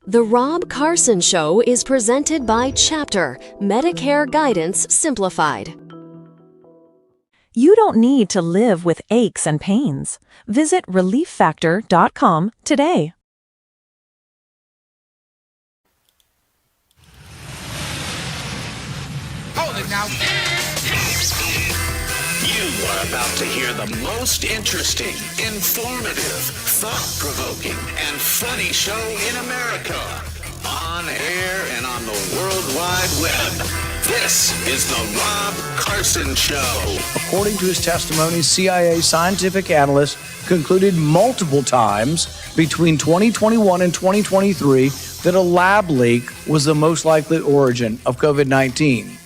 The Rob Carson Show is presented by Chapter, Medicare Guidance Simplified. You don't need to live with aches and pains. Visit relieffactor.com today. Hold it now. You are about to hear the most interesting, informative, thought-provoking, and funny show in America. On air and on the World Wide Web. This is the Rob Carson Show. According to his testimony, CIA scientific analysts concluded multiple times between 2021 and 2023 that a lab leak was the most likely origin of COVID-19.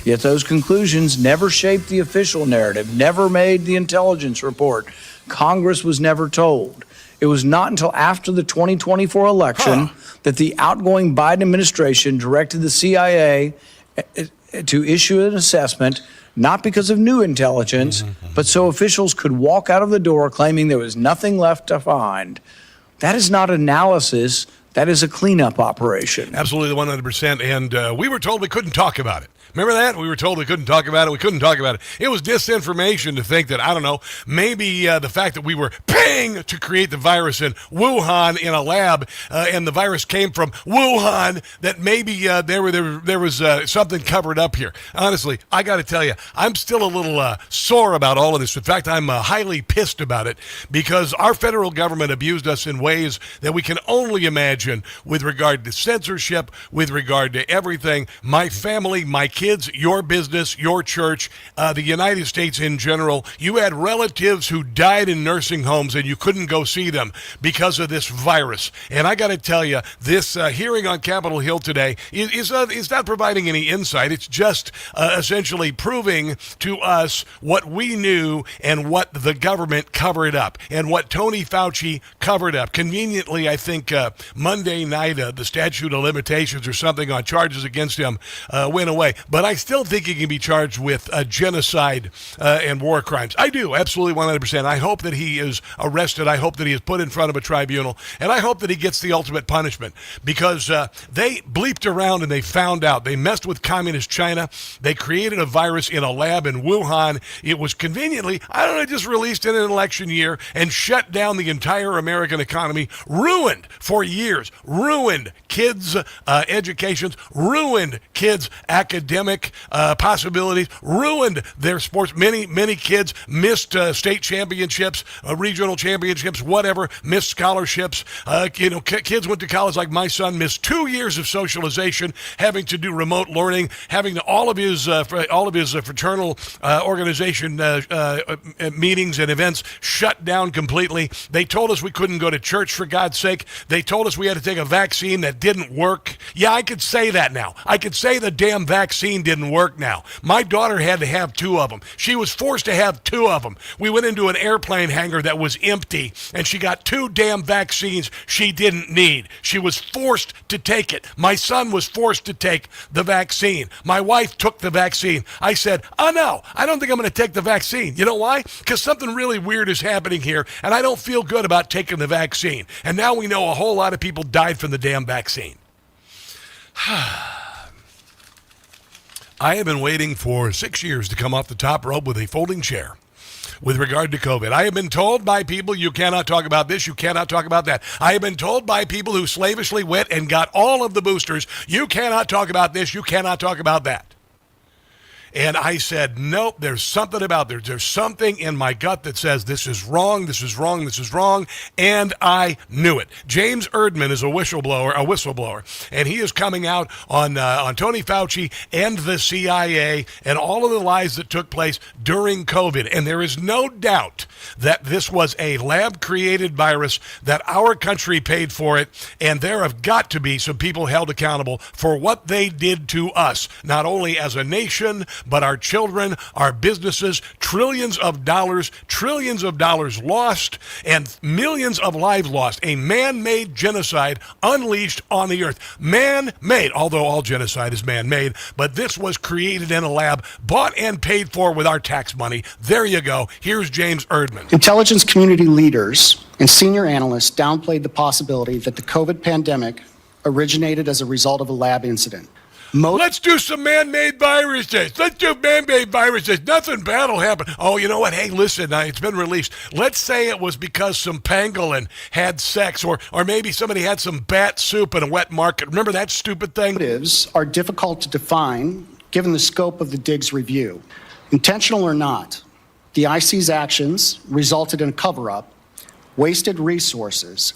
Yet those conclusions never shaped the official narrative, never made the intelligence report. Congress was never told. It was not until after the 2024 election that the outgoing Biden administration directed the CIA to issue an assessment, not because of new intelligence, but so officials could walk out of the door claiming there was nothing left to find. That is not analysis. That is a cleanup operation. Absolutely, 100%. And we were told we couldn't talk about it. Remember that? We were told we couldn't talk about it. We couldn't talk about it. It was disinformation to think that, I don't know, maybe the fact that we were paying to create the virus in Wuhan in a lab and the virus came from Wuhan, that maybe there was something covered up here. Honestly, I got to tell you, I'm still a little sore about all of this. In fact, I'm highly pissed about it because our federal government abused us in ways that we can only imagine with regard to censorship, with regard to everything. My family, my kids, your business, your church, the United States in general. You had relatives who died in nursing homes and you couldn't go see them because of this virus. And I got to tell you, this hearing on Capitol Hill today is not providing any insight. It's just essentially proving to us what we knew and what the government covered up and what Tony Fauci covered up. Conveniently, I think Monday night, the statute of limitations or something on charges against him went away. But I still think he can be charged with genocide and war crimes. I do, absolutely 100%. I hope that he is arrested. I hope that he is put in front of a tribunal. And I hope that he gets the ultimate punishment because they bleeped around and they found out. They messed with communist China. They created a virus in a lab in Wuhan. It was conveniently, I don't know, just released in an election year and shut down the entire American economy. Ruined for years. Ruined kids' educations. Ruined kids' academic possibilities, ruined their sports. Many kids missed state championships, regional championships, whatever, missed scholarships. Kids went to college like my son, missed 2 years of socialization, having to do remote learning, having all of his fraternal organization meetings and events shut down completely. They told us we couldn't go to church, for God's sake. They told us we had to take a vaccine that didn't work. Yeah, I could say that now. I could say the damn vaccine didn't work now. My daughter had to have 2 of them. She was forced to have 2 of them. We went into an airplane hangar that was empty, and she got 2 damn vaccines she didn't need. She was forced to take it. My son was forced to take the vaccine. My wife took the vaccine. I said, oh no, I don't think I'm going to take the vaccine. You know why? Because something really weird is happening here, and I don't feel good about taking the vaccine. And now we know a whole lot of people died from the damn vaccine. I have been waiting for 6 years to come off the top rope with a folding chair with regard to COVID. I have been told by people, you cannot talk about this, you cannot talk about that. I have been told by people who slavishly went and got all of the boosters, you cannot talk about this, you cannot talk about that. And I said, nope, there's something about there. There's something in my gut that says this is wrong, this is wrong, this is wrong, and I knew it. James Erdman is a whistleblower, and he is coming out on Tony Fauci and the CIA and all of the lies that took place during COVID. And there is no doubt that this was a lab-created virus, that our country paid for it, and there have got to be some people held accountable for what they did to us, not only as a nation, but our children, our businesses, trillions of dollars lost, and millions of lives lost. A man-made genocide unleashed on the earth. Man-made, although all genocide is man-made, but this was created in a lab, bought and paid for with our tax money. There you go. Here's James Erdman. Intelligence community leaders and senior analysts downplayed the possibility that the COVID pandemic originated as a result of a lab incident. Let's do some man-made viruses. Let's do man-made viruses. Nothing bad will happen. Oh, you know what? Hey, listen, it's been released. Let's say it was because some pangolin had sex, or maybe somebody had some bat soup in a wet market. Remember that stupid thing? Motives are difficult to define given the scope of the Diggs review. Intentional or not, the IC's actions resulted in a cover-up, wasted resources,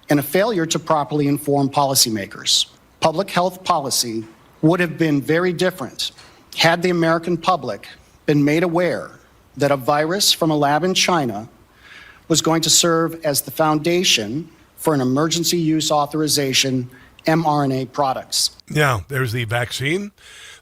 and a failure to properly inform policymakers. Public health policy would have been very different had the American public been made aware that a virus from a lab in China was going to serve as the foundation for an emergency use authorization mRNA products. Yeah, there's the vaccine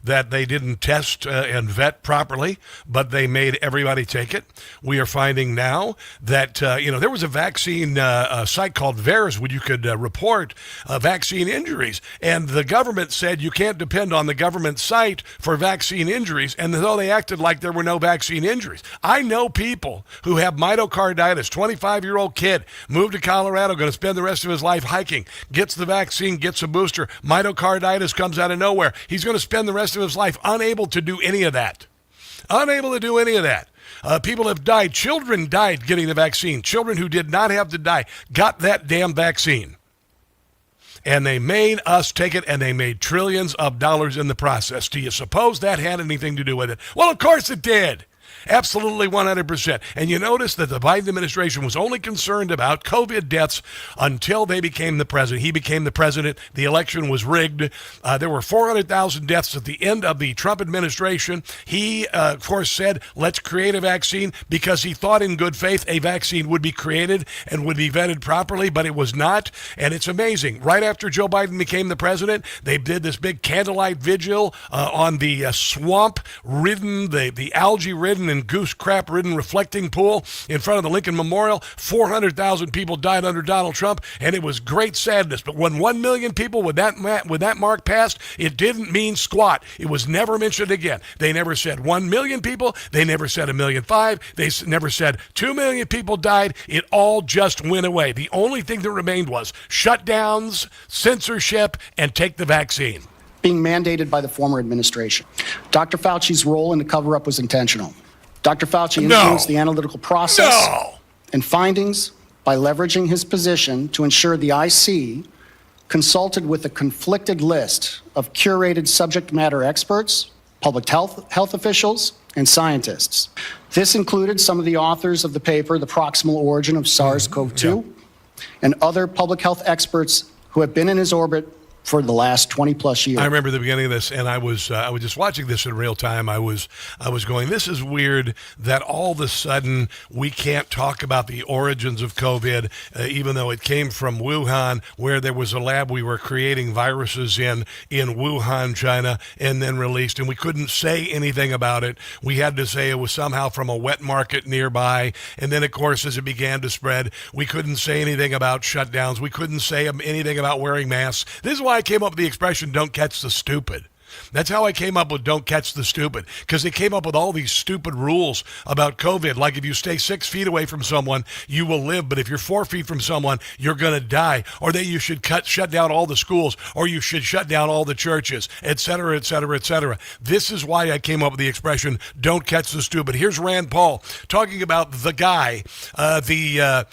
that they didn't test and vet properly, but they made everybody take it. We are finding now that, there was a vaccine site called VAERS where you could report vaccine injuries. And the government said you can't depend on the government site for vaccine injuries. And though they acted like there were no vaccine injuries. I know people who have myocarditis, 25-year-old kid, moved to Colorado, going to spend the rest of his life hiking, gets the vaccine, gets a booster, myocarditis comes out of nowhere. He's going to spend the rest of his life unable to do any of that. People have died. Children died getting the vaccine. Children who did not have to die got that damn vaccine. And they made us take it, and they made trillions of dollars in the process. Do you suppose that had anything to do with it? Well, of course it did. Absolutely 100%. And you notice that the Biden administration was only concerned about COVID deaths until they became the president. He became the president. The election was rigged. There were 400,000 deaths at the end of the Trump administration. He, of course, said, let's create a vaccine because he thought in good faith a vaccine would be created and would be vetted properly, but it was not. And it's amazing. Right after Joe Biden became the president, they did this big candlelight vigil on the swamp-ridden, the algae-ridden and goose crap-ridden reflecting pool in front of the Lincoln Memorial. 400,000 people died under Donald Trump, and it was great sadness. But when 1 million people with that mark passed, it didn't mean squat. It was never mentioned again. They never said 1 million people. They never said 1.5 million. They never said 2 million people died. It all just went away. The only thing that remained was shutdowns, censorship, and take the vaccine. Being mandated by the former administration. Dr. Fauci's role in the cover-up was intentional. Dr. Fauci influenced the analytical process and findings by leveraging his position to ensure the IC consulted with a conflicted list of curated subject matter experts, public health officials, and scientists. This included some of the authors of the paper, The Proximal Origin of SARS-CoV-2, and other public health experts who have been in his orbit for the last 20 plus years. I remember the beginning of this, and I was just watching this in real time. I was going, this is weird that all of a sudden we can't talk about the origins of COVID, even though it came from Wuhan, where there was a lab we were creating viruses in Wuhan, China, and then released, and we couldn't say anything about it. We had to say it was somehow from a wet market nearby, and then, of course, as it began to spread, we couldn't say anything about shutdowns. We couldn't say anything about wearing masks. This is why I came up with the expression, don't catch the stupid. That's how I came up with don't catch the stupid, because they came up with all these stupid rules about COVID. Like if you stay 6 feet away from someone, you will live. But if you're 4 feet from someone, you're going to die. Or that you should shut down all the schools, or you should shut down all the churches, et cetera, et cetera, et cetera. This is why I came up with the expression don't catch the stupid. Here's Rand Paul talking about the guy, the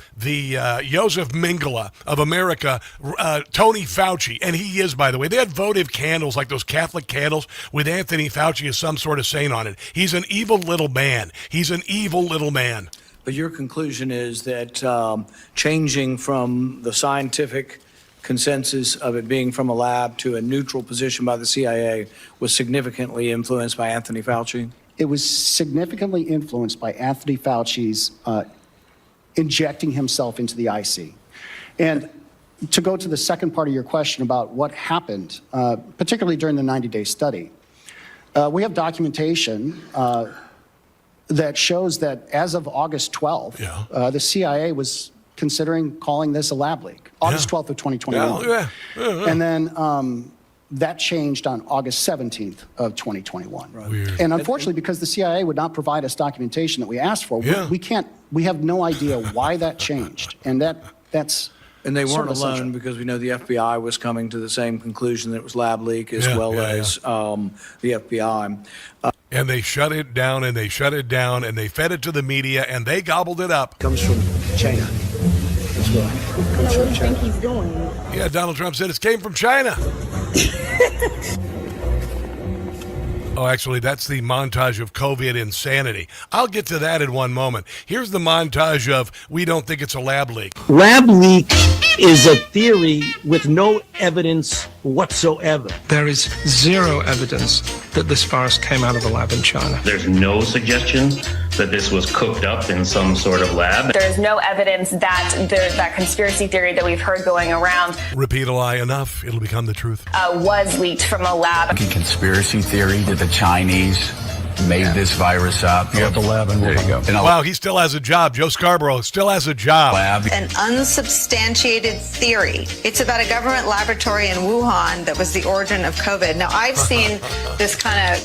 Joseph Mengele of America, Tony Fauci. And he is, by the way, they had votive candles like those Catholic candles with Anthony Fauci as some sort of saint on it. He's an evil little man. But your conclusion is that changing from the scientific consensus of it being from a lab to a neutral position by the CIA was significantly influenced by Anthony Fauci? It was significantly influenced by Anthony Fauci's injecting himself into the IC. And to go to the second part of your question about what happened, particularly during the 90-day study, we have documentation that shows that as of August 12th, the CIA was considering calling this a lab leak. August 12th of 2021. And then that changed on August 17th of 2021. Weird. And unfortunately, because the CIA would not provide us documentation that we asked for, we have no idea why that changed. And that's And they weren't Sort of alone because we know the FBI was coming to the same conclusion that it was lab leak as well as the FBI. And they shut it down and they shut it down and they fed it to the media and they gobbled it up. Comes from China as well. Comes from China. What do you think he's doing? Yeah, Donald Trump said it came from China. Oh, actually, that's the montage of COVID insanity. I'll get to that in one moment. Here's the montage of we don't think it's a lab leak. Lab leak is a theory with no evidence whatsoever. There is zero evidence that this virus came out of a lab in China. There's no suggestion that this was cooked up in some sort of lab. There's no evidence that that conspiracy theory that we've heard going around. Repeat a lie enough, it'll become the truth. Was leaked from a lab. Conspiracy theory that the Chinese made this virus up. You have the lab and there you go. Wow, he still has a job. Joe Scarborough still has a job. Lab. An unsubstantiated theory. It's about a government laboratory in Wuhan that was the origin of COVID. Now, I've seen this kind of,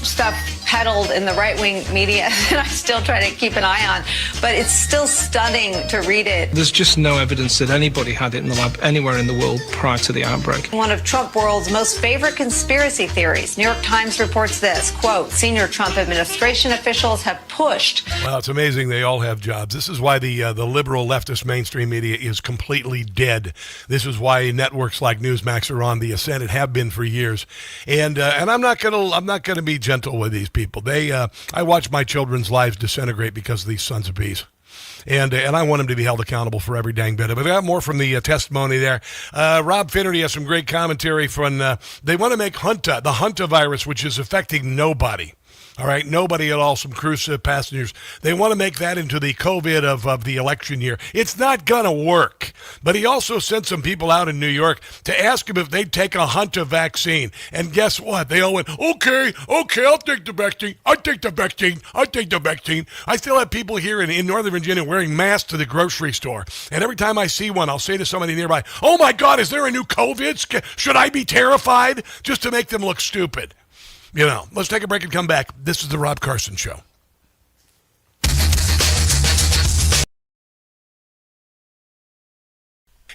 stuff peddled in the right-wing media that I still try to keep an eye on, but it's still stunning to read it. There's just no evidence that anybody had it in the lab anywhere in the world prior to the outbreak. One of Trump world's most favorite conspiracy theories. New York Times reports this, quote, senior Trump administration officials have pushed. Well, it's amazing they all have jobs. This is why the liberal leftist mainstream media is completely dead. This is why networks like Newsmax are on the ascent. It have been for years. And I'm not gonna be gentle with these people. I watch my children's lives disintegrate because of these sons of bees. And I want them to be held accountable for every dang bit of it. I got more from the testimony there. Rob Finnerty has some great commentary from, they want to make the Hunta virus, which is affecting nobody. All right, nobody at all, some cruise passengers. They want to make that into the COVID of the election year. It's not going to work. But he also sent some people out in New York to ask him if they'd take a Hunta vaccine. And guess what? They all went, okay, I'll take the vaccine. I take the vaccine. I still have people here in Northern Virginia wearing masks to the grocery store. And every time I see one, I'll say to somebody nearby, oh my God, is there a new COVID? Should I be terrified? Just to make them look stupid. Let's take a break and come back. This is the Rob Carson Show.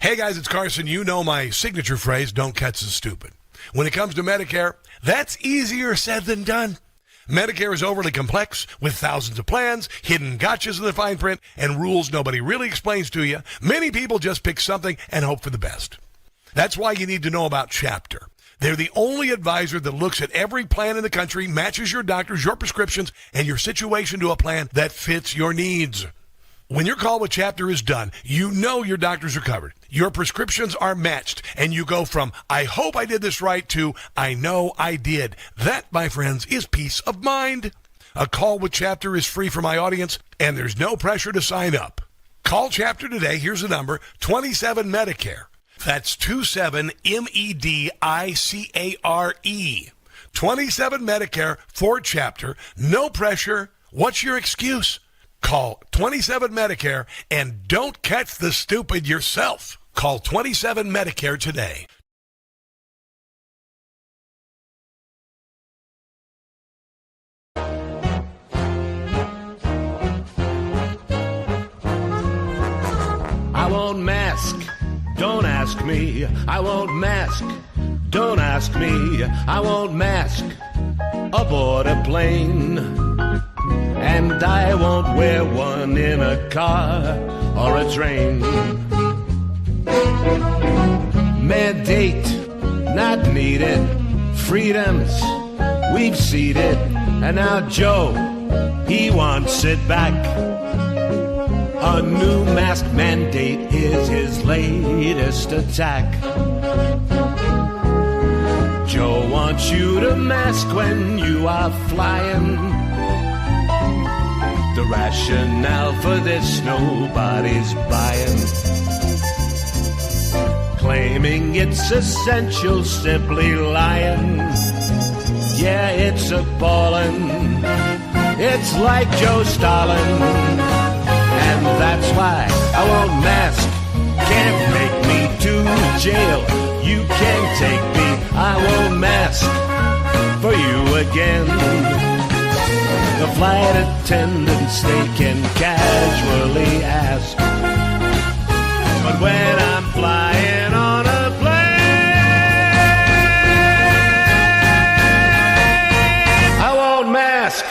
Hey guys, it's Carson. You know my signature phrase, don't catch the stupid. When it comes to Medicare, that's easier said than done. Medicare is overly complex with thousands of plans, hidden gotchas in the fine print, and rules nobody really explains to you. Many people just pick something and hope for the best. That's why you need to know about Chapter. They're the only advisor that looks at every plan in the country, matches your doctors, your prescriptions, and your situation to a plan that fits your needs. When your call with Chapter is done, you know your doctors are covered. Your prescriptions are matched, and you go from, I hope I did this right, to, I know I did. That, my friends, is peace of mind. A call with Chapter is free for my audience, and there's no pressure to sign up. Call Chapter today. Here's the number, 27 Medicare. That's 27 MEDICARE. 27 Medicare for Chapter. No pressure. What's your excuse? Call 27 Medicare and don't catch the stupid yourself. Call 27 Medicare today. I won't mask. Don't ask me, I won't mask. Don't ask me, I won't mask aboard a plane. And I won't wear one in a car or a train. Mandate, not needed. Freedoms, we've ceded. And now Joe, he wants it back. A new mask mandate is his latest attack. Joe wants you to mask when you are flying. The rationale for this nobody's buying. Claiming it's essential, simply lying. Yeah, it's appalling. It's like Joe Stalin. And that's why I won't mask. Can't make me to jail. You can't take me. I won't mask for you again. The flight attendants, they can casually ask. But when I'm flying on a plane, I won't mask.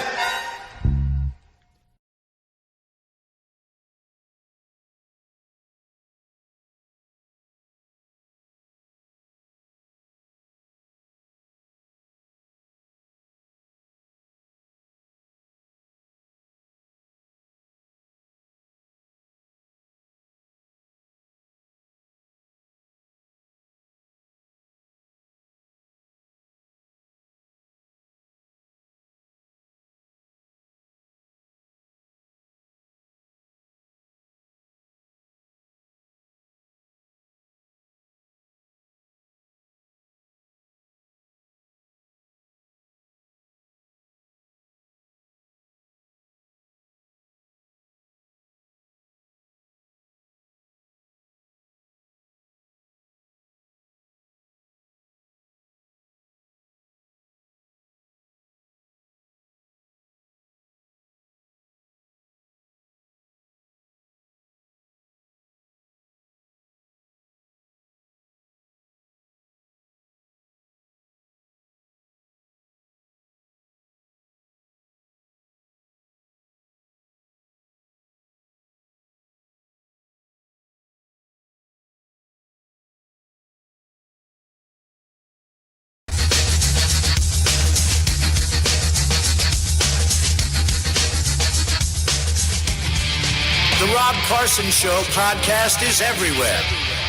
The Rob Carson Show podcast is everywhere.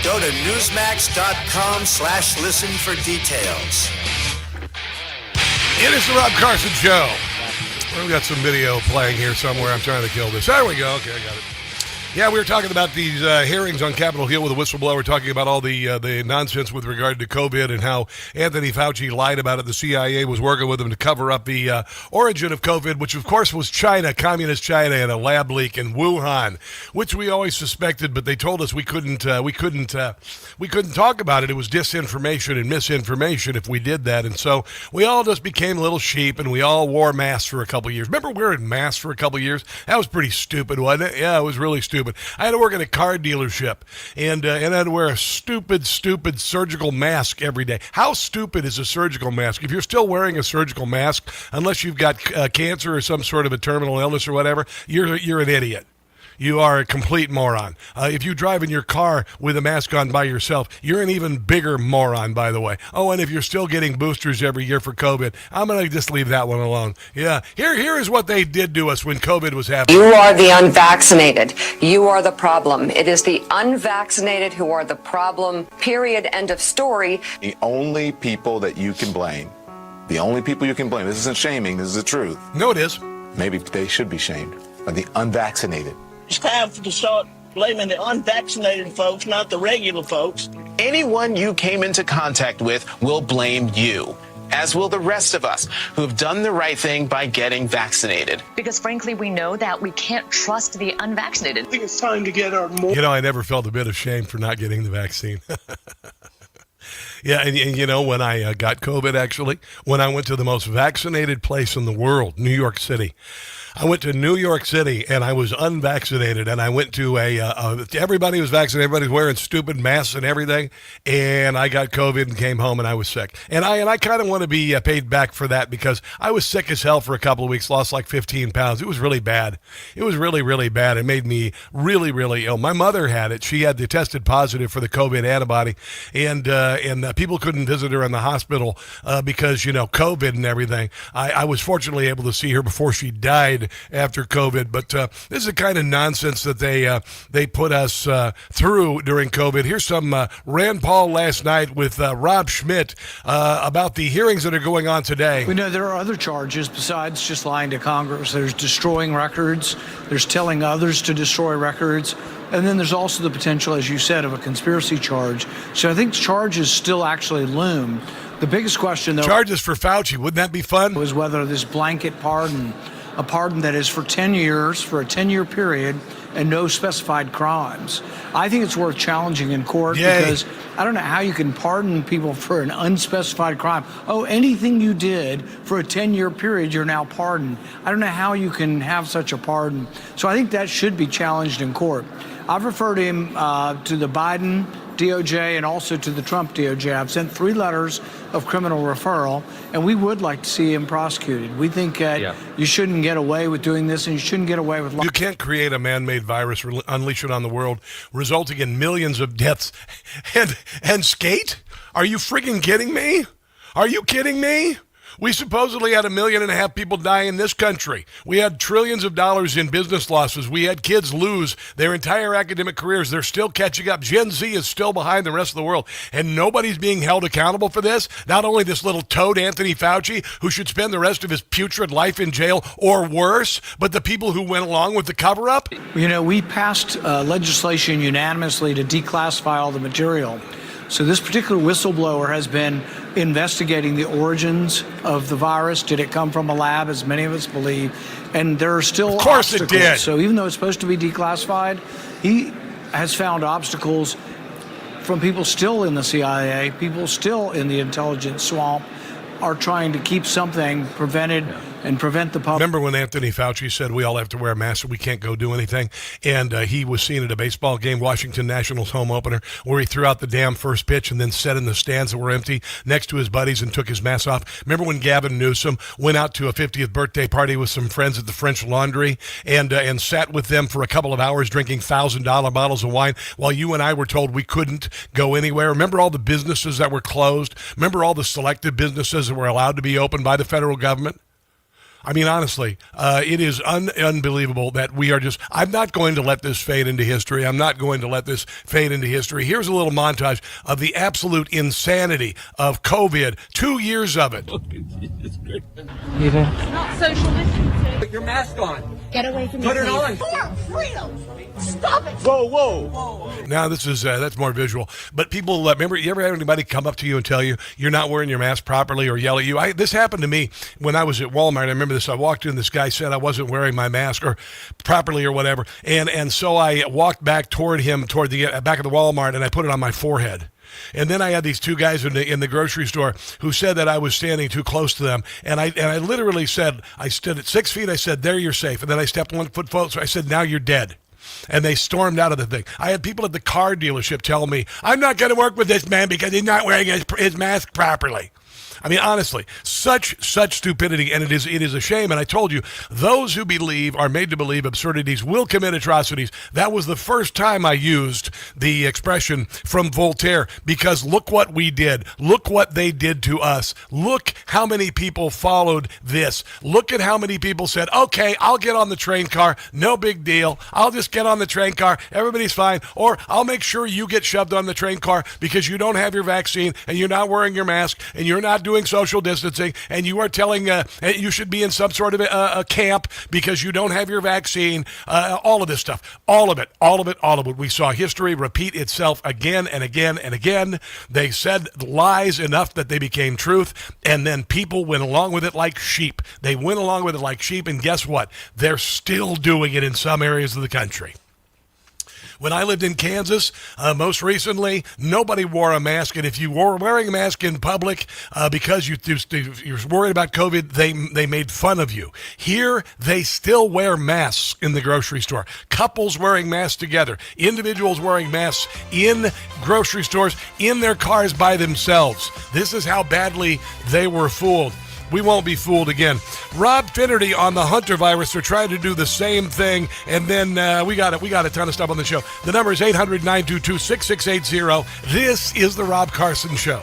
Go to newsmax.com/listen for details. It is the Rob Carson Show. We've got some video playing here somewhere. I'm trying to kill this. There we go. Okay, I got it. Yeah, we were talking about these hearings on Capitol Hill with a whistleblower, talking about all the nonsense with regard to COVID and how Anthony Fauci lied about it. The CIA was working with him to cover up the origin of COVID, which of course was China, communist China, and a lab leak in Wuhan, which we always suspected, but they told us we couldn't talk about it. It was disinformation and misinformation if we did that, and so we all just became little sheep, and we all wore masks for a couple of years. Remember wearing masks for a couple of years? That was pretty stupid, wasn't it? Yeah, it was really stupid. I had to work at a car dealership, and I had to wear a stupid surgical mask every day. How stupid is a surgical mask? If you're still wearing a surgical mask, unless you've got cancer or some sort of a terminal illness or whatever, you're an idiot. You are a complete moron. If you drive in your car with a mask on by yourself, you're an even bigger moron, by the way. Oh, and if you're still getting boosters every year for COVID, I'm going to just leave that one alone. Yeah, here is what they did to us when COVID was happening. You are the unvaccinated. You are the problem. It is the unvaccinated who are the problem, period, end of story. The only people that you can blame, this isn't shaming, this is the truth. No, it is. Maybe they should be shamed, are the unvaccinated. It's time to start blaming the unvaccinated folks, not the regular folks. Anyone you came into contact with will blame you, as will the rest of us who have done the right thing by getting vaccinated. Because frankly, we know that we can't trust the unvaccinated. I think it's time to get our more... You know, I never felt a bit of shame for not getting the vaccine. Yeah, and you know, when I got COVID, actually, when I went to the most vaccinated place in the world, New York City, I went to New York City, and I was unvaccinated, and I went to everybody was vaccinated, everybody's wearing stupid masks and everything, and I got COVID and came home, and I was sick. And I kind of want to be paid back for that, because I was sick as hell for a couple of weeks, lost like 15 pounds. It was really bad. It was really, really bad. It made me really, really ill. My mother had it. She had tested positive for the COVID antibody, and people couldn't visit her in the hospital because, you know, COVID and everything. I was fortunately able to see her before she died after COVID, but this is the kind of nonsense that they put us through during COVID. Here's some Rand Paul last night with Rob Schmidt about the hearings that are going on today. We know there are other charges besides just lying to Congress. There's destroying records, there's telling others to destroy records, and then there's also the potential, as you said, of a conspiracy charge. So I think charges still actually loom. The biggest question, though... Charges for Fauci, wouldn't that be fun? ...was whether this blanket pardon a pardon that is for 10 years, for a 10-year period, and no specified crimes. I think it's worth challenging in court because I don't know how you can pardon people for an unspecified crime. Oh, anything you did for a 10-year period, you're now pardoned. I don't know how you can have such a pardon. So I think that should be challenged in court. I've referred him to the Biden DOJ and also to the Trump DOJ. I've sent 3 letters of criminal referral, and we would like to see him prosecuted. We think that you shouldn't get away with doing this, and you shouldn't get away with... You can't create a man-made virus, unleash it on the world, resulting in millions of deaths, and skate? Are you friggin' kidding me? Are you kidding me? We supposedly had 1.5 million people die in this country. We had trillions of dollars in business losses. We had kids lose their entire academic careers. They're still catching up. Gen Z is still behind the rest of the world, and nobody's being held accountable for this. Not only this little toad, Anthony Fauci, who should spend the rest of his putrid life in jail or worse, but the people who went along with the cover-up. You know, we passed legislation unanimously to declassify all the material. So this particular whistleblower has been investigating the origins of the virus. Did it come from a lab, as many of us believe? And there are still obstacles. Of course it did. So even though it's supposed to be declassified, he has found obstacles from people still in the CIA, people still in the intelligence swamp, are trying to keep something prevented and prevent the public. Remember when Anthony Fauci said we all have to wear masks, we can't go do anything? And he was seen at a baseball game, Washington Nationals home opener, where he threw out the damn first pitch and then sat in the stands that were empty next to his buddies and took his mask off. Remember when Gavin Newsom went out to a 50th birthday party with some friends at the French Laundry and sat with them for a couple of hours drinking $1,000 bottles of wine while you and I were told we couldn't go anywhere? Remember all the businesses that were closed? Remember all the selected businesses that were allowed to be open by the federal government? I mean, honestly, it is unbelievable that we are just... I'm not going to let this fade into history. I'm not going to let this fade into history. Here's a little montage of the absolute insanity of COVID. 2 years of it. It's not social distancing. Put your mask on. Get away from me. Put it on. For freedom. Stop it. Whoa. Now, this is that's more visual. But people, remember, you ever had anybody come up to you and tell you you're not wearing your mask properly or yell at you? This happened to me when I was at Walmart. I remember this. I walked in, this guy said I wasn't wearing my mask or properly or whatever. And so I walked back toward him, toward the back of the Walmart, and I put it on my forehead. And then I had these 2 guys in the grocery store who said that I was standing too close to them. And I literally said, I stood at 6 feet. I said, there, you're safe. And then I stepped 1 foot forward. So I said, now you're dead. And they stormed out of the thing. I had people at the car dealership tell me, I'm not going to work with this man because he's not wearing his mask properly. I mean, honestly, such stupidity, and it is a shame. And I told you, those who are made to believe absurdities will commit atrocities. That was the first time I used the expression from Voltaire, because look what we did. Look what they did to us. Look how many people followed this. Look at how many people said, okay, I'll get on the train car. No big deal. I'll just get on the train car. Everybody's fine. Or I'll make sure you get shoved on the train car because you don't have your vaccine and you're not wearing your mask and you're not doing social distancing, and you are telling you should be in some sort of a camp because you don't have your vaccine. All of this stuff, all of it. We saw history repeat itself again and again and again. They said lies enough that they became truth, and then people went along with it like sheep. They went along with it like sheep, and guess what? They're still doing it in some areas of the country. When I lived in Kansas, most recently, nobody wore a mask. And if you were wearing a mask in public because you're worried about COVID, they made fun of you. Here, they still wear masks in the grocery store. Couples wearing masks together. Individuals wearing masks in grocery stores, in their cars by themselves. This is how badly they were fooled. We won't be fooled again. Rob Finnerty on the Hunter virus. They're trying to do the same thing. And then we got a ton of stuff on the show. The number is 800-922-6680. This is the Rob Carson Show.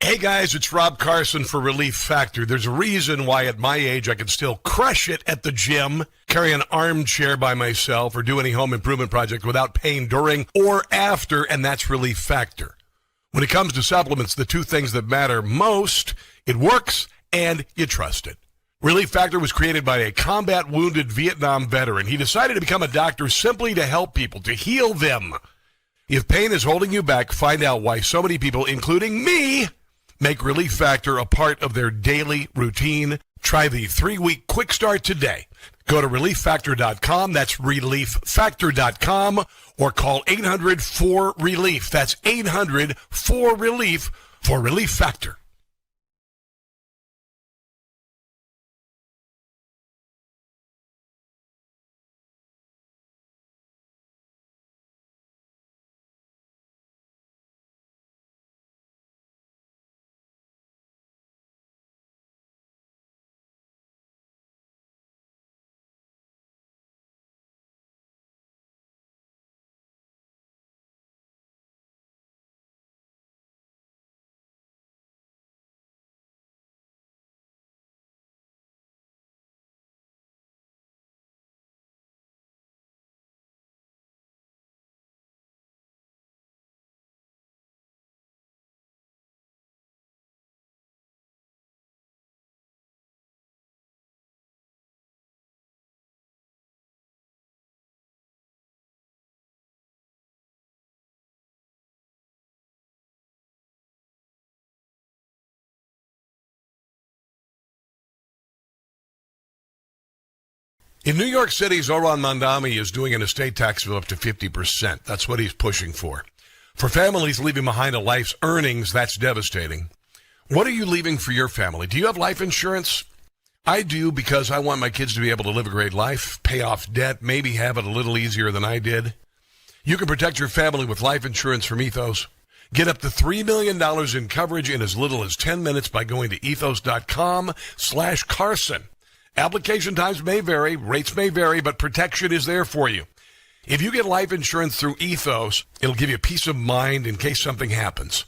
Hey guys, it's Rob Carson for Relief Factor. There's a reason why at my age I can still crush it at the gym, carry an armchair by myself, or do any home improvement project without pain during or after, and that's Relief Factor. When it comes to supplements, the 2 things that matter most, it works and you trust it. Relief Factor was created by a combat wounded Vietnam veteran. He decided to become a doctor simply to help people, to heal them. If pain is holding you back, find out why so many people, including me, make Relief Factor a part of their daily routine. Try the 3-week quick start today. Go to relieffactor.com. That's relieffactor.com, or call 800-4RELIEF. That's 800-4RELIEF for Relief Factor. In New York City, Zoran Mandami is doing an estate tax of up to 50%. That's what he's pushing for. For families leaving behind a life's earnings, that's devastating. What are you leaving for your family? Do you have life insurance? I do, because I want my kids to be able to live a great life, pay off debt, maybe have it a little easier than I did. You can protect your family with life insurance from Ethos. Get up to $3 million in coverage in as little as 10 minutes by going to ethos.com/Carson. Application times may vary, rates may vary, but protection is there for you. If you get life insurance through Ethos, it'll give you peace of mind in case something happens.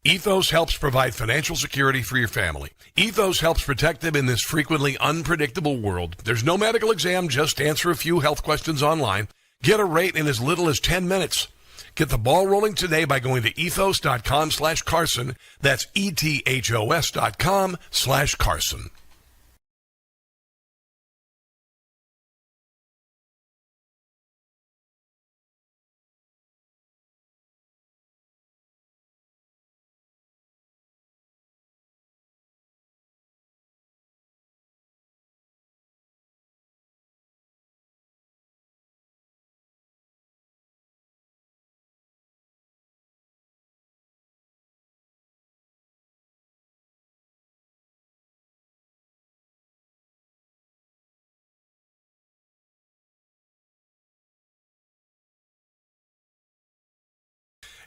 Ethos helps provide financial security for your family. Ethos helps protect them in this frequently unpredictable world. There's no medical exam, just answer a few health questions online. Get a rate in as little as 10 minutes. Get the ball rolling today by going to ethos.com/Carson. That's ethos.com/Carson.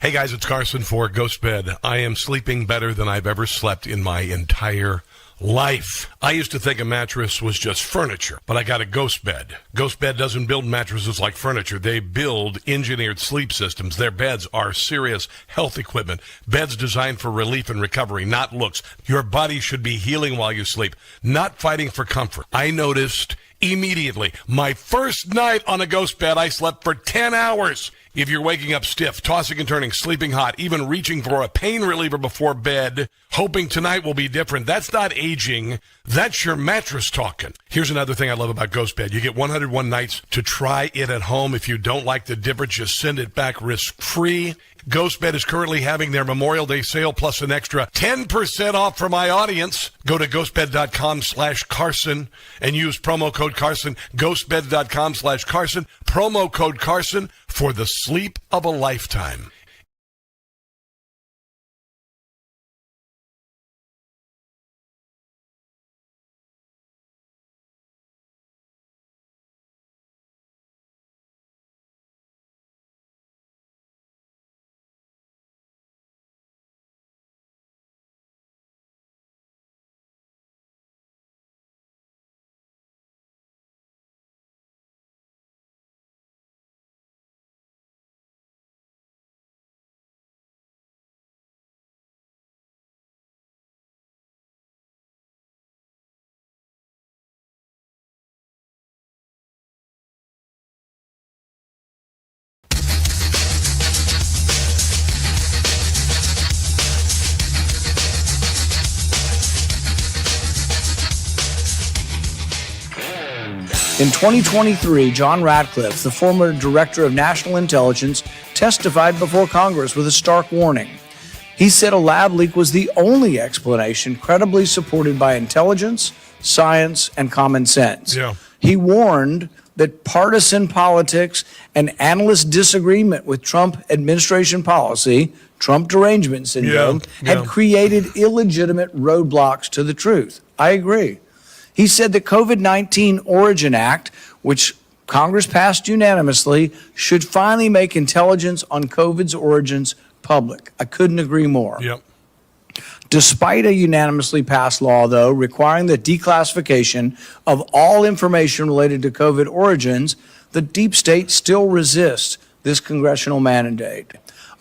Hey guys, it's Carson for Ghost Bed. I am sleeping better than I've ever slept in my entire life. I used to think a mattress was just furniture, but I got a Ghost Bed. Ghost Bed doesn't build mattresses like furniture. They build engineered sleep systems. Their beds are serious health equipment. Beds designed for relief and recovery, not looks. Your body should be healing while you sleep, not fighting for comfort. I noticed immediately. My first night on a Ghost Bed, I slept for 10 hours. If you're waking up stiff, tossing and turning, sleeping hot, even reaching for a pain reliever before bed, hoping tonight will be different, that's not aging. That's your mattress talking. Here's another thing I love about Ghost Bed. You get 101 nights to try it at home. If you don't like the difference, just send it back risk-free. Ghost Bed is currently having their Memorial Day sale plus an extra 10% off for my audience. Go to ghostbed.com/Carson and use promo code Carson. Ghostbed.com/Carson. Promo code Carson for the sleep of a lifetime. In 2023, John Ratcliffe, the former director of national intelligence, testified before Congress with a stark warning. He said a lab leak was the only explanation credibly supported by intelligence, science, and common sense. Yeah. He warned that partisan politics and analyst disagreement with Trump administration policy, Trump derangement syndrome, had created illegitimate roadblocks to the truth. I agree. He said the COVID-19 Origin Act, which Congress passed unanimously, should finally make intelligence on COVID's origins public. I couldn't agree more. Yep. Despite a unanimously passed law, though, requiring the declassification of all information related to COVID origins, the deep state still resists this congressional mandate.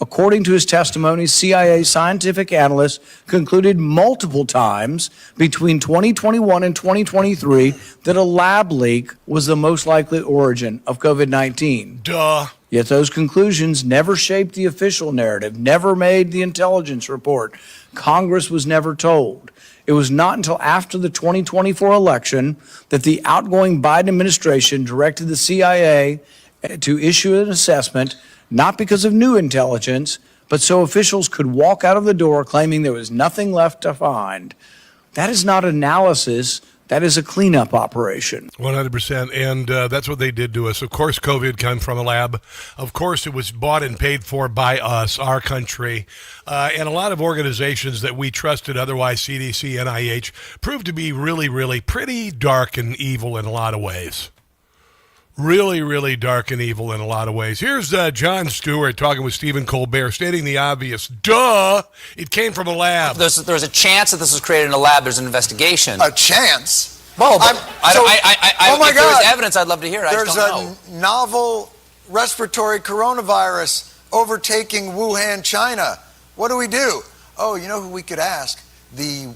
According to his testimony, CIA scientific analysts concluded multiple times between 2021 and 2023 that a lab leak was the most likely origin of COVID-19. Duh. Yet those conclusions never shaped the official narrative, never made the intelligence report. Congress was never told. It was not until after the 2024 election that the outgoing Biden administration directed the CIA to issue an assessment, not because of new intelligence, but so officials could walk out of the door claiming there was nothing left to find. That is not analysis. That is a cleanup operation. 100%. And that's what they did to us. Of course, COVID came from a lab. Of course, it was bought and paid for by us, our country. And a lot of organizations that we trusted, otherwise CDC, NIH, proved to be really, really pretty dark and evil in a lot of ways. Really, really dark and evil in a lot of ways. Here's Jon Stewart talking with Stephen Colbert, stating the obvious. Duh! It came from a lab. There's a chance that this was created in a lab. There's an investigation. A chance? Well, but oh my if God. there's evidence, I'd love to hear it. There's a novel respiratory coronavirus overtaking Wuhan, China. What do? Oh, you know who we could ask? The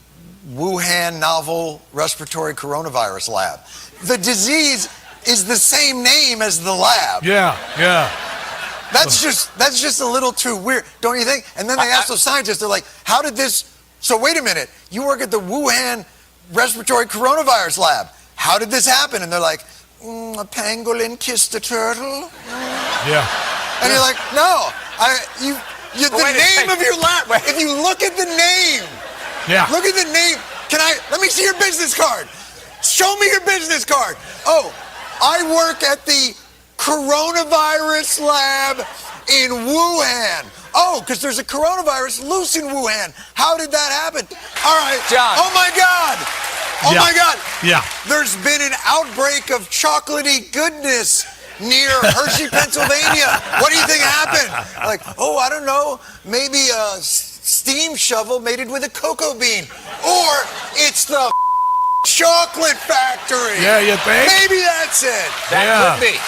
Wuhan novel respiratory coronavirus lab. The disease is the same name as the lab. Yeah. That's just a little too weird, don't you think? And then they ask the scientists, they're like, how did this, so wait a minute, you work at the Wuhan respiratory coronavirus lab. How did this happen? And they're like, a pangolin kissed a turtle. Yeah. And you're like, no, the name of your lab, if you look at the name, look at the name, let me see your business card. Show me your business card. Oh, I work at the coronavirus lab in Wuhan. Oh, because there's a coronavirus loose in Wuhan. How did that happen? All right. John. Oh, my God. Oh, my God. Yeah. There's been an outbreak of chocolatey goodness near Hershey, Pennsylvania. What do you think happened? Like, oh, I don't know. Maybe a steam shovel mated with a cocoa bean. Or it's the chocolate factory. Yeah, you think? Maybe that's it. That could be.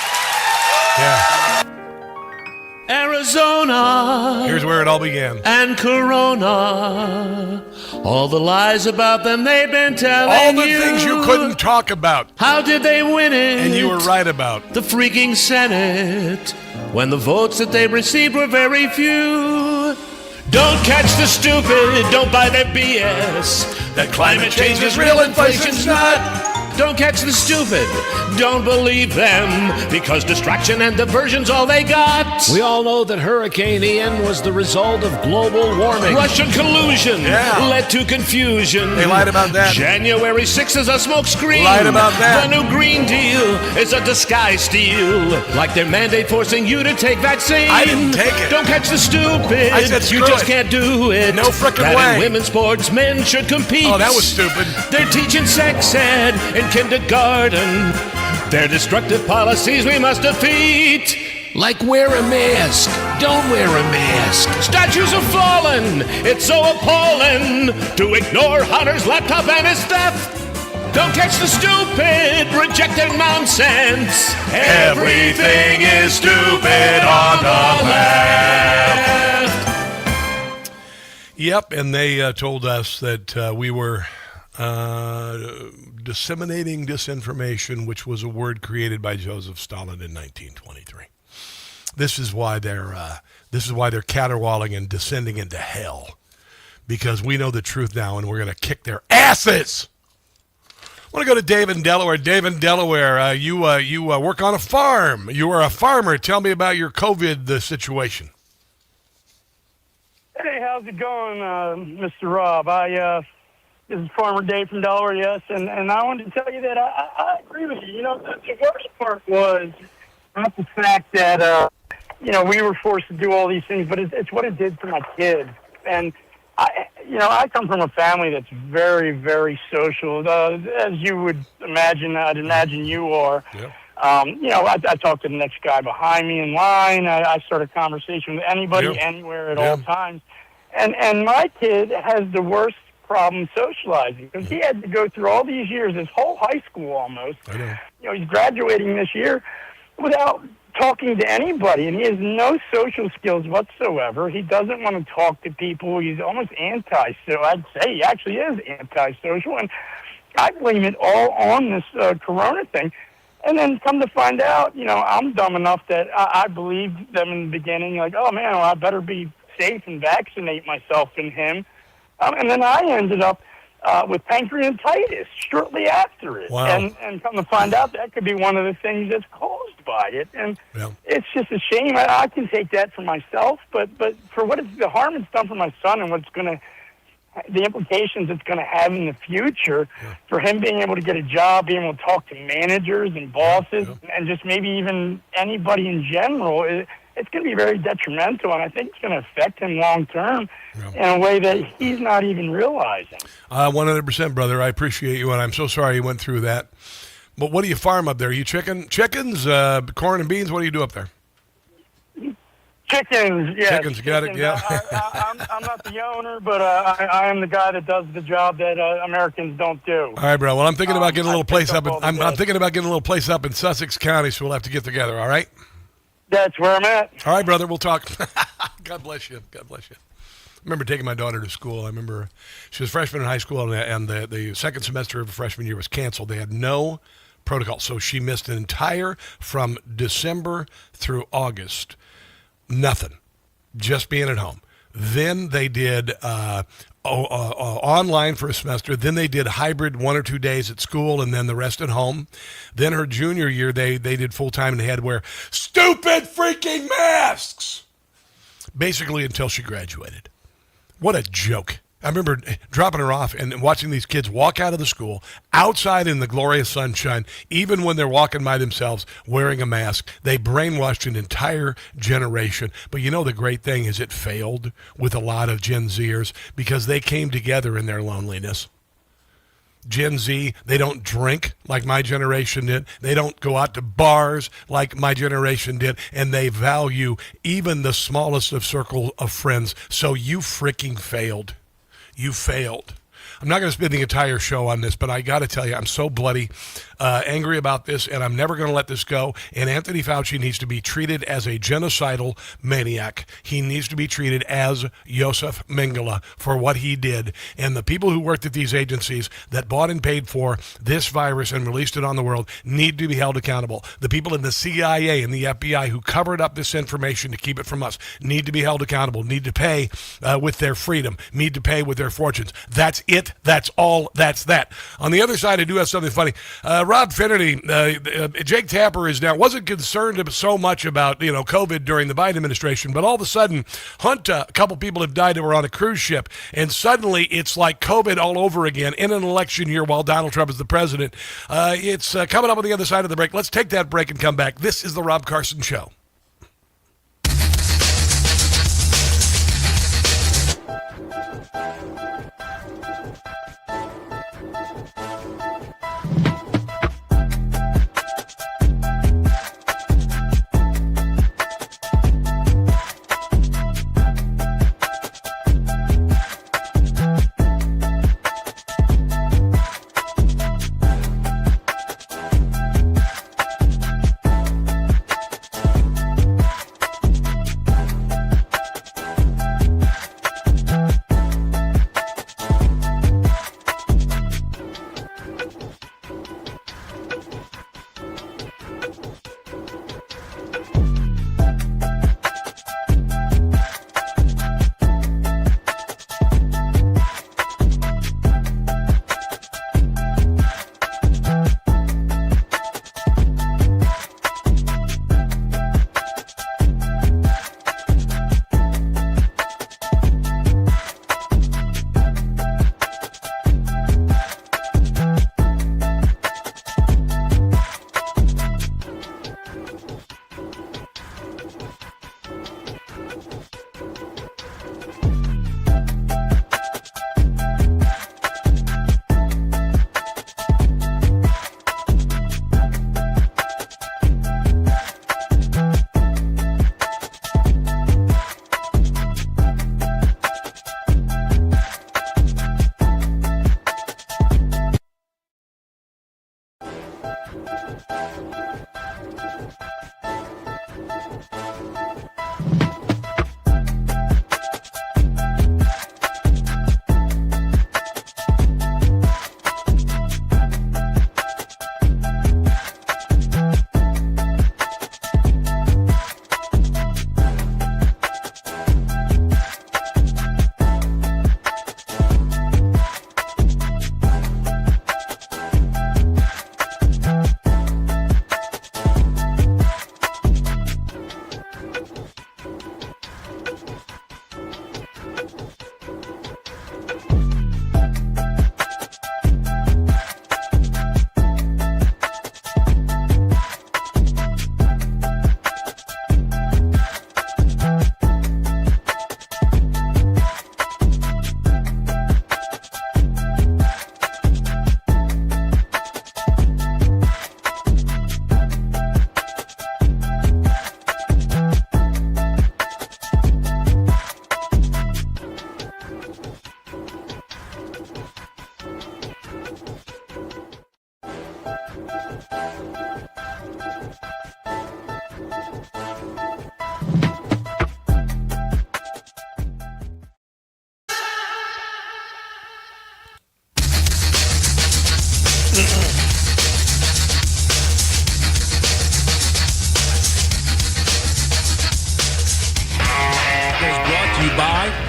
Yeah. Arizona. Here's where it all began. And Corona. All the lies about them they've been telling you. All the things you couldn't talk about. How did they win it? And you were right about. The freaking Senate. When the votes that they received were very few. Don't catch the stupid, don't buy their BS. That climate change is real, inflation's not. Don't catch the stupid, don't believe them, because distraction and diversion's all they got. We all know that Hurricane Ian was the result of global warming. Russian collusion led to confusion. They lied about that. January 6th is a smokescreen. Lied about that. The new Green Deal is a disguise steal. Like their mandate forcing you to take vaccine. I didn't take it. Don't catch the stupid. I said you just can't do it. No frickin' way. That in women's sports, men should compete. Oh, that was stupid. They're teaching sex ed in kindergarten. Their destructive policies we must defeat. Like wear a mask, don't wear a mask. Statues have fallen. It's so appalling to ignore Hunter's laptop and his theft. Don't catch the stupid, reject their nonsense. Everything is stupid on the left. Yep, and they told us that we were disseminating disinformation, which was a word created by Joseph Stalin in 1923. This is why they're caterwauling and descending into hell, because we know the truth now, and we're going to kick their asses. I want to go to Dave in Delaware. Dave in Delaware, you work on a farm. You are a farmer. Tell me about your COVID situation. Hey, how's it going, Mr. Rob? This is Farmer Dave from Delaware, yes, and I wanted to tell you that I agree with you. You know, the worst part was not the fact that, we were forced to do all these things, but it's what it did to my kids. And, I come from a family that's very, very social, as you would imagine. I'd imagine you are. Yeah. I talk to the next guy behind me in line. I start a conversation with anybody, anywhere, at all times. And my kid has the worst problem socializing because he had to go through all these years, his whole high school almost. I know. He's graduating this year without talking to anybody, and he has no social skills whatsoever. He doesn't want to talk to people. He's almost anti-social. I'd say he actually is anti-social, and I blame it all on this corona thing. And then come to find out, I'm dumb enough that I believed them in the beginning, like, oh, man, well, I better be safe and vaccinate myself and him. And then I ended up with pancreatitis shortly after it. Wow. And come to find out that could be one of the things that's caused by it. And it's just a shame. I can take that for myself, but for the harm it's done for my son and the implications it's going to have in the future for him being able to get a job, being able to talk to managers and bosses, and just maybe even anybody in general, it's going to be very detrimental, and I think it's going to affect him long term in a way that he's not even realizing. 100%, brother. I appreciate you, and I'm so sorry you went through that. But what do you farm up there? You chickens, corn and beans? What do you do up there? Chickens, yeah. Chickens, got it, yeah. I'm not the owner, but I am the guy that does the job that Americans don't do. All right, bro. Well, I'm thinking about getting a little place up. I'm thinking about getting a little place up in Sussex County, so we'll have to get together. All right. That's where I'm at. All right, brother. We'll talk. God bless you. God bless you. I remember taking my daughter to school. I remember she was a freshman in high school, and the second semester of her freshman year was canceled. They had no protocol, so she missed an entire from December through August. Nothing, just being at home. Then they did online for a semester. Then they did hybrid 1 or 2 days at school and then the rest at home. Then her junior year, they did full-time and they had to wear stupid freaking masks, basically until she graduated. What a joke. I remember dropping her off and watching these kids walk out of the school outside in the glorious sunshine, even when they're walking by themselves wearing a mask. They brainwashed an entire generation. But the great thing is it failed with a lot of Gen Zers because they came together in their loneliness. Gen Z, they don't drink like my generation did. They don't go out to bars like my generation did. And they value even the smallest of circle of friends. So you freaking failed. You failed. I'm not going to spend the entire show on this, but I got to tell you, I'm so bloody angry about this, and I'm never going to let this go. And Anthony Fauci needs to be treated as a genocidal maniac. He needs to be treated as Joseph Mengele for what he did. And the people who worked at these agencies that bought and paid for this virus and released it on the world need to be held accountable. The people in the CIA and the FBI who covered up this information to keep it from us need to be held accountable, need to pay with their freedom, need to pay with their fortunes. That's it. That's all. That's that. On the other side, I do have something funny. Rob Finnerty, Jake Tapper wasn't concerned so much about COVID during the Biden administration, but all of a sudden, a couple people have died that were on a cruise ship, and suddenly it's like COVID all over again in an election year while Donald Trump is the president. It's coming up on the other side of the break. Let's take that break and come back. This is the Rob Carson Show.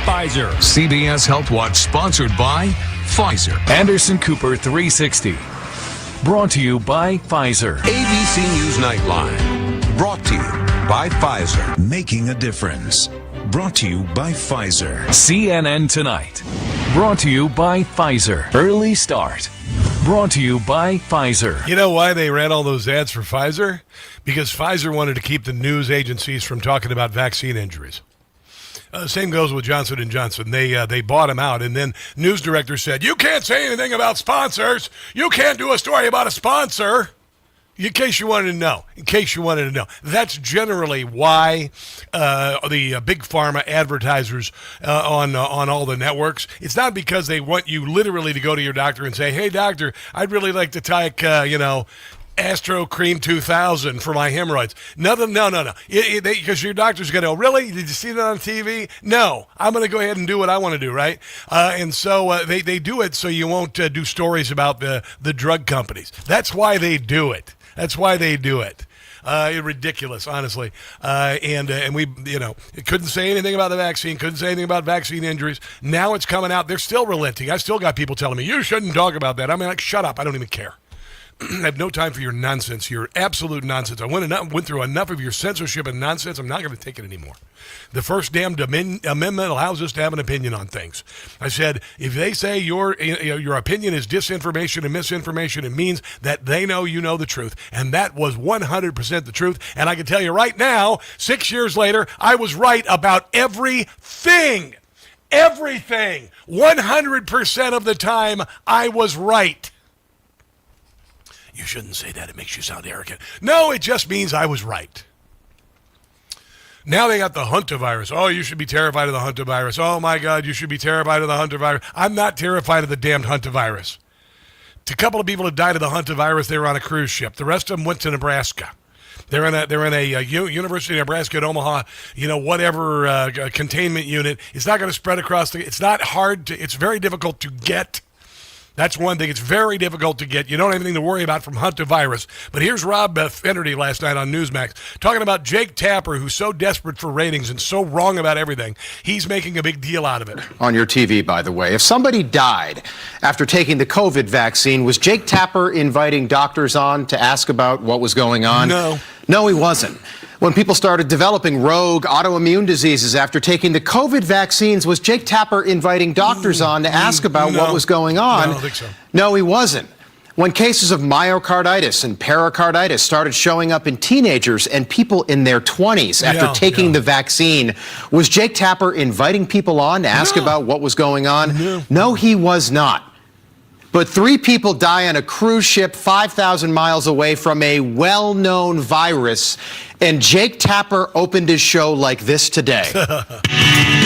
Pfizer. CBS Health Watch sponsored by Pfizer. Anderson Cooper 360. Brought to you by Pfizer. ABC News Nightline. Brought to you by Pfizer. Making a difference. Brought to you by Pfizer. CNN Tonight. Brought to you by Pfizer. Early Start. Brought to you by Pfizer. You know why they ran all those ads for Pfizer? Because Pfizer wanted to keep the news agencies from talking about vaccine injuries. Same goes with Johnson & Johnson. They bought him out, and then news director said, you can't say anything about sponsors. You can't do a story about a sponsor. In case you wanted to know. That's generally why the big pharma advertisers on all the networks, it's not because they want you literally to go to your doctor and say, hey, doctor, I'd really like to take, Astro Cream 2000 for my hemorrhoids. No. Because your doctor's going to go, really? Did you see that on TV? No. I'm going to go ahead and do what I want to do, right? And so they do it so you won't do stories about the drug companies. That's why they do it. Ridiculous, honestly. And we, couldn't say anything about the vaccine, couldn't say anything about vaccine injuries. Now it's coming out. They're still relenting. I still got people telling me, you shouldn't talk about that. I mean, shut up. I don't even care. I have no time for your nonsense, your absolute nonsense. I went through enough of your censorship and nonsense. I'm not going to take it anymore. The First Damned Amendment allows us to have an opinion on things. I said, if they say your opinion is disinformation and misinformation, it means that they know you know the truth. And that was 100% the truth. And I can tell you right now, 6 years later, I was right about everything. Everything. 100% of the time, I was right. You shouldn't say that. It makes you sound arrogant. No, it just means I was right. Now they got the hantavirus. Oh, you should be terrified of the hantavirus. Oh, my God, you should be terrified of the hantavirus. I'm not terrified of the damned hantavirus. A couple of people that died of the hantavirus, they were on a cruise ship. The rest of them went to Nebraska. They're in a University of Nebraska at Omaha, whatever containment unit. It's not going to spread across it's not hard it's very difficult to get. That's one thing. It's very difficult to get. You don't have anything to worry about from hantavirus. But here's Rob Finnerty last night on Newsmax talking about Jake Tapper, who's so desperate for ratings and so wrong about everything. He's making a big deal out of it. On your TV, by the way, if somebody died after taking the COVID vaccine, was Jake Tapper inviting doctors on to ask about what was going on? No, he wasn't. When people started developing rogue autoimmune diseases after taking the COVID vaccines, was Jake Tapper inviting doctors on to ask about what was going on? I don't think so. No, he wasn't. When cases of myocarditis and pericarditis started showing up in teenagers and people in their 20s after taking the vaccine, was Jake Tapper inviting people on to ask about what was going on? No, he was not. But 3 people die on a cruise ship 5,000 miles away from a well-known virus, and Jake Tapper opened his show like this today.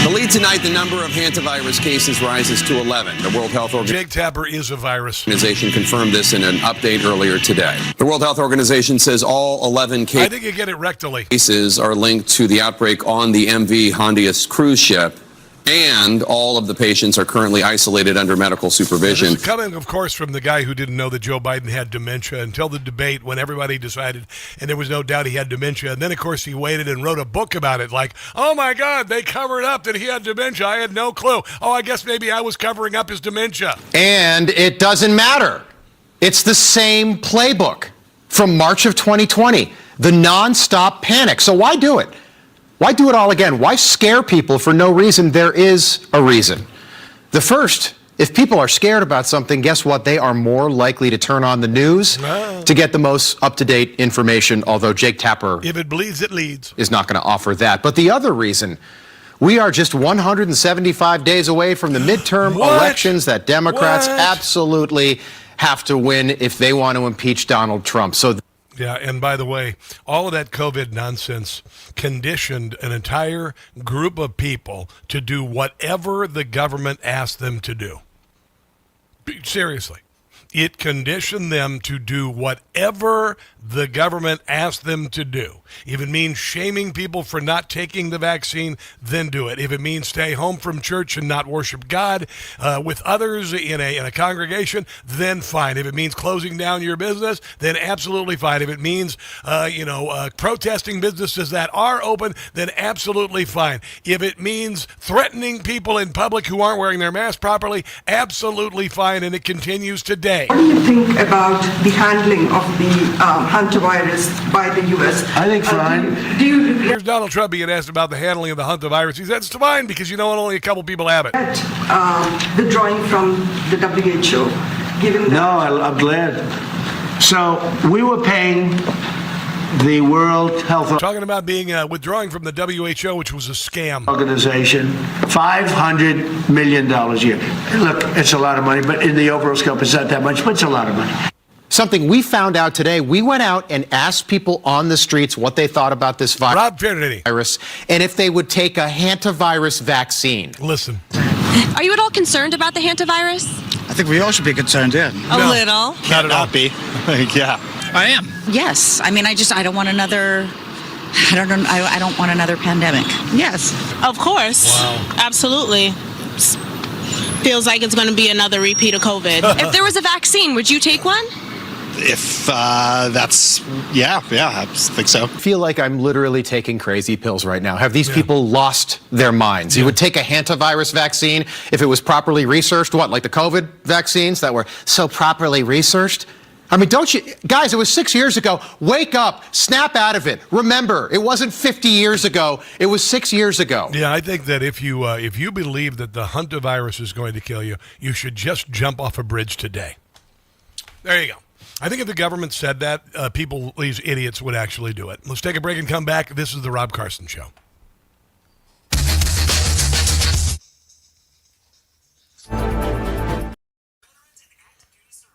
The lead tonight, the number of hantavirus cases rises to 11. The World Health Jake Tapper is a virus. Organization confirmed this in an update earlier today. The World Health Organization says all 11 I think you get it rectally. cases are linked to the outbreak on the MV Hondias cruise ship, and all of the patients are currently isolated under medical supervision. This is coming, of course, from the guy who didn't know that Joe Biden had dementia until the debate when everybody decided, and there was no doubt he had dementia. And then, of course, he waited and wrote a book about it like, oh, my God, they covered up that he had dementia. I had no clue. Oh, I guess maybe I was covering up his dementia. And it doesn't matter. It's the same playbook from March of 2020, the nonstop panic. So why do it? Why do it all again? Why scare people for no reason? There is a reason. The first, if people are scared about something, guess what? They are more likely to turn on the news to get the most up-to-date information, although Jake Tapper If it bleeds, it leads. is not going to offer that. But the other reason, we are just 175 days away from the midterm elections that Democrats absolutely have to win if they want to impeach Donald Trump. So Yeah, and by the way, all of that COVID nonsense conditioned an entire group of people to do whatever the government asked them to do. Seriously. It conditioned them to do whatever the government asked them to do. If it means shaming people for not taking the vaccine, then do it. If it means stay home from church and not worship God with others in a congregation, then fine. If it means closing down your business, then absolutely fine. If it means protesting businesses that are open, then absolutely fine. If it means threatening people in public who aren't wearing their mask properly, absolutely fine. And it continues today. What do you think about the handling of the hantavirus by the U.S.? I think fine. Here's Donald Trump being asked about the handling of the hantavirus. He said it's fine because only a couple people have it. Withdrawing from the WHO, given that... No, I'm glad. So we were paying the World Health Talking about being withdrawing from the WHO, which was a scam. Organization, $500 million a year. Look, it's a lot of money, but in the overall scope, it's not that much, but it's a lot of money. something we found out today, we went out and asked people on the streets what they thought about this virus and if they would take a hantavirus vaccine. Listen. Are you at all concerned about the hantavirus? I think we all should be concerned, yeah. A little. Not at all. Be. Yeah. I am. Yes. I mean, I don't want another... I don't want another pandemic. Yes, of course. Wow. Absolutely. Feels like it's going to be another repeat of COVID. If there was a vaccine, would you take one? If that's, yeah, I think so. I feel like I'm literally taking crazy pills right now. Have these people lost their minds? You would take a hantavirus vaccine if it was properly researched? What, like the COVID vaccines that were so properly researched? I mean, don't you, guys, it was 6 years ago. Wake up, snap out of it. Remember, it wasn't 50 years ago. It was 6 years ago. Yeah, I think that if you believe that the hantavirus is going to kill you, you should just jump off a bridge today. There you go. I think if the government said that, these idiots would actually do it. Let's take a break and come back. This is the Rob Carson Show.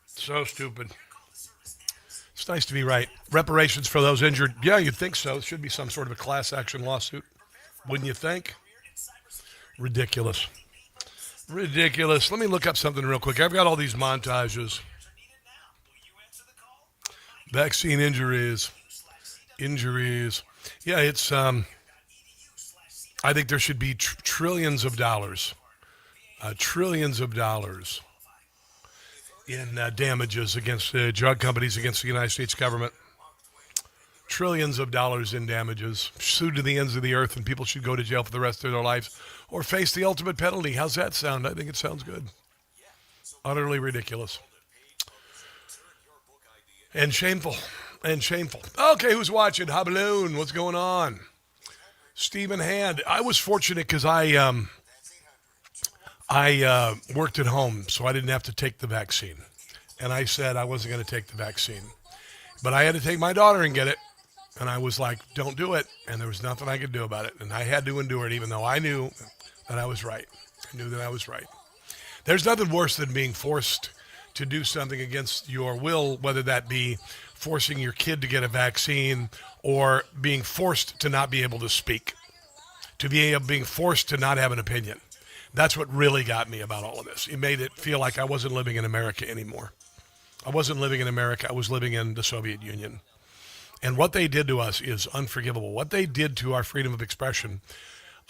So stupid. It's nice to be right. Reparations for those injured. Yeah, you'd think so. It should be some sort of a class action lawsuit. Wouldn't you think? Ridiculous. Ridiculous. Let me look up something real quick. I've got all these montages. Vaccine injuries. Yeah, it's, I think there should be trillions of dollars. Trillions of dollars in damages against drug companies, against the United States government. Trillions of dollars in damages. Sued to the ends of the earth, and people should go to jail for the rest of their lives or face the ultimate penalty. How's that sound? I think it sounds good. Utterly ridiculous. And shameful. Okay, who's watching? Habaloon, what's going on? Stephen Hand. I was fortunate because I worked at home, so I didn't have to take the vaccine. And I said I wasn't going to take the vaccine. But I had to take my daughter and get it. And I was like, don't do it. And there was nothing I could do about it. And I had to endure it, even though I knew that I was right. I knew that I was right. There's nothing worse than being forced to do something against your will, whether that be forcing your kid to get a vaccine or being forced to not be able to speak. to being forced to not have an opinion. That's what really got me about all of this. It made it feel like I wasn't living in America anymore. I wasn't living in America. I was living in the Soviet Union. And what they did to us is unforgivable. What they did to our freedom of expression,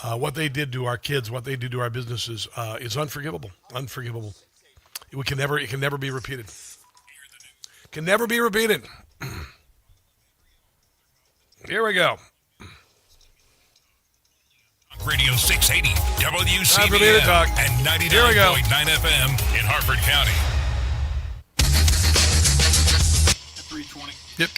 what they did to our kids, what they did to our businesses is unforgivable. Unforgivable. It can never be repeated. Can never be repeated. Here we go. Radio 680 WCBM Time for me to talk. And 99.9 FM in Harford County. 320. Yep.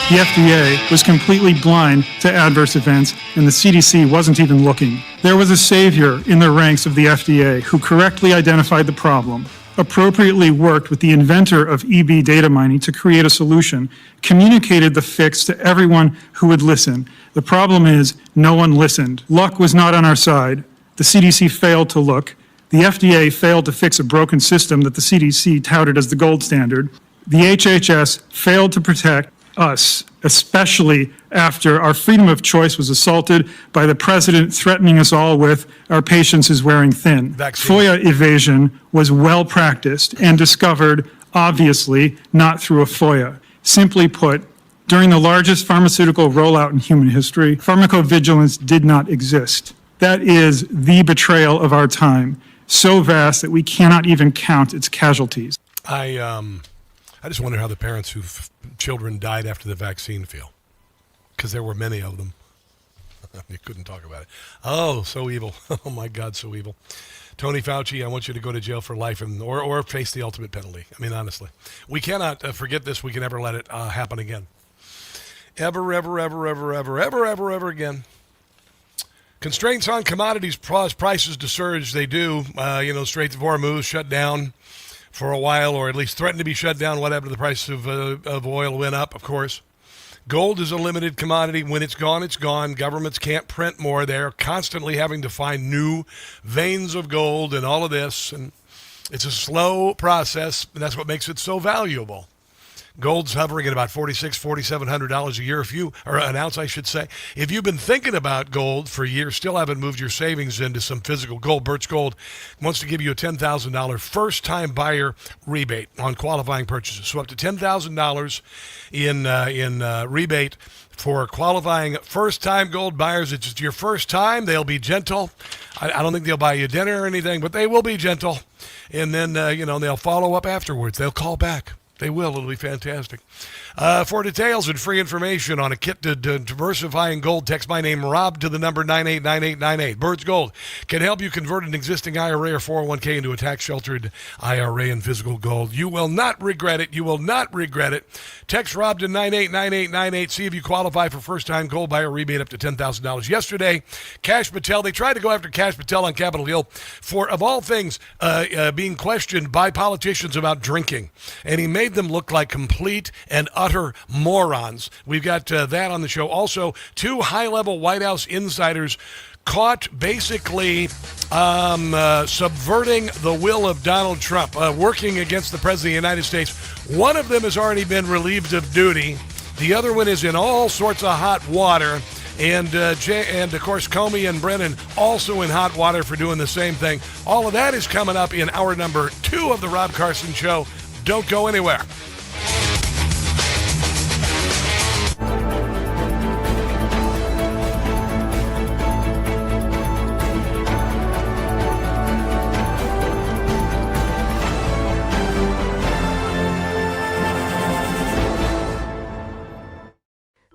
The FDA was completely blind to adverse events, and the CDC wasn't even looking. There was a savior in the ranks of the FDA who correctly identified the problem, appropriately worked with the inventor of EB data mining to create a solution, communicated the fix to everyone who would listen. The problem is, no one listened. Luck was not on our side. The CDC failed to look. The FDA failed to fix a broken system that the CDC touted as the gold standard. The HHS failed to protect us, especially after our freedom of choice was assaulted by the president threatening us all with "our patience is wearing thin." FOIA evasion was well practiced and discovered, obviously, not through a FOIA. Simply put, during the largest pharmaceutical rollout in human history, pharmacovigilance did not exist. That is the betrayal of our time, so vast that we cannot even count its casualties. I just wonder how the parents whose children died after the vaccine feel, because there were many of them. You couldn't talk about it. Oh, so evil. Oh, my God, so evil. Tony Fauci, I want you to go to jail for life or face the ultimate penalty. I mean, honestly. We cannot forget this. We can never let it happen again. Ever again. Constraints on commodities cause prices to surge. They do. Strait of Hormuz shut down for a while, or at least threatened to be shut down, whatever. The price of oil went up, of course. Gold is a limited commodity. When it's gone, it's gone. Governments can't print more. They're constantly having to find new veins of gold and all of this. And it's a slow process, and that's what makes it so valuable. Gold's hovering at about $4,600, $4,700 a year, or an ounce, I should say. If you've been thinking about gold for years, still haven't moved your savings into some physical gold, Birch Gold wants to give you a $10,000 first-time buyer rebate on qualifying purchases. So up to $10,000 in rebate for qualifying first-time gold buyers. It's just your first time. They'll be gentle. I don't think they'll buy you dinner or anything, but they will be gentle. And then, they'll follow up afterwards. They'll call back. They will. It'll be fantastic. For details and free information on a kit to diversifying gold, text my name, Rob, to the number 989898. Birch Gold can help you convert an existing IRA or 401k into a tax-sheltered IRA in physical gold. You will not regret it. You will not regret it. Text Rob to 989898. See if you qualify for first-time gold buyer rebate up to $10,000. Yesterday, Kash Patel, they tried to go after Kash Patel on Capitol Hill for, of all things, being questioned by politicians about drinking. And he made them look like complete and utter morons. We've got that on the show. Also, two high-level White House insiders caught basically subverting the will of Donald Trump, working against the President of the United States. One of them has already been relieved of duty. The other one is in all sorts of hot water. And of course, Comey and Brennan also in hot water for doing the same thing. All of that is coming up in hour number 2 of the Rob Carson Show. Don't go anywhere.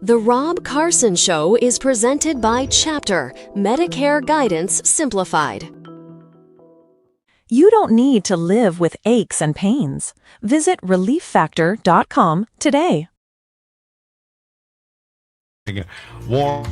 The Rob Carson Show is presented by Chapter, Medicare Guidance Simplified. You don't need to live with aches and pains. Visit ReliefFactor.com today. War.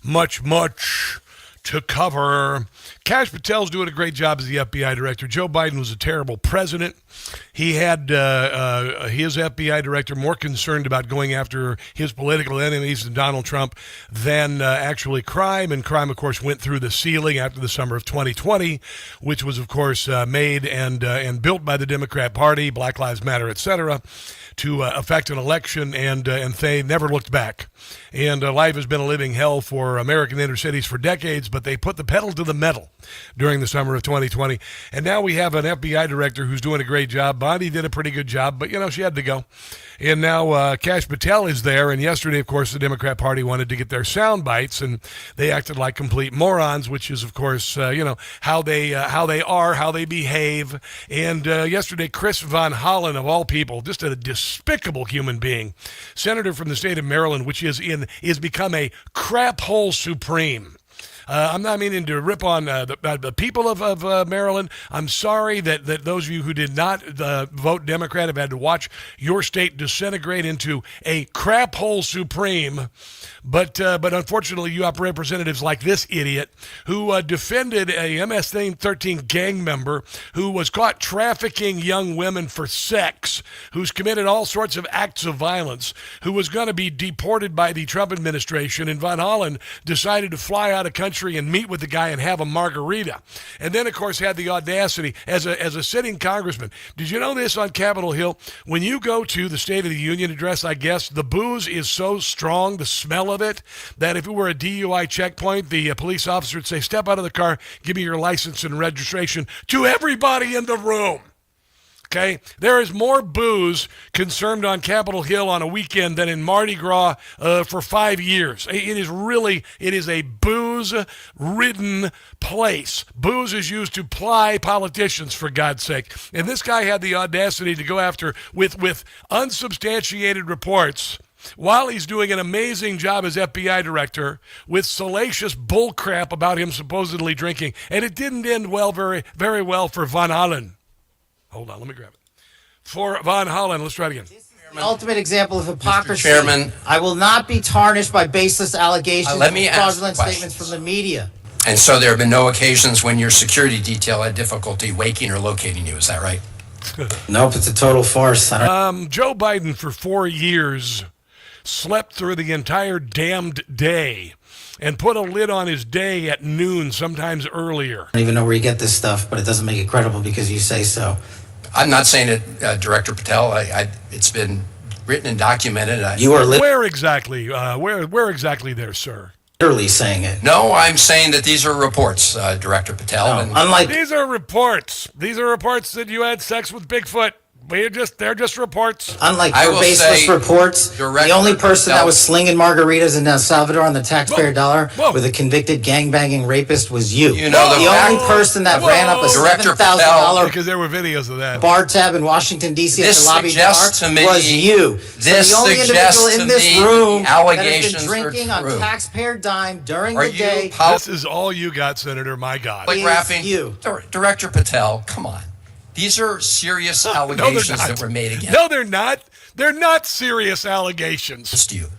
much to cover. Kash Patel's doing a great job as the FBI director. Joe Biden was a terrible president. He had his FBI director more concerned about going after his political enemies than Donald Trump than actually crime. And crime, of course, went through the ceiling after the summer of 2020, which was, of course, made and built by the Democrat Party, Black Lives Matter, etc., to affect an election, and they never looked back. And life has been a living hell for American inner cities for decades, but they put the pedal to the metal during the summer of 2020. And now we have an FBI director who's doing a great job. Bondi did a pretty good job, but, she had to go. And now Kash Patel is there, and yesterday, of course, the Democrat Party wanted to get their sound bites, and they acted like complete morons, which is, of course, how they behave. And yesterday, Chris Von Hollen, of all people, just a despicable human being, senator from the state of Maryland, which is become a crap hole supreme. I'm not meaning to rip on the people of Maryland. I'm sorry that those of you who did not vote Democrat have had to watch your state disintegrate into a crap hole supreme. But unfortunately, you have representatives like this idiot who defended a MS-13 gang member who was caught trafficking young women for sex, who's committed all sorts of acts of violence, who was going to be deported by the Trump administration. And Von Hollen decided to fly out of country and meet with the guy and have a margarita. And then, of course, had the audacity as a sitting congressman. Did you know this on Capitol Hill? When you go to the State of the Union address, I guess, the booze is so strong, the smell of it, that if it were a DUI checkpoint, the police officer would say, step out of the car, give me your license and registration to everybody in the room. Okay, there is more booze consumed on Capitol Hill on a weekend than in Mardi Gras for 5 years. It is a booze-ridden place. Booze is used to ply politicians, for God's sake. And this guy had the audacity to go after, with unsubstantiated reports, while he's doing an amazing job as FBI director, with salacious bullcrap about him supposedly drinking. And it didn't end well, very, very well for Von Hollen. Hold on, let me grab it. For Von Hollen, let's try it again. The ultimate example of hypocrisy. Mr. Chairman, I will not be tarnished by baseless allegations let me and ask fraudulent statements from the media. And so there have been no occasions when your security detail had difficulty waking or locating you. Is that right? Nope, it's a total farce. Joe Biden, for 4 years, slept through the entire damned day and put a lid on his day at noon, sometimes earlier. I don't even know where you get this stuff, but it doesn't make it credible because you say so. I'm not saying it, Director Patel. It's been written and documented. Where exactly? Where exactly there, sir? Literally saying it. No, I'm saying that these are reports, Director Patel. No, these are reports. These are reports that you had sex with Bigfoot. They're just reports. Unlike your baseless reports, the only person that was slinging margaritas in El Salvador on the taxpayer dollar with a convicted gangbanging rapist was you. The only person that ran up a $7,000 because there were videos of that bar tab in Washington D.C. at the lobby bar was you. This so the only individual in this room that has been drinking on true. Taxpayer dime during the day. This is all you got, Senator. My God. You. Director Patel, come on. These are serious allegations that were made against you. No, they're not. They're not serious allegations.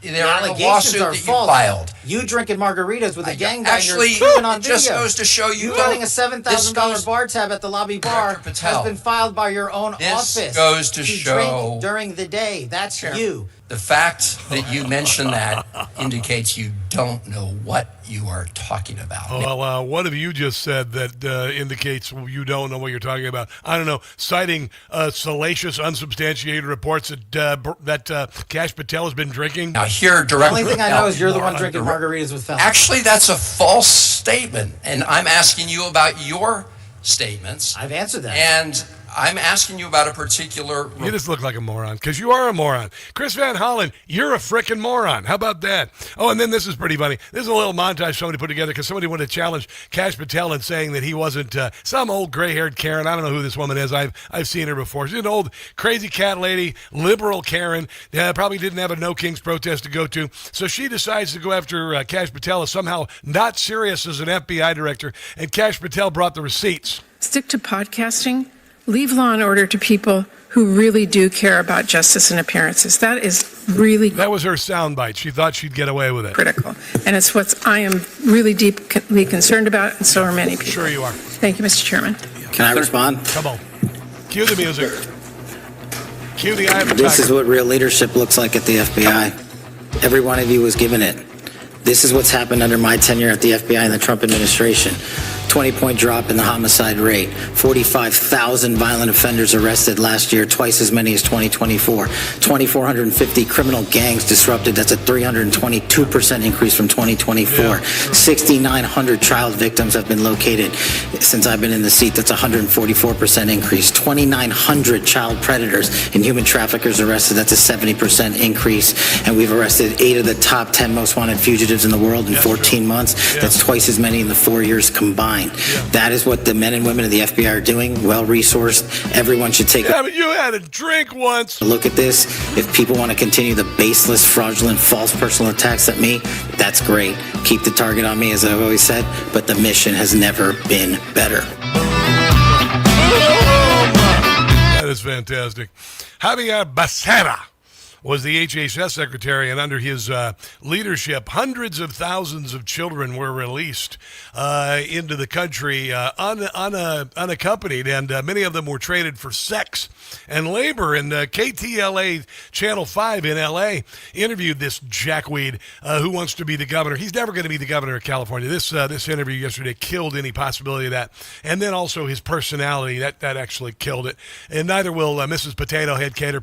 They're allegations are false. Filed. You drinking margaritas with a gangbanger actually, proven on it video. just goes to show you running a $7,000 bar tab at the lobby bar has been filed by your own office. This goes to show drink during the day. That's you. The fact that you mentioned that indicates you don't know what you are talking about. Well, what have you just said that indicates you don't know what you're talking about? I don't know, citing salacious, unsubstantiated reports that Kash Patel has been drinking? Now, here, Director The only thing I know is you're the one drinking margaritas with felons. Actually, that's a false statement, and I'm asking you about your statements. I've answered that. And I'm asking you about a particular... You just look like a moron, because you are a moron. Chris Van Hollen, you're a frickin' moron. How about that? Oh, and then this is pretty funny. This is a little montage somebody put together because somebody wanted to challenge Kash Patel in saying that he wasn't some old gray-haired Karen. I don't know who this woman is. I've seen her before. She's an old crazy cat lady, liberal Karen. Probably didn't have a No Kings protest to go to. So she decides to go after Kash Patel as somehow not serious as an FBI director, and Kash Patel brought the receipts. Stick to podcasting. leave law and order to people who really do care about justice and appearances. That is really That was her soundbite. She thought she'd get away with it. critical. And it's what I am really deeply concerned about, and so are many people. Sure you are. Thank you, Mr. Chairman. Can I respond? Come on. Cue the music. Cue the eye of the This is tiger. what real leadership looks like at the FBI. Every one of you was given it. This is what's happened under my tenure at the FBI and the Trump administration. 20-point drop in the homicide rate. 45,000 violent offenders arrested last year, twice as many as 2024. 2,450 criminal gangs disrupted. That's a 322% increase from 2024. 6,900 child victims have been located since I've been in the seat. That's a 144% increase. 2,900 child predators and human traffickers arrested. That's a 70% increase. And we've arrested 8 of the top 10 most wanted fugitives in the world in 14 months. That's twice as many in the 4 years combined. That is what the men and women of the FBI are doing, well-resourced. Everyone should take Yeah, but you had a drink once. a look at this. If people want to continue the baseless, fraudulent, false personal attacks at me, that's great. Keep the target on me, as I've always said, but the mission has never been better. That is fantastic. Javier Becerra was the HHS secretary, and under his leadership, hundreds of thousands of children were released into the country unaccompanied, and many of them were traded for sex and labor. And KTLA Channel 5 in L.A. interviewed this jackweed who wants to be the governor. He's never going to be the governor of California. This interview yesterday killed any possibility of that. And then also his personality, that actually killed it. And neither will Mrs. Potato Head Katie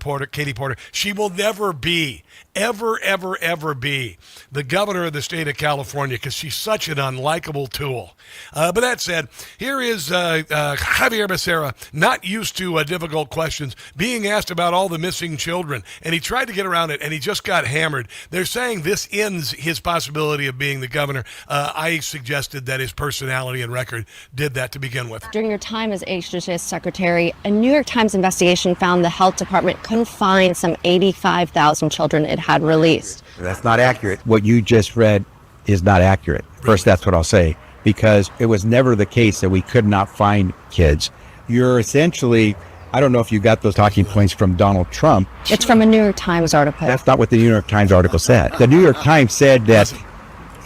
Porter. She will never be, ever be the governor of the state of California because she's such an unlikable tool. But that said, here is Javier Becerra, not used to difficult questions, being asked about all the missing children, and he tried to get around it, and he just got hammered. They're saying this ends his possibility of being the governor. I suggested that his personality and record did that to begin with. During your time as HHS secretary, a New York Times investigation found the health department couldn't find some 85,000 children it had released. That's not accurate. What you just read is not accurate. First, that's what I'll say, because it was never the case that we could not find kids. You're essentially, I don't know if you got those talking points from Donald Trump. It's from a New York Times article. That's not what the New York Times article said. The New York Times said that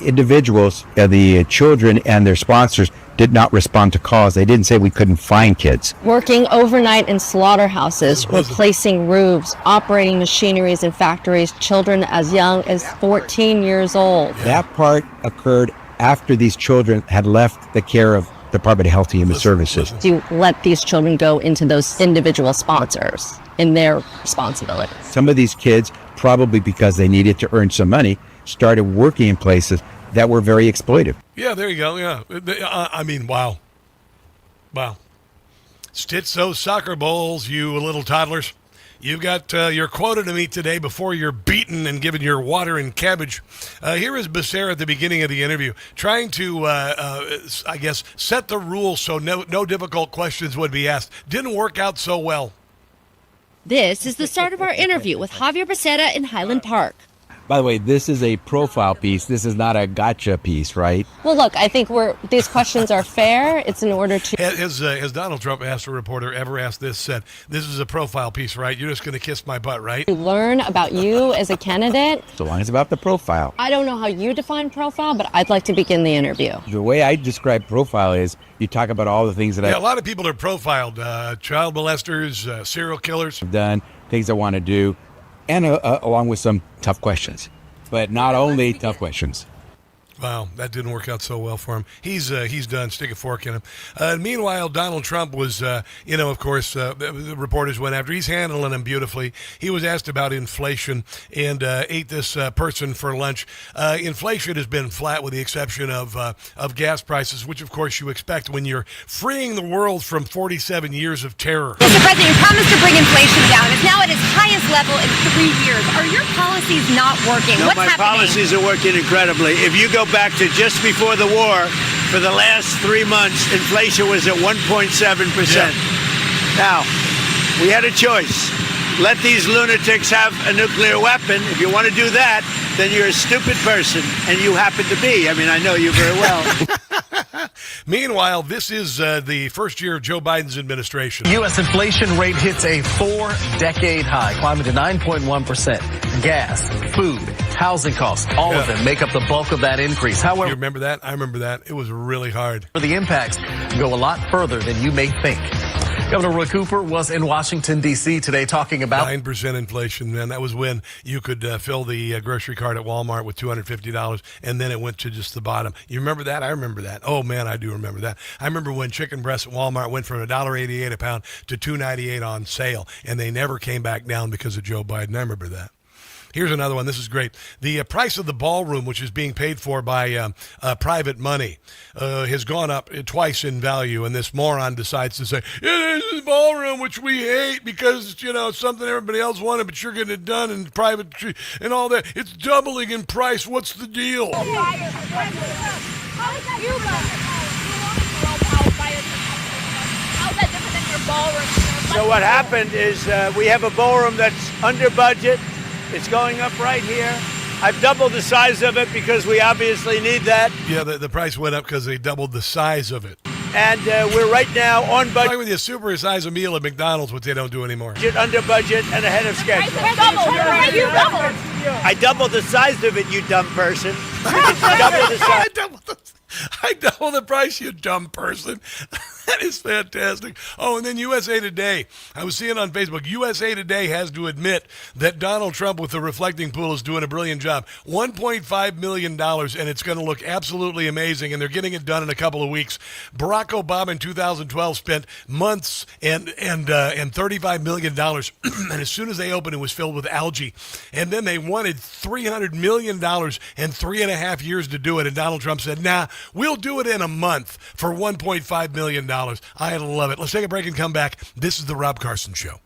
individuals, the children and their sponsors, did not respond to calls. They didn't say we couldn't find kids. Working overnight in slaughterhouses, replacing roofs, operating machineries in factories, children as young as 14 years old. That part occurred after these children had left the care of Department of Health and Human Services. You let these children go into those individual sponsors in their responsibility. Some of these kids, probably because they needed to earn some money, started working in places that were very exploitive. Yeah, there you go. Yeah. I mean, wow. Stitch those soccer balls, you little toddlers. You've got your quota to meet today before you're beaten and given your water and cabbage. Here is Becerra at the beginning of the interview, trying to, I guess, set the rules so no difficult questions would be asked. Didn't work out so well. This is the start of our interview with Javier Becerra in Highland Park. By the way, this is a profile piece. This is not a gotcha piece, right? Well, look, I think these questions are fair. It's in order to... Has Donald Trump asked a reporter, ever asked this, said, this is a profile piece, right? You're just going to kiss my butt, right? Learn about you as a candidate. So long as it's about the profile. I don't know how you define profile, but I'd like to begin the interview. The way I describe profile is you talk about all the things that a lot of people are profiled. Child molesters, serial killers. I've done, things I want to do, and along with some tough questions. But not only tough questions. Wow, that didn't work out so well for him. He's done. Stick a fork in him. Meanwhile, Donald Trump was, of course, the reporters went after. He's handling him beautifully. He was asked about inflation and ate this person for lunch. Inflation has been flat with the exception of gas prices, which, of course, you expect when you're freeing the world from 47 years of terror. Mr. President, you promised to bring inflation down. It's now at its highest level in 3 years. Are your policies not working? No, What's my happening? policies are working incredibly. If you go back to just before the war, for the last 3 months, inflation was at 1.7%. Yeah. Now, we had a choice. Let these lunatics have a nuclear weapon. If you want to do that, then you're a stupid person, and you happen to be. I mean, I know you very well. Meanwhile, this is the first year of Joe Biden's administration. U.S. inflation rate hits a 4-decade high, climbing to 9.1%. Gas, food, housing costs, all of them make up the bulk of that increase. However, you remember that? I remember that. It was really hard. The impacts go a lot further than you may think. Governor Roy Cooper was in Washington, D.C. today talking about 9% inflation, man. That was when you could fill the grocery cart at Walmart with $250, and then it went to just the bottom. You remember that? I remember that. Oh, man, I do remember that. I remember when chicken breasts at Walmart went from $1.88 a pound to $2.98 on sale, and they never came back down because of Joe Biden. I remember that. Here's another one. This is great. The price of the ballroom, which is being paid for by private money, has gone up twice in value. And this moron decides to say, this is ballroom, which we hate because, it's something everybody else wanted, but you're getting it done in private and all that. It's doubling in price. What's the deal? So what happened is we have a ballroom that's under budget. It's going up right here. I've doubled the size of it because we obviously need that. Yeah, the price went up because they doubled the size of it. And we're right now on budget. Like when you supersize a meal at McDonald's, which they don't do anymore. Under budget and ahead of schedule. I doubled the size of it, you dumb person. Double the size. I double the price, you dumb person. That is fantastic. Oh, and then USA Today. I was seeing on Facebook, USA Today has to admit that Donald Trump with the reflecting pool is doing a brilliant job. $1.5 million, and it's going to look absolutely amazing, and they're getting it done in a couple of weeks. Barack Obama in 2012 spent months and $35 million, and as soon as they opened, it was filled with algae. And then they wanted $300 million and 3.5 years to do it, and Donald Trump said, nah, we'll do it in a month for $1.5 million. I love it. Let's take a break and come back. This is the Rob Carson Show.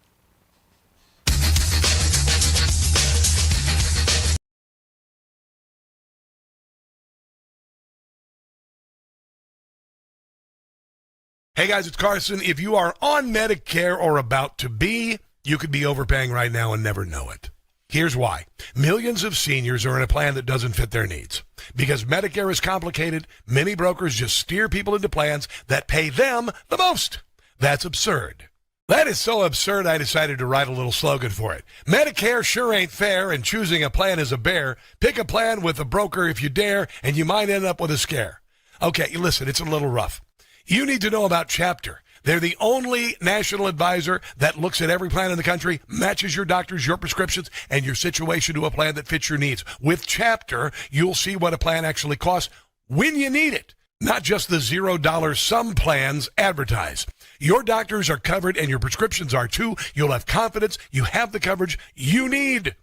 Hey guys, it's Carson. If you are on Medicare or about to be, you could be overpaying right now and never know it. Here's why. Millions of seniors are in a plan that doesn't fit their needs. Because Medicare is complicated, many brokers just steer people into plans that pay them the most. That's absurd. That is so absurd, I decided to write a little slogan for it. Medicare sure ain't fair, and choosing a plan is a bear. Pick a plan with a broker if you dare, and you might end up with a scare. Okay, listen, it's a little rough. You need to know about Chapter. They're the only national advisor that looks at every plan in the country, matches your doctors, your prescriptions, and your situation to a plan that fits your needs. With Chapter, you'll see what a plan actually costs when you need it, not just the $0 some plans advertise. Your doctors are covered and your prescriptions are too. You'll have confidence you have the coverage you need.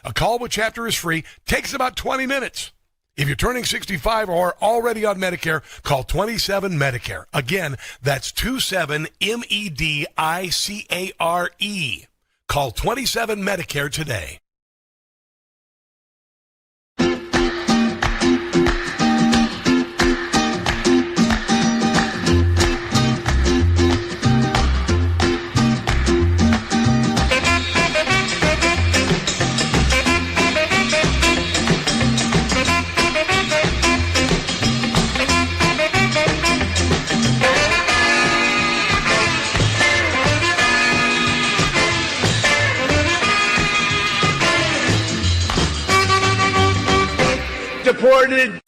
A call with Chapter is free, takes about 20 minutes. If you're turning 65 or already on Medicare, call 27-MEDICARE. Again, that's 27-MEDICARE. Call 27-MEDICARE today. Deported.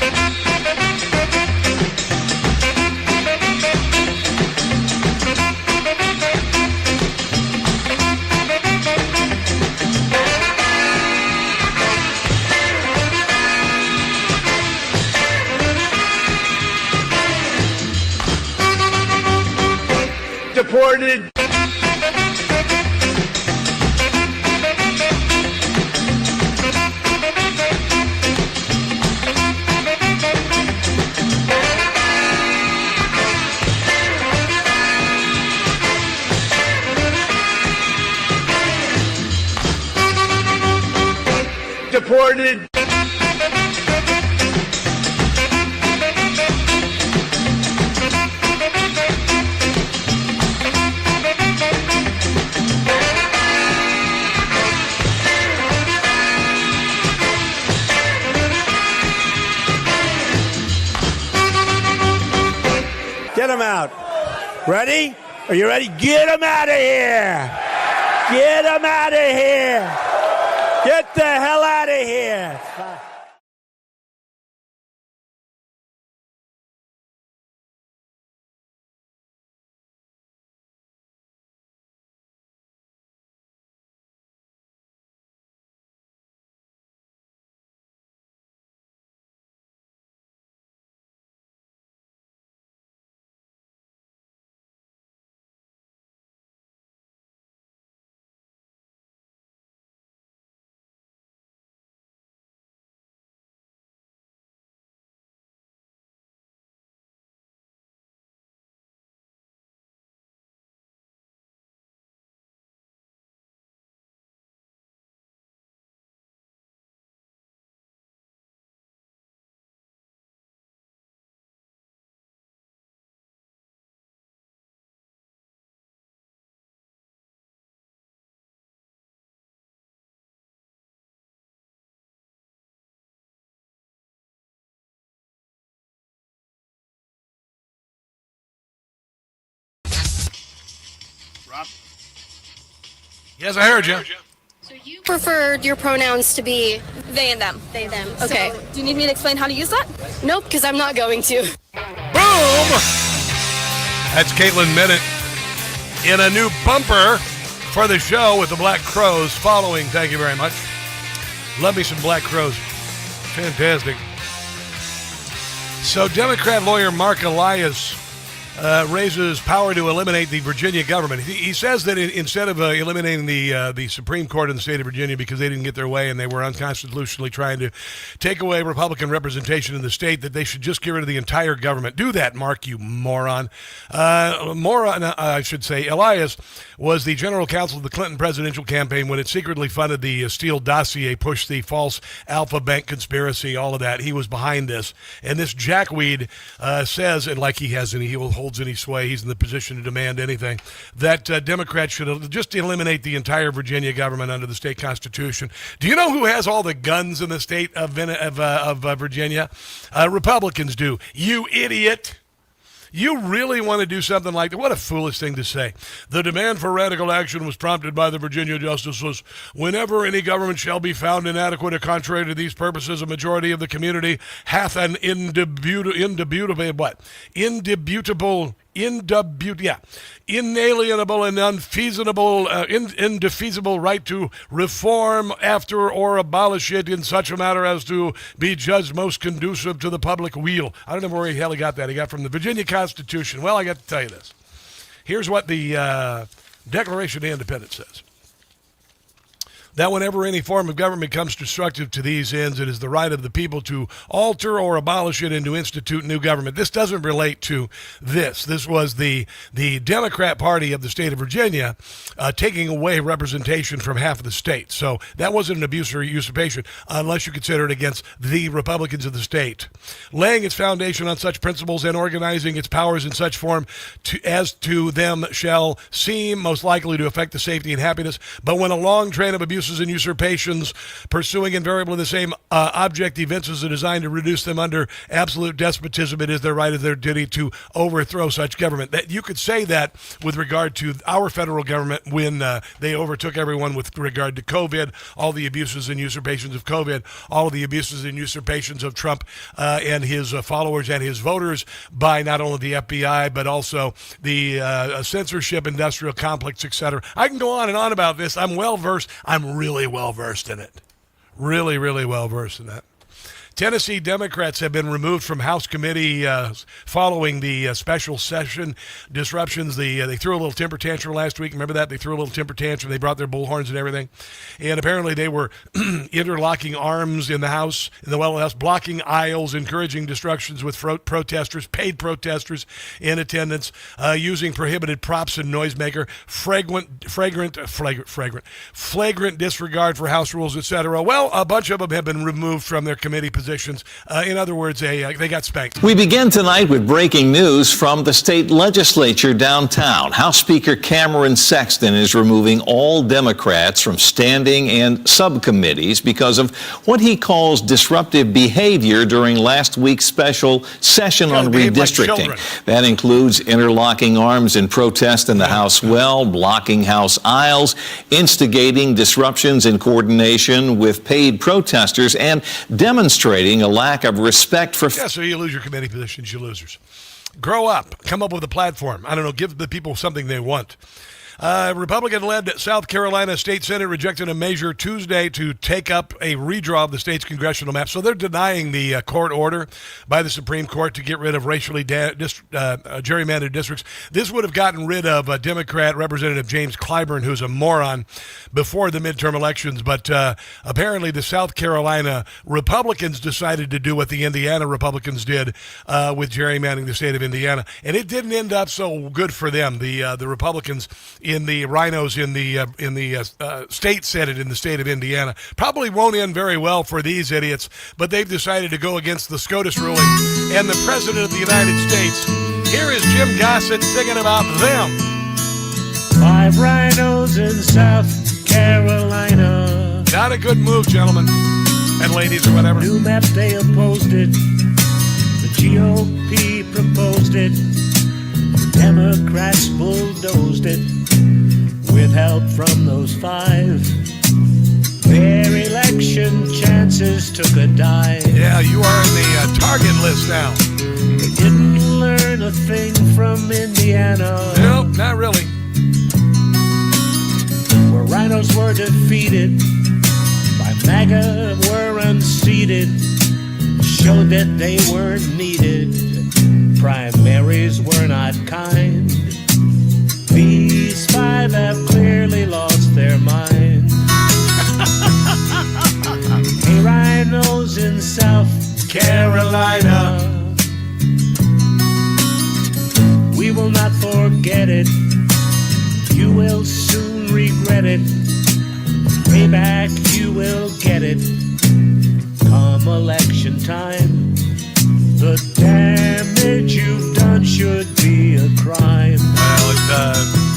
Deported. Deported. out. Ready? Are you ready? Get them out of here. Get them out of here. Get the hell out of here. Rob? Yes, I heard you. So you preferred your pronouns to be they and them. They, them. Okay. So, do you need me to explain how to use that? Nope, because I'm not going to. Boom! That's Caitlin Bennett in a new bumper for the show with the Black Crows following. Thank you very much. Love me some Black Crows. Fantastic. So Democrat lawyer Mark Elias raises power to eliminate the Virginia government. He says that instead of eliminating the Supreme Court in the state of Virginia because they didn't get their way and they were unconstitutionally trying to take away Republican representation in the state, that they should just get rid of the entire government. Do that, Mark, you moron. I should say. Elias was the general counsel of the Clinton presidential campaign when it secretly funded the Steele dossier, pushed the false Alpha Bank conspiracy, all of that. He was behind this. And this jackweed says, and like he has any, he will holds any sway, he's in the position to demand anything, that Democrats should just eliminate the entire Virginia government under the state constitution. Do you know who has all the guns in the state of Virginia? Republicans do. You idiot. You really want to do something like that? What a foolish thing to say. The demand for radical action was prompted by the Virginia justices. Whenever any government shall be found inadequate or contrary to these purposes, a majority of the community hath an inalienable and indefeasible right to reform after or abolish it in such a manner as to be judged most conducive to the public weal. I don't know where the hell he got that. He got from the Virginia Constitution. Well, I got to tell you this. Here's what the Declaration of Independence says. That whenever any form of government becomes destructive to these ends, it is the right of the people to alter or abolish it and to institute new government. This doesn't relate to this. This was the Democrat Party of the state of Virginia taking away representation from half of the state. So that wasn't an abuse or usurpation unless you consider it against the Republicans of the state. Laying its foundation on such principles and organizing its powers in such form as to them shall seem most likely to affect the safety and happiness. But when a long train of abuse and usurpations, pursuing invariably the same object, evinces a design to reduce them under absolute despotism, it is their right and their duty to overthrow such government. That you could say that with regard to our federal government when they overtook everyone with regard to COVID, all the abuses and usurpations of COVID, all of the abuses and usurpations of Trump and his followers and his voters by not only the FBI, but also the censorship, industrial complex, etc. I can go on and on about this. I'm well-versed. I'm really well-versed in it. Really, really well-versed in that. Tennessee Democrats have been removed from House committee following the special session disruptions. They threw a little temper tantrum last week. Remember that? They threw a little temper tantrum. They brought their bullhorns and everything. And apparently they were interlocking arms in the House, in the White House, blocking aisles, encouraging destructions with protesters, paid protesters in attendance, using prohibited props and noisemaker, flagrant disregard for House rules, etc. Well, a bunch of them have been removed from their committee positions positions. In other words, they got spanked. We begin tonight with breaking news from the state legislature downtown. House Speaker Cameron Sexton is removing all Democrats from standing and subcommittees because of what he calls disruptive behavior during last week's special session on redistricting. Like that includes interlocking arms in protest in the House well, blocking House aisles, instigating disruptions in coordination with paid protesters, and demonstrating a lack of respect for... Yeah, so you lose your committee positions, you losers. Grow up. Come up with a platform. I don't know, give the people something they want. Republican-led South Carolina State Senate rejected a measure Tuesday to take up a redraw of the state's congressional map. So they're denying the court order by the Supreme Court to get rid of racially gerrymandered districts. This would have gotten rid of Democrat Representative James Clyburn, who's a moron, before the midterm elections. But apparently the South Carolina Republicans decided to do what the Indiana Republicans did with gerrymandering the state of Indiana. And it didn't end up so good for them. The Republicans in the rhinos in the state senate in the state of Indiana probably won't end very well for these idiots, but they've decided to go against the SCOTUS ruling and the President of the United States. Here is Jim Gossett singing about them. 5 rhinos in South Carolina. Not a good move, gentlemen and ladies or whatever. New map, they opposed it. The GOP proposed it. Democrats bulldozed it with help from those 5. Their election chances took a dive. Yeah, you are in the target list now. They didn't learn a thing from Indiana. Nope, not really. Where rhinos were defeated, by MAGA were unseated, showed that they weren't needed. Primaries were not kind. These 5 have clearly lost their minds. Hey, rhinos in South Carolina, we will not forget it. You will soon regret it. Payback, you will get it. Come election time, the damage you've done should be a crime. Well, it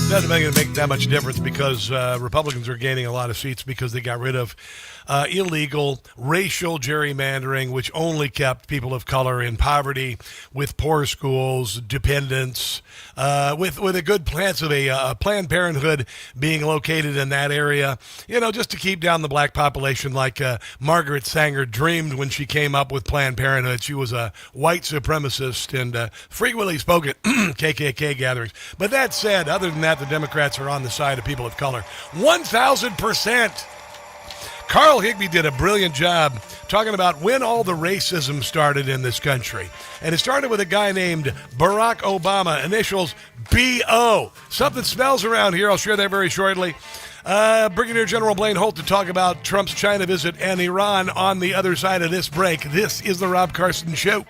doesn't make that much difference because Republicans are gaining a lot of seats because they got rid of illegal racial gerrymandering, which only kept people of color in poverty, with poor schools, dependents, with a good plans of a Planned Parenthood being located in that area, just to keep down the black population like Margaret Sanger dreamed when she came up with Planned Parenthood. She was a white supremacist and frequently spoke at KKK gatherings. But that said, other than that, the Democrats are on the side of people of color. 1,000%. Carl Higbee did a brilliant job talking about when all the racism started in this country. And it started with a guy named Barack Obama, initials B.O. Something smells around here. I'll share that very shortly. Brigadier General Blaine Holt to talk about Trump's China visit and Iran on the other side of this break. This is the Rob Carson Show.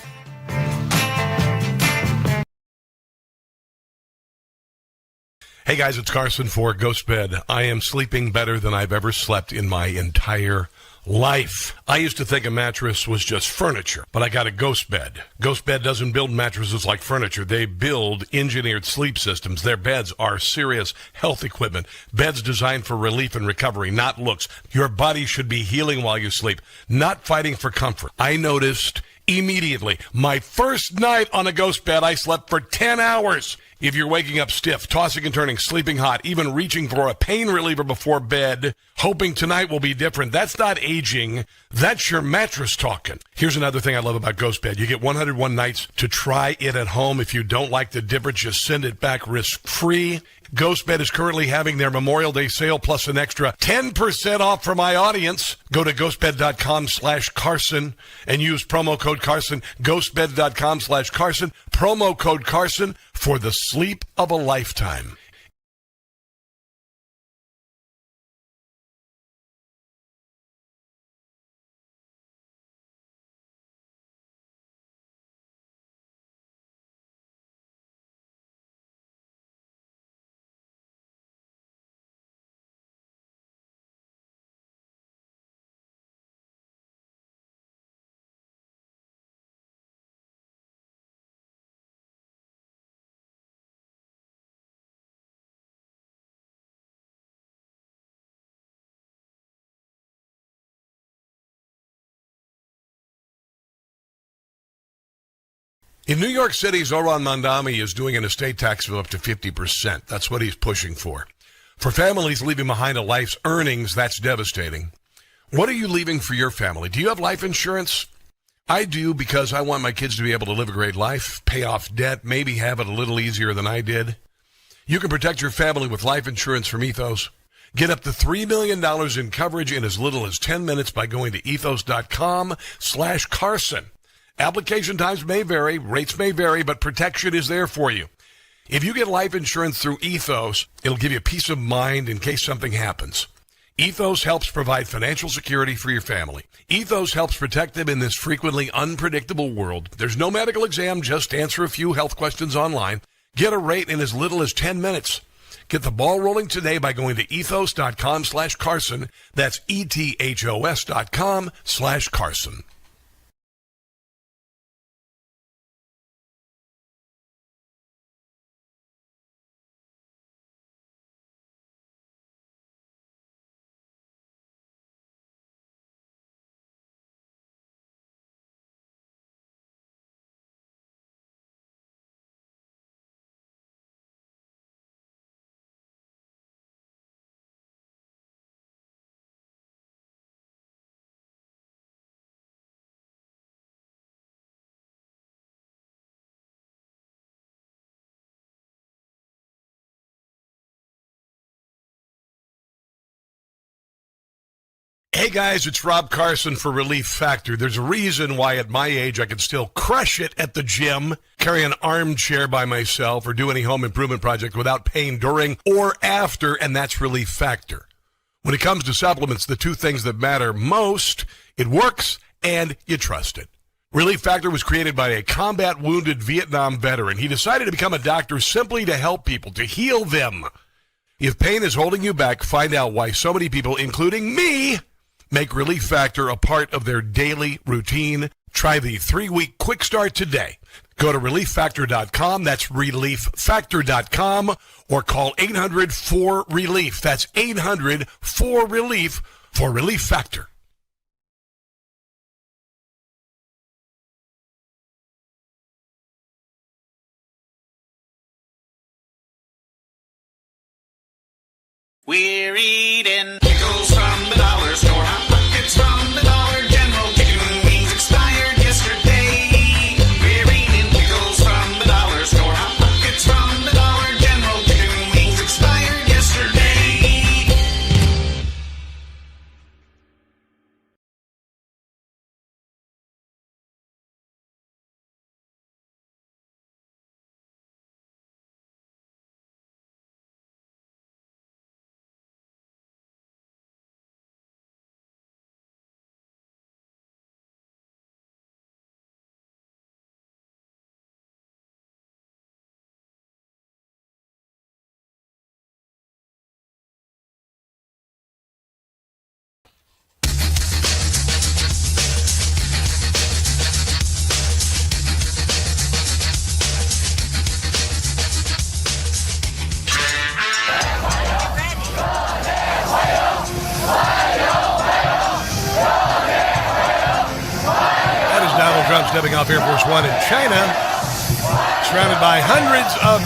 Hey guys, it's Carson for Ghost Bed. I am sleeping better than I've ever slept in my entire life. I used to think a mattress was just furniture, but I got a Ghost Bed. Ghost Bed doesn't build mattresses like furniture. They build engineered sleep systems. Their beds are serious health equipment. Beds designed for relief and recovery, not looks. Your body should be healing while you sleep, not fighting for comfort. I noticed immediately. My first night on a Ghost Bed, I slept for 10 hours. If you're waking up stiff, tossing and turning, sleeping hot, even reaching for a pain reliever before bed, hoping tonight will be different, that's not aging. That's your mattress talking. Here's another thing I love about Ghost Bed. You get 101 nights to try it at home. If you don't like the difference, just send it back risk-free. Ghost Bed is currently having their Memorial Day sale plus an extra 10% off for my audience. Go to ghostbed.com/Carson and use promo code Carson. Ghostbed.com/Carson. Promo code Carson for the sleep of a lifetime. In New York City, Zoran Mandami is doing an estate tax of up to 50%. That's what he's pushing for. For families leaving behind a life's earnings, that's devastating. What are you leaving for your family? Do you have life insurance? I do, because I want my kids to be able to live a great life, pay off debt, maybe have it a little easier than I did. You can protect your family with life insurance from Ethos. Get up to $3 million in coverage in as little as 10 minutes by going to ethos.com/Carson. Application times may vary, rates may vary, but protection is there for you. If you get life insurance through Ethos, it'll give you peace of mind in case something happens. Ethos helps provide financial security for your family. Ethos helps protect them in this frequently unpredictable world. There's no medical exam, just answer a few health questions online. Get a rate in as little as 10 minutes. Get the ball rolling today by going to ethos.com/Carson. That's ethos.com/Carson. Hey guys, it's Rob Carson for Relief Factor. There's a reason why at my age I can still crush it at the gym, carry an armchair by myself, or do any home improvement project without pain during or after, and that's Relief Factor. When it comes to supplements, the two things that matter most, it works and you trust it. Relief Factor was created by a combat-wounded Vietnam veteran. He decided to become a doctor simply to help people, to heal them. If pain is holding you back, find out why so many people, including me, make Relief Factor a part of their daily routine. Try the 3-week quick start today. Go to ReliefFactor.com. That's ReliefFactor.com. Or call 800-4RELIEF. That's 800-4RELIEF for Relief Factor. We're eating pickles from the dollar store, hot pockets from the Dollar General, chicken wings expired yesterday. We're eating pickles from the dollar store, hot pockets from the Dollar General, chicken wings expired yesterday. Stepping off Air Force One in China, surrounded by hundreds of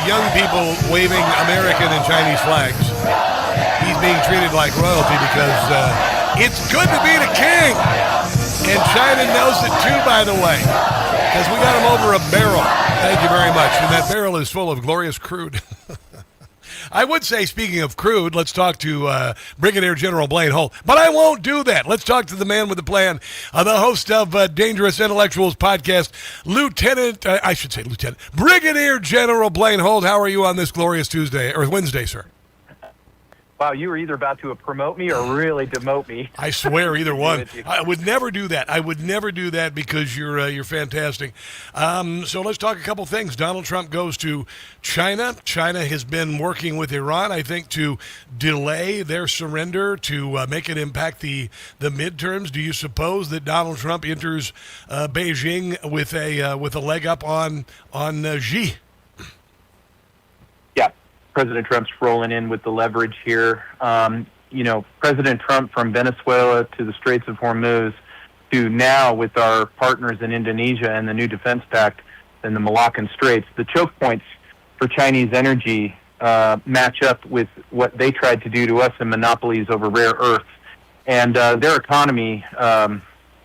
young people waving American and Chinese flags. He's being treated like royalty because it's good to be the king. And China knows it too, by the way, because we got him over a barrel. Thank you very much. And that barrel is full of glorious crude. I would say, speaking of crude, let's talk to Brigadier General Blaine Holt. But I won't do that. Let's talk to the man with the plan, the host of Dangerous Intellectuals podcast, Brigadier General Blaine Holt. How are you on this glorious Tuesday, or Wednesday, sir? Wow, you were either about to promote me or really demote me. I swear, either one. I would never do that. I would never do that because you're fantastic. So let's talk a couple things. Donald Trump goes to China. China has been working with Iran, I think, to delay their surrender, to make it impact the midterms. Do you suppose that Donald Trump enters Beijing with a leg up on Xi? Yeah. President Trump's rolling in with the leverage here. President Trump, from Venezuela to the Straits of Hormuz, to now with our partners in Indonesia and the new defense pact and the Malaccan Straits, the choke points for Chinese energy match up with what they tried to do to us in monopolies over rare earths. And their economy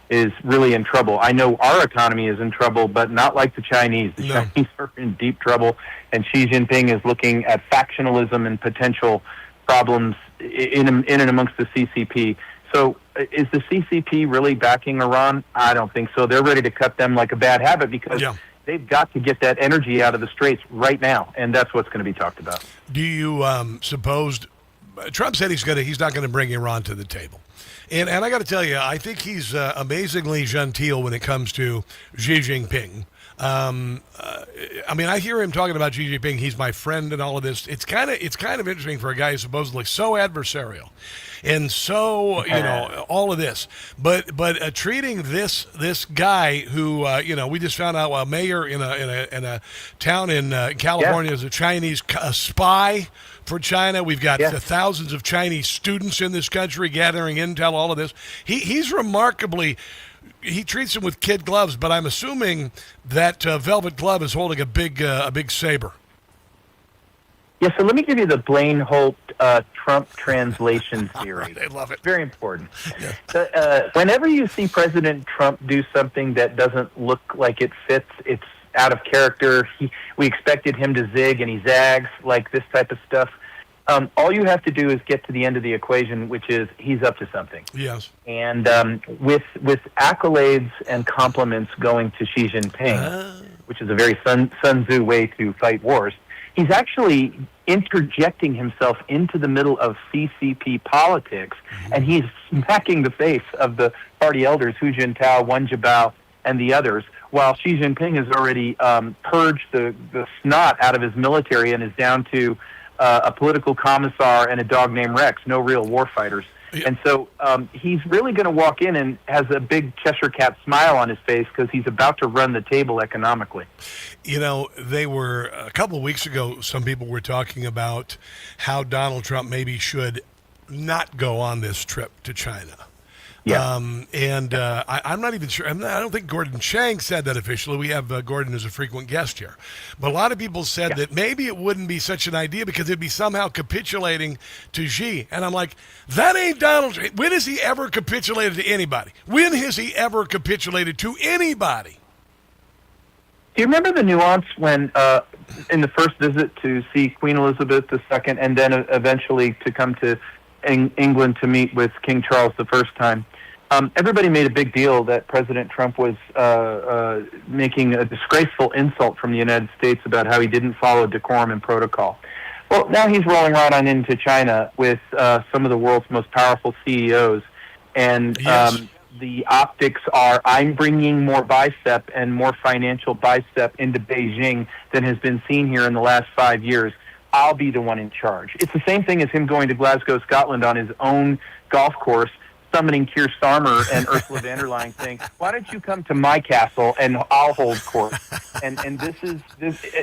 is really in trouble. I know our economy is in trouble, but not like the Chinese. The Chinese are in deep trouble, and Xi Jinping is looking at factionalism and potential problems in and amongst the CCP. So is the CCP really backing Iran? I don't think so. They're ready to cut them like a bad habit because they've got to get that energy out of the Straits right now, and that's what's going to be talked about. Do you suppose Trump said he's not going to bring Iran to the table? And I got to tell you, I think he's amazingly genteel when it comes to Xi Jinping. I mean, I hear him talking about Xi Jinping. He's my friend and all of this. It's kind of interesting for a guy who's supposedly so adversarial and so all of this. But treating this guy who we just found out a mayor in a town in California is a Chinese spy for China. We've got thousands of Chinese students in this country gathering intel. All of this. He's remarkably. He treats him with kid gloves, but I'm assuming that velvet glove is holding a big saber. Yeah, so let me give you the Blaine Holt Trump translation theory. I love it. Very important. Whenever you see President Trump do something that doesn't look like it fits, it's out of character. We expected him to zig, and he zags, like this type of stuff. All you have to do is get to the end of the equation, which is he's up to something. Yes. And with accolades and compliments going to Xi Jinping, which is a very Sun Tzu way to fight wars, he's actually interjecting himself into the middle of CCP politics, and he's smacking the face of the party elders, Hu Jintao, Wen Jiabao, and the others, while Xi Jinping has already purged the snot out of his military and is down to a political commissar and a dog named Rex, no real war fighters. And so he's really going to walk in and has a big Cheshire Cat smile on his face because he's about to run the table economically. You know, they were, a couple of weeks ago, some people were talking about how Donald Trump maybe should not go on this trip to China. Yeah. I'm not even sure. I don't think Gordon Chang said that officially. We have Gordon as a frequent guest here. But a lot of people said that maybe it wouldn't be such an idea because it'd be somehow capitulating to Xi. And I'm like, that ain't Donald Trump. When has he ever capitulated to anybody? When has he ever capitulated to anybody? Do you remember the nuance when, in the first visit to see Queen Elizabeth II and then eventually to come to England to meet with King Charles the first time? Everybody made a big deal that President Trump was making a disgraceful insult from the United States about how he didn't follow decorum and protocol. Well, now he's rolling right on into China with some of the world's most powerful CEOs, and the optics are, I'm bringing more bicep and more financial bicep into Beijing than has been seen here in the last 5 years. I'll be the one in charge. It's the same thing as him going to Glasgow, Scotland on his own golf course, summoning Keir Starmer and Ursula von der Leyen saying, why don't you come to my castle and I'll hold court? And this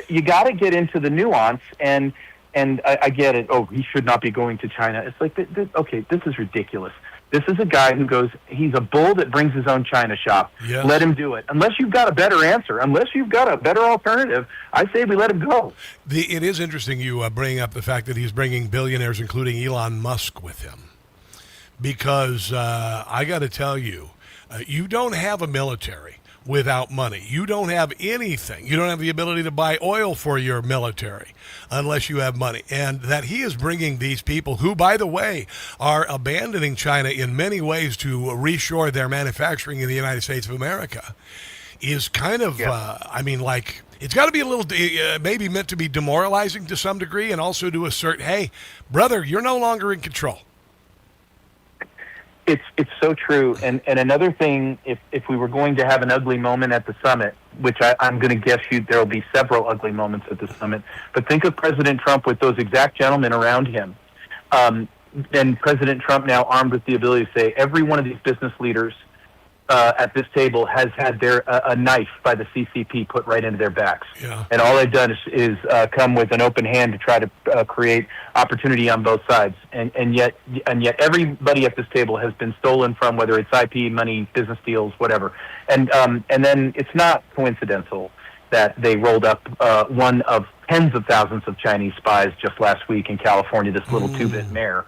you got to get into the nuance, and I get it. Oh, he should not be going to China. It's like, okay, this is ridiculous. This is a guy who goes, he's a bull that brings his own China shop. Yes. Let him do it. Unless you've got a better answer, unless you've got a better alternative, I say we let him go. It is interesting you bring up the fact that he's bringing billionaires, including Elon Musk, with him. Because I got to tell you, you don't have a military without money. You don't have anything. You don't have the ability to buy oil for your military unless you have money. And that he is bringing these people who, by the way, are abandoning China in many ways to reshore their manufacturing in the United States of America is kind of, it's got to be a little, maybe meant to be demoralizing to some degree, and also to assert, hey, brother, you're no longer in control. It's so true. And another thing, if we were going to have an ugly moment at the summit, which I'm going to guess there will be several ugly moments at the summit, but think of President Trump with those exact gentlemen around him. And President Trump now armed with the ability to say, every one of these business leaders at this table has had a knife by the CCP put right into their backs. Yeah. And all they've done is come with an open hand to try to create opportunity on both sides. And yet everybody at this table has been stolen from, whether it's IP, money, business deals, whatever. And then it's not coincidental that they rolled up one of tens of thousands of Chinese spies just last week in California, this little two-bit mayor.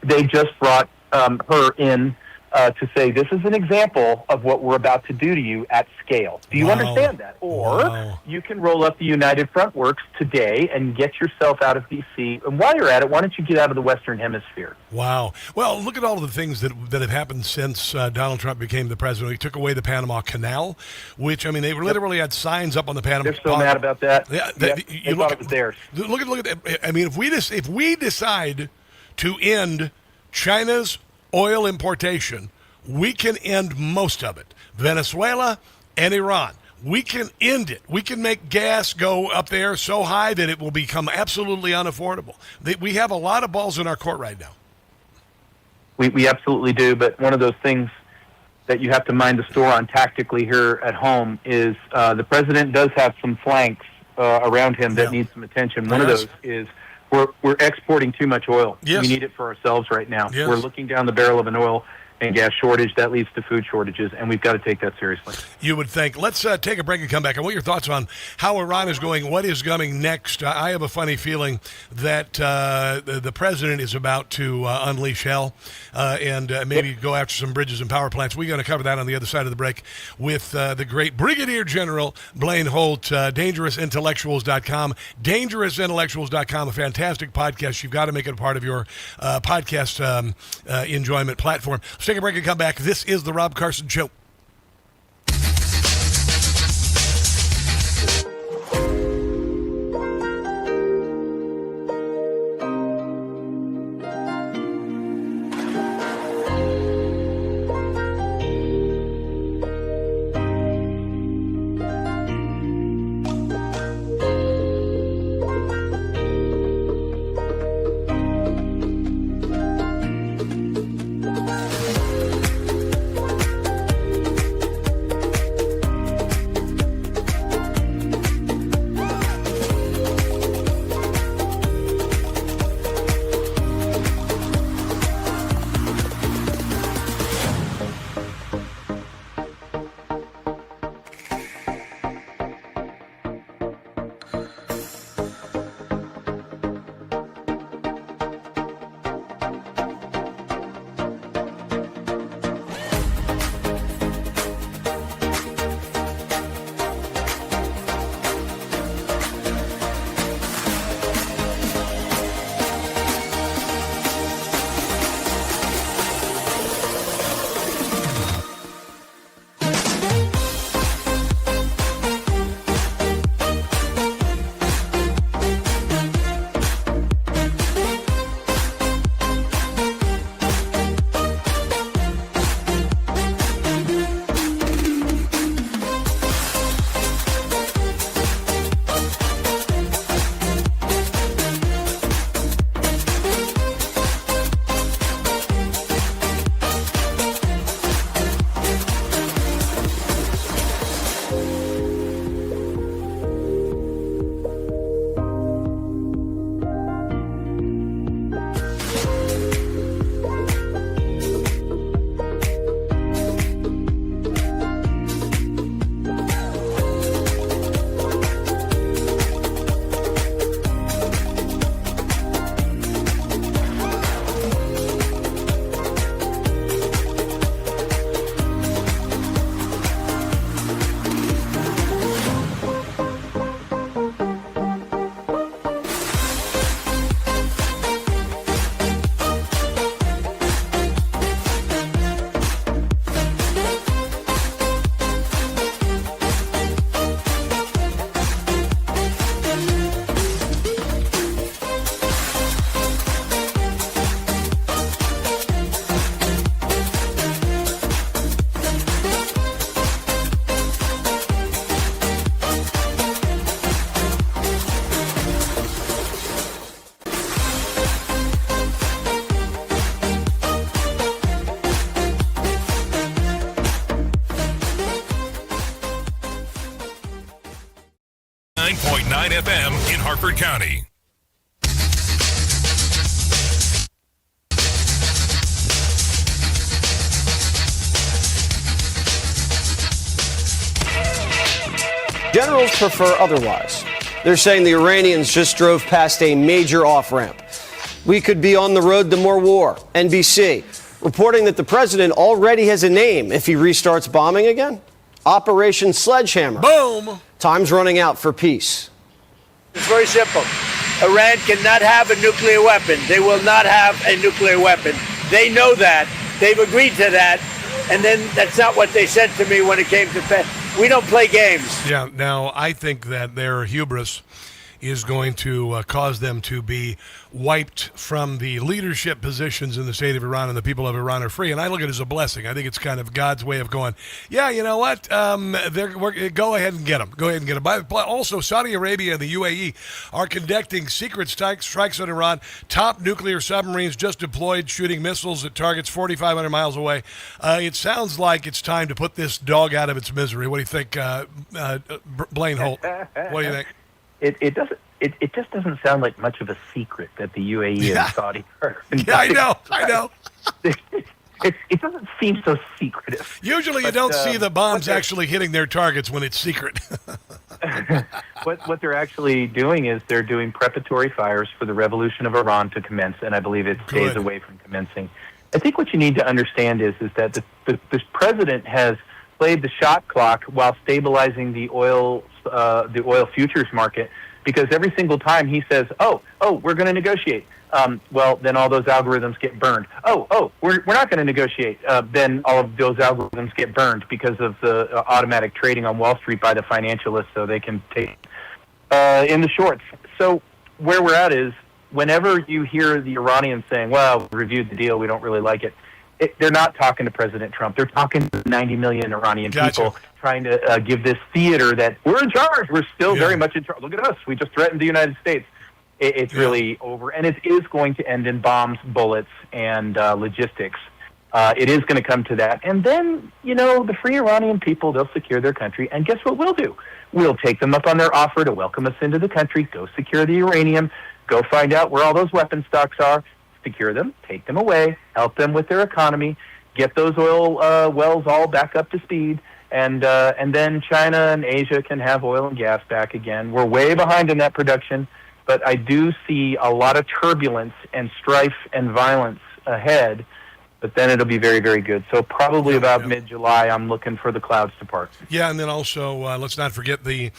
They just brought her in to say, this is an example of what we're about to do to you at scale. Do you understand that? Or you can roll up the United Front Works today and get yourself out of D.C. And while you're at it, why don't you get out of the Western Hemisphere? Wow. Well, look at all of the things that have happened since Donald Trump became the president. He took away the Panama Canal, which, I mean, they literally had signs up on the Panama Canal. They're so mad about that. Yeah, they thought it was theirs. Look at that. I mean, if we decide to end China's oil importation, we can end most of it. Venezuela and Iran. We can end it. We can make gas go up there so high that it will become absolutely unaffordable. We have a lot of balls in our court right now. We absolutely do, but one of those things that you have to mind the store on tactically here at home is the president does have some flanks around him that need some attention. One of those is we're exporting too much oil. Yes. We need it for ourselves right now. Yes. We're looking down the barrel of an oil and gas shortage that leads to food shortages, and we've got to take that seriously. You would think. Let's take a break and come back. I want your thoughts on how Iran is going, what is coming next. I have a funny feeling that the president is about to unleash hell and maybe go after some bridges and power plants. We're going to cover that on the other side of the break with the great Brigadier General Blaine Holt, DangerousIntellectuals.com. DangerousIntellectuals.com, a fantastic podcast. You've got to make it a part of your podcast enjoyment platform. Let's take a break and come back. This is The Rob Carson Show. 99.9 FM in Harford County. Generals prefer otherwise. They're saying the Iranians just drove past a major off-ramp. We could be on the road to more war. NBC reporting that the president already has a name if he restarts bombing again. Operation Sledgehammer. Boom! Time's running out for peace. It's very simple. Iran cannot have a nuclear weapon. They will not have a nuclear weapon. They know that. They've agreed to that. And then that's not what they said to me when it came to we don't play games. Yeah, now I think that their hubris is going to cause them to be wiped from the leadership positions in the state of Iran, and the people of Iran are free. And I look at it as a blessing. I think it's kind of God's way of going, yeah, you know what? Go ahead and get them. Go ahead and get them. Also, Saudi Arabia and the UAE are conducting secret strikes on Iran. Top nuclear submarines just deployed, shooting missiles at targets 4,500 miles away. It sounds like it's time to put this dog out of its misery. What do you think, Blaine Holt? What do you think? It just doesn't sound like much of a secret that the UAE and Saudi are. Yeah, I know. It doesn't seem so secretive. Usually you don't see the bombs actually hitting their targets when it's secret. What they're actually doing is they're doing preparatory fires for the revolution of Iran to commence, and I believe it's days away from commencing. I think what you need to understand is that this president has played the shot clock while stabilizing the oil futures market, because every single time he says, oh, we're going to negotiate. Well, then all those algorithms get burned. We're not going to negotiate. Then all of those algorithms get burned because of the automatic trading on Wall Street by the financialists, so they can take in the shorts. So where we're at is, whenever you hear the Iranians saying, well, we reviewed the deal, we don't really like it, they're not talking to President Trump. They're talking to 90 million Iranian people, trying to give this theater that we're in charge. We're still very much in charge. Look at us. We just threatened the United States. It's really over. And it is going to end in bombs, bullets, and logistics. It is going to come to that. And then, the free Iranian people, they'll secure their country. And guess what we'll do? We'll take them up on their offer to welcome us into the country, go secure the uranium, go find out where all those weapon stocks are, secure them, take them away, help them with their economy, get those oil wells all back up to speed, and then China and Asia can have oil and gas back again. We're way behind in that production, but I do see a lot of turbulence and strife and violence ahead, but then it'll be very, very good. So probably about mid-July, I'm looking for the clouds to part. Yeah, and then also, let's not forget the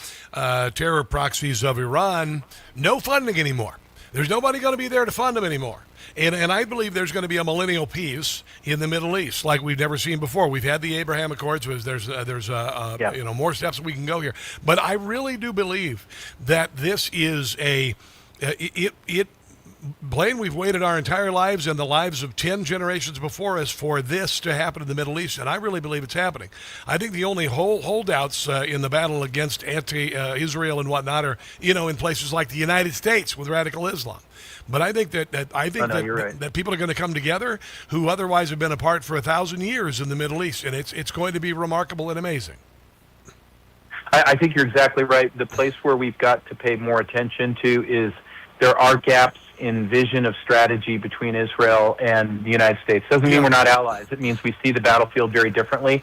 terror proxies of Iran. No funding anymore. There's nobody going to be there to fund them anymore. And I believe there's going to be a millennial peace in the Middle East like we've never seen before. We've had the Abraham Accords. There's more steps that we can go here. But I really do believe that this is Blaine, we've waited our entire lives and the lives of 10 generations before us for this to happen in the Middle East, and I really believe it's happening. I think the only holdouts in the battle against anti-Israel and whatnot are, in places like the United States with radical Islam. But I think that people are going to come together who otherwise have been apart for 1,000 years in the Middle East, and it's going to be remarkable and amazing. I think you're exactly right. The place where we've got to pay more attention to is there are gaps in vision of strategy between Israel and the United States. Doesn't mean we're not allies. It means we see the battlefield very differently.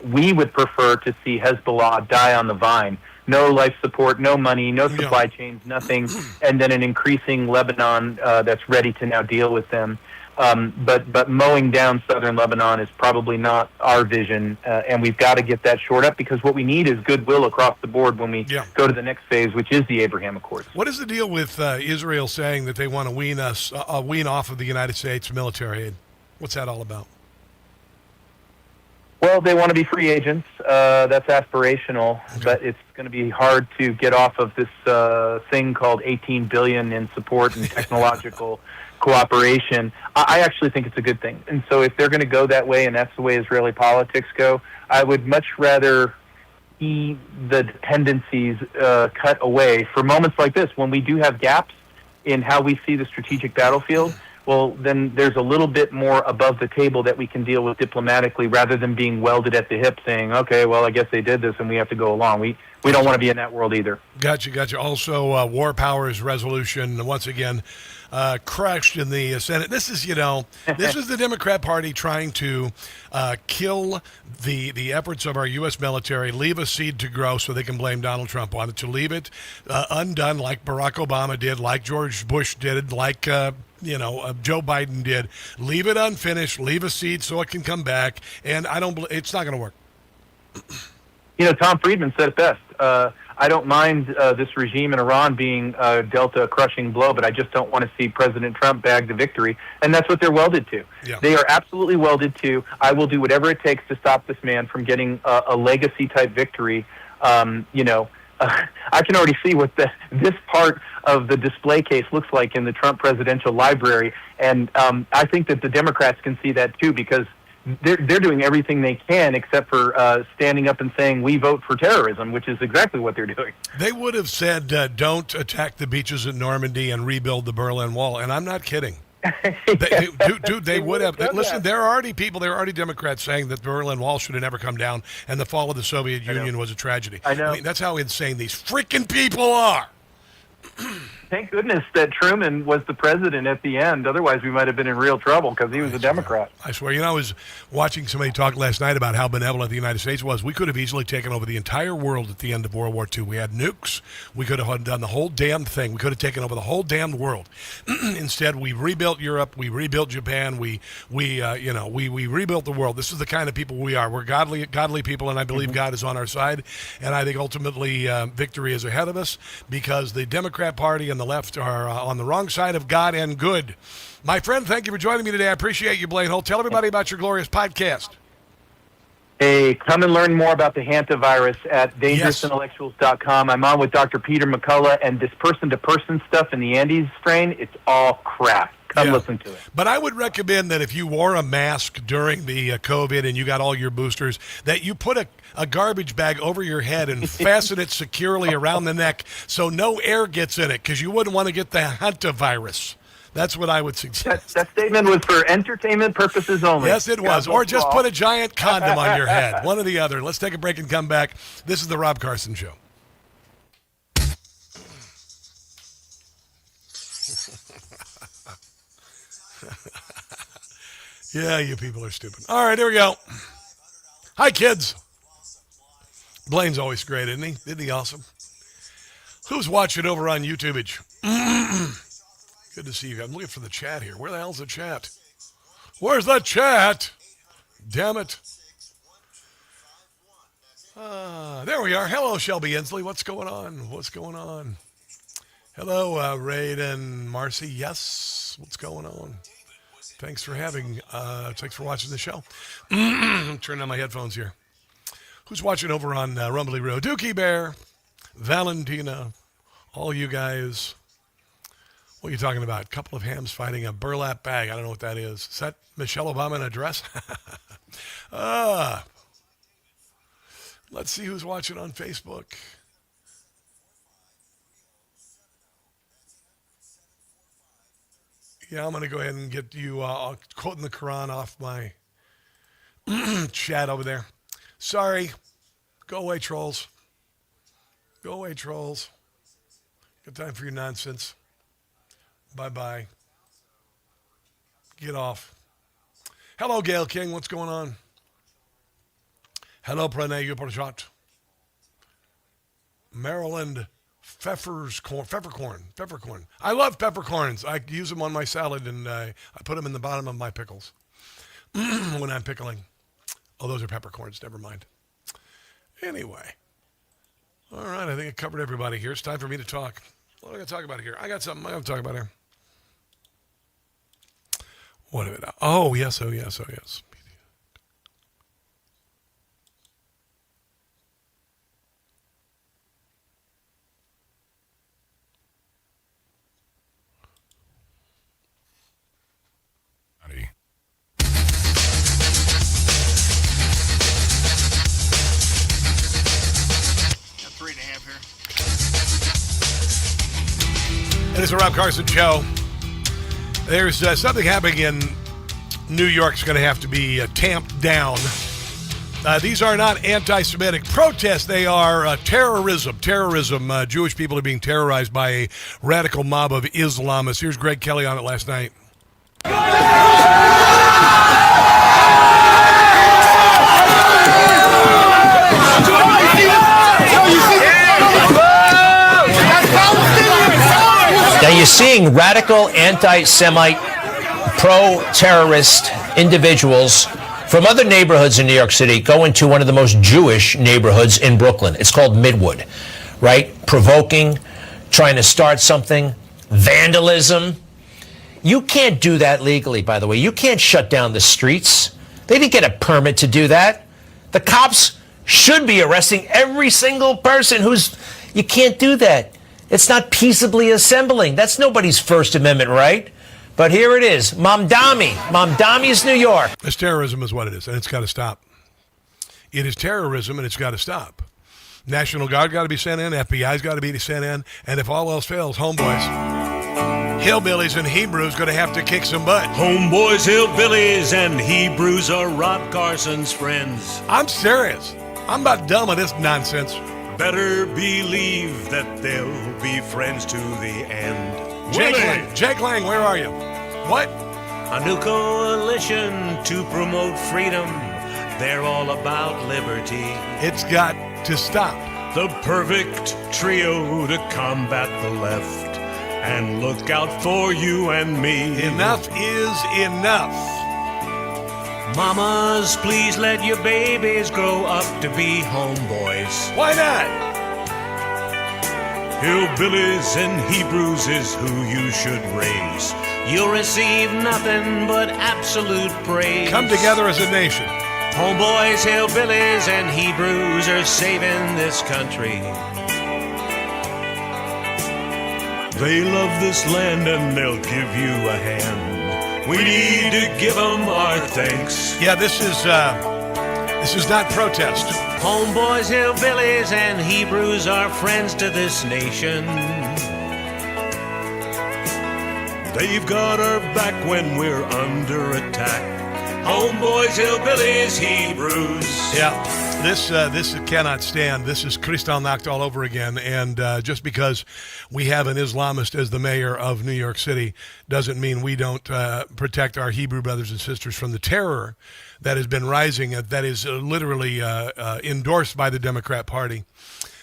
We would prefer to see Hezbollah die on the vine. No life support, no money, no supply chains, nothing, and then an increasing Lebanon that's ready to now deal with them. But mowing down southern Lebanon is probably not our vision, and we've got to get that shored up, because what we need is goodwill across the board when we go to the next phase, which is the Abraham Accords. What is the deal with Israel saying that they want to wean off of the United States military aid? What's that all about? Well, they want to be free agents. That's aspirational, but it's going to be hard to get off of this thing called $18 billion in support and technological cooperation. I actually think it's a good thing. And so if they're going to go that way, and that's the way Israeli politics go, I would much rather see the dependencies cut away for moments like this, when we do have gaps in how we see the strategic battlefield. well, then there's a little bit more above the table that we can deal with diplomatically rather than being welded at the hip saying, okay, well, I guess they did this and we have to go along. We don't want to be in that world either. Gotcha. Also, War Powers resolution, once again, crushed in the Senate. This is, this is the Democrat Party trying to kill the efforts of our U.S. military, leave a seed to grow so they can blame Donald Trump on it, to leave it undone like Barack Obama did, like George Bush did, like Joe Biden did. Leave it unfinished, leave a seed so it can come back, and it's not going to work. Tom Friedman said it best. I don't mind this regime in Iran being dealt a crushing blow, but I just don't want to see President Trump bag the victory. And that's what they're welded to. Yeah. They are absolutely welded to, I will do whatever it takes to stop this man from getting a legacy-type victory. I can already see what this part of the display case looks like in the Trump presidential library. And I think that the Democrats can see that, too, because they're doing everything they can except for standing up and saying we vote for terrorism, which is exactly what they're doing. They would have said don't attack the beaches at Normandy and rebuild the Berlin Wall, and I'm not kidding. They would have. Listen, there are already Democrats saying that the Berlin Wall should have never come down and the fall of the Soviet Union was a tragedy. I know. I mean, that's how insane these freaking people are. Thank goodness that Truman was the president at the end. Otherwise, we might have been in real trouble because he was a Democrat. I swear. I was watching somebody talk last night about how benevolent the United States was. We could have easily taken over the entire world at the end of World War II. We had nukes. We could have done the whole damn thing. We could have taken over the whole damn world. Instead, we rebuilt Europe. We rebuilt Japan. We rebuilt the world. This is the kind of people we are. We're godly people, and I believe God is on our side. And I think ultimately victory is ahead of us because the Democrat Party and the left are on the wrong side of God and good. My friend, thank you for joining me today. I appreciate you, Blaine Holt. Tell everybody about your glorious podcast. Hey, come and learn more about the hantavirus at dangerousintellectuals.com. I'm on with Dr. Peter McCullough, and this person-to-person stuff in the Andes strain, it's all crap. Come listen to it. But I would recommend that if you wore a mask during the COVID and you got all your boosters, that you put a garbage bag over your head and fasten it securely around the neck so no air gets in it, because you wouldn't want to get the hantavirus. That's what I would suggest. That statement was for entertainment purposes only. Yes, it was. Or just put a giant condom on your head. One or the other. Let's take a break and come back. This is the Rob Carson Show. Yeah, you people are stupid. All right, here we go. Hi, kids. Blaine's always great, isn't he? Isn't he awesome? Who's watching over on YouTube? Good to see you. I'm looking for the chat here. Where the hell's the chat? Where's the chat? Damn it. There we are. Hello, Shelby Inslee. What's going on? What's going on? Hello, Raid and Marcy. Yes. What's going on? Thanks for watching the show. I'm turning on my headphones here. Who's watching over on Rumbly Road? Dookie Bear, Valentina, all you guys. What are you talking about? A couple of hams fighting a burlap bag. I don't know what that is. Is that Michelle Obama in a dress? Let's see who's watching on Facebook. Yeah, I'm going to go ahead and get you quoting the Quran off my chat over there. Sorry. Go away, trolls. Go away, trolls. Good time for your nonsense. Bye-bye. Get off. Hello, Gail King. What's going on? Hello, Pranay. Maryland peppercorn. I love peppercorns. I use them on my salad, and I put them in the bottom of my pickles when I'm pickling. Oh, those are peppercorns. Never mind. Anyway. All right, I think I covered everybody here. It's time for me to talk. What am I going to talk about here? I got something I'm going to talk about here. What of it? Oh, yes. It is the Rob Carson Show. There's something happening in New York's going to have to be tamped down. These are not anti-Semitic protests. They are terrorism. Jewish people are being terrorized by a radical mob of Islamists. Here's Greg Kelly on it last night. Now you're seeing radical anti-Semite, pro-terrorist individuals from other neighborhoods in New York City go into one of the most Jewish neighborhoods in Brooklyn. It's called Midwood, right? Provoking, trying to start something, vandalism. You can't do that legally, by the way. You can't shut down the streets. They didn't get a permit to do that. The cops should be arresting every single person who's... You can't do that. It's not peaceably assembling. That's nobody's First Amendment right. But here it is. Mamdami's New York. This terrorism is what it is, and it's got to stop. It is terrorism, and it's got to stop. National Guard got to be sent in. FBI's got to be sent in. And if all else fails, homeboys, hillbillies and Hebrews going to have to kick some butt. Homeboys, hillbillies, and Hebrews are Rob Carson's friends. I'm serious. I'm about done with this nonsense. Better believe that they'll be friends to the end. Jake Lang, where are you? What? A new coalition to promote freedom. They're all about liberty. It's got to stop. The perfect trio to combat the left and look out for you and me. Enough is enough. Mamas, please let your babies grow up to be homeboys. Why not? Hillbillies and Hebrews is who you should raise. You'll receive nothing but absolute praise. Come together as a nation. Homeboys, hillbillies, and Hebrews are saving this country. They love this land and they'll give you a hand. We need to give them our thanks. Yeah, this is not protest. Homeboys, hillbillies, and Hebrews are friends to this nation. They've got our back when we're under attack. Homeboys, hillbillies, Hebrews. Yeah, this cannot stand. This is Kristallnacht all over again. And just because we have an Islamist as the mayor of New York City doesn't mean we don't protect our Hebrew brothers and sisters from the terror that has been rising, that is literally endorsed by the Democrat Party.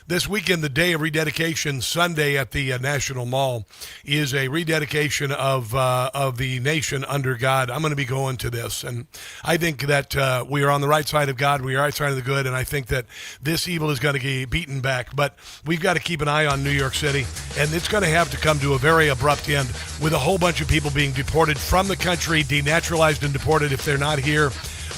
This weekend, the day of rededication, Sunday at the National Mall, is a rededication of the nation under God. I'm going to be going to this, and I think that we are on the right side of God. We are on the right side of the good, and I think that this evil is going to get beaten back. But we've got to keep an eye on New York City, and it's going to have to come to a very abrupt end with a whole bunch of people being deported from the country, denaturalized and deported if they're not here.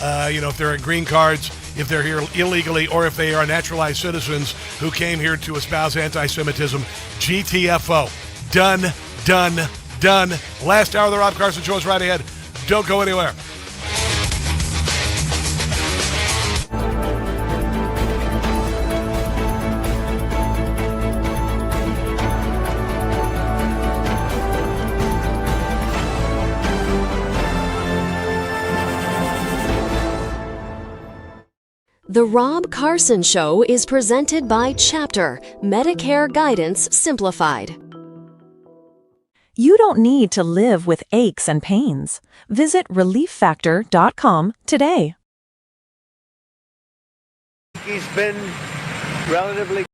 If they're in green cards, if they're here illegally, or if they are naturalized citizens who came here to espouse anti-Semitism. GTFO. Done. Last hour of the Rob Carson Show is right ahead. Don't go anywhere. The Rob Carson Show is presented by Chapter, Medicare Guidance Simplified. You don't need to live with aches and pains. Visit ReliefFactor.com today. He's been relatively...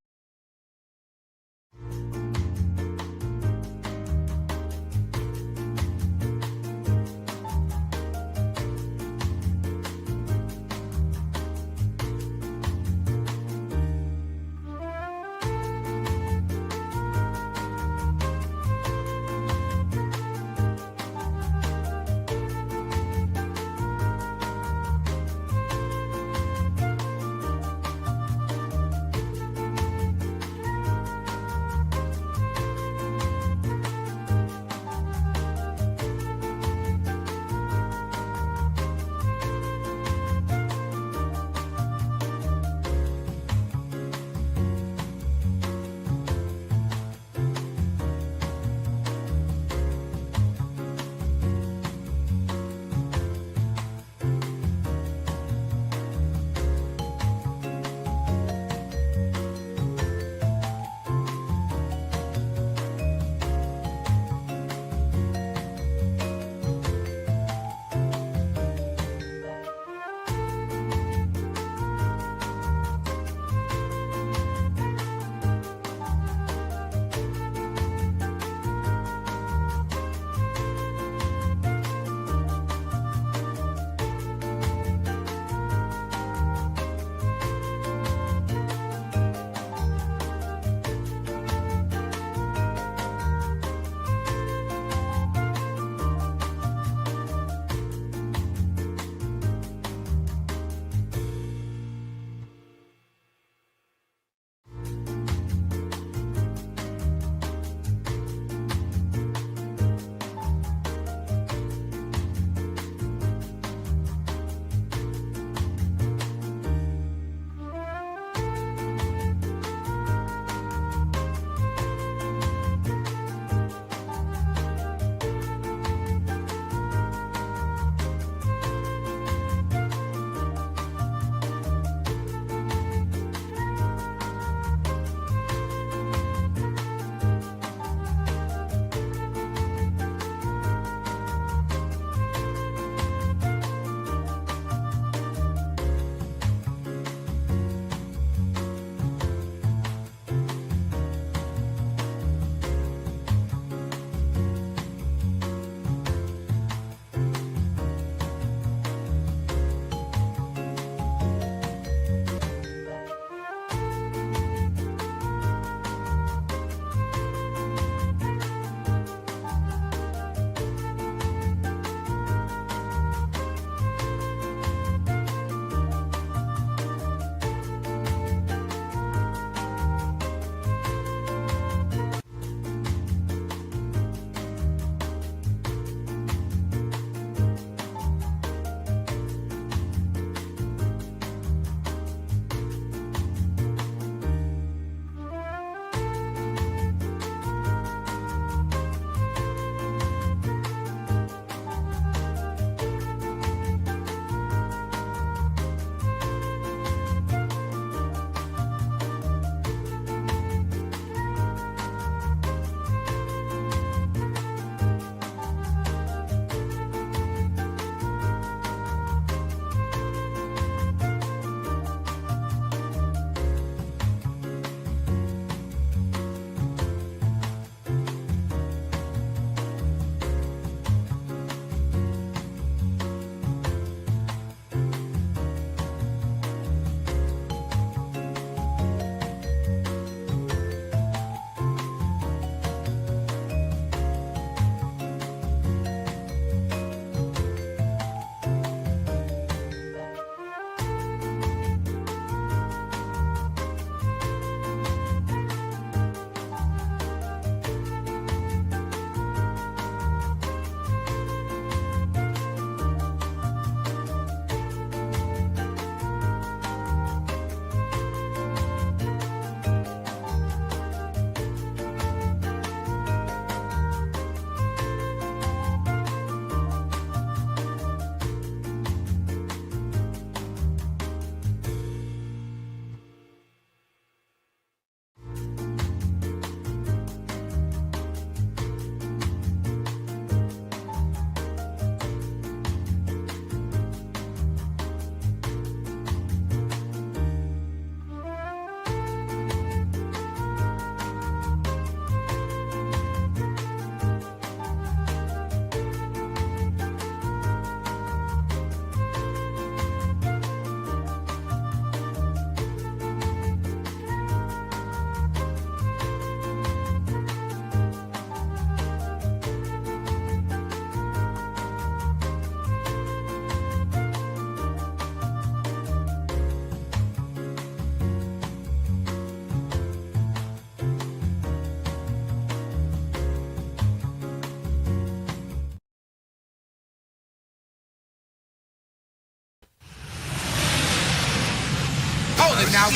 now.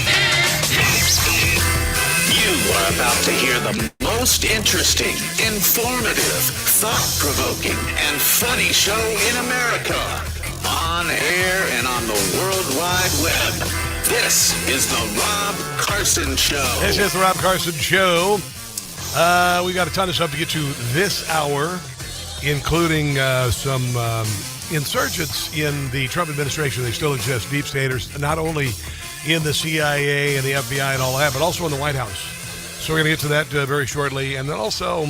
You are about to hear the most interesting, informative, thought-provoking, and funny show in America. On air and on the World Wide Web. This is the Rob Carson Show. This is the Rob Carson Show. We got a ton of stuff to get to this hour, including some insurgents in the Trump administration. They still exist, deep staters, not only in the CIA and the FBI and all that, but also in the White House. So we're going to get to that very shortly. And then also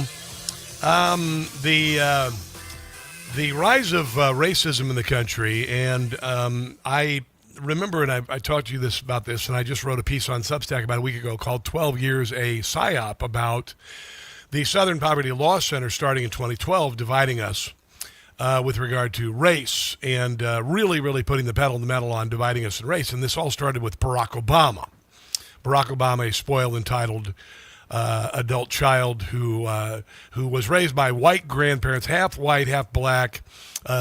the rise of racism in the country. And I remember, and I talked to you about this, and I just wrote a piece on Substack about a week ago called 12 Years, a PSYOP, about the Southern Poverty Law Center starting in 2012, dividing us with regard to race, and really putting the pedal to the metal on dividing us in race. And this all started with Barack Obama. Barack Obama, a spoiled, entitled adult child who was raised by white grandparents, half white, half black,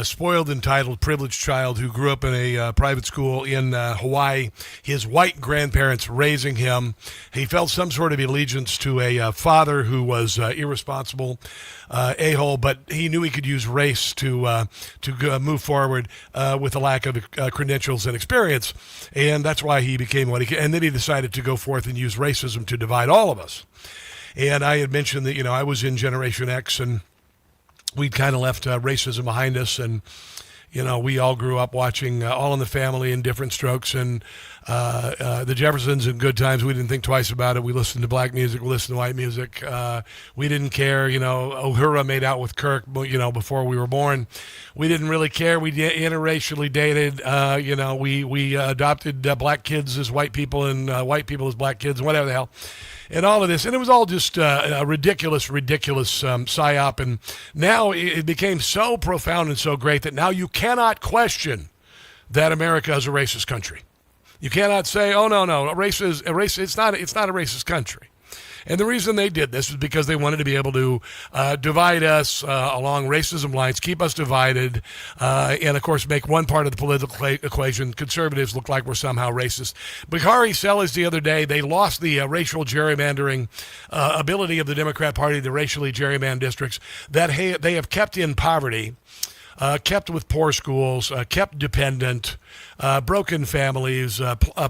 spoiled, entitled, privileged child who grew up in a private school in Hawaii. His white grandparents raising him. He felt some sort of allegiance to a father who was irresponsible, a-hole, but he knew he could use race to move forward with a lack of credentials and experience, and that's why he became what he. And then he decided to go forth and use racism to divide all of us. And I had mentioned that I was in Generation X, and we'd kind of left racism behind us, and we all grew up watching All in the Family and Different Strokes and the Jeffersons and Good Times. We didn't think twice about it. We listened to black music. We listened to white music. We didn't care. Uhura made out with Kirk, before we were born. We didn't really care. We interracially dated. We adopted black kids as white people and white people as black kids, whatever the hell. And all of this, and it was all just a ridiculous psyop. And now it became so profound and so great that now you cannot question that America is a racist country. You cannot say, "Oh no, it's not a racist country." And the reason they did this is because they wanted to be able to divide us along racism lines, keep us divided, and, of course, make one part of the political equation, conservatives, look like we're somehow racist. Bakari Sellers the other day, they lost the racial gerrymandering ability of the Democrat Party, the racially gerrymandered districts that they have kept in poverty, kept with poor schools, kept dependent, broken families,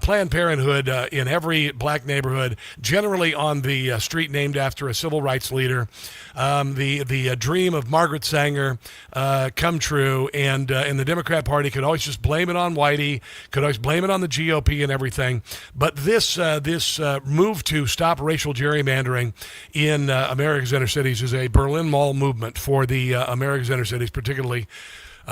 Planned Parenthood in every black neighborhood, generally on the street named after a civil rights leader. The dream of Margaret Sanger come true, and the Democrat Party could always just blame it on Whitey, could always blame it on the GOP and everything. But this move to stop racial gerrymandering in America's inner cities is a Berlin Wall movement for the America's inner cities, particularly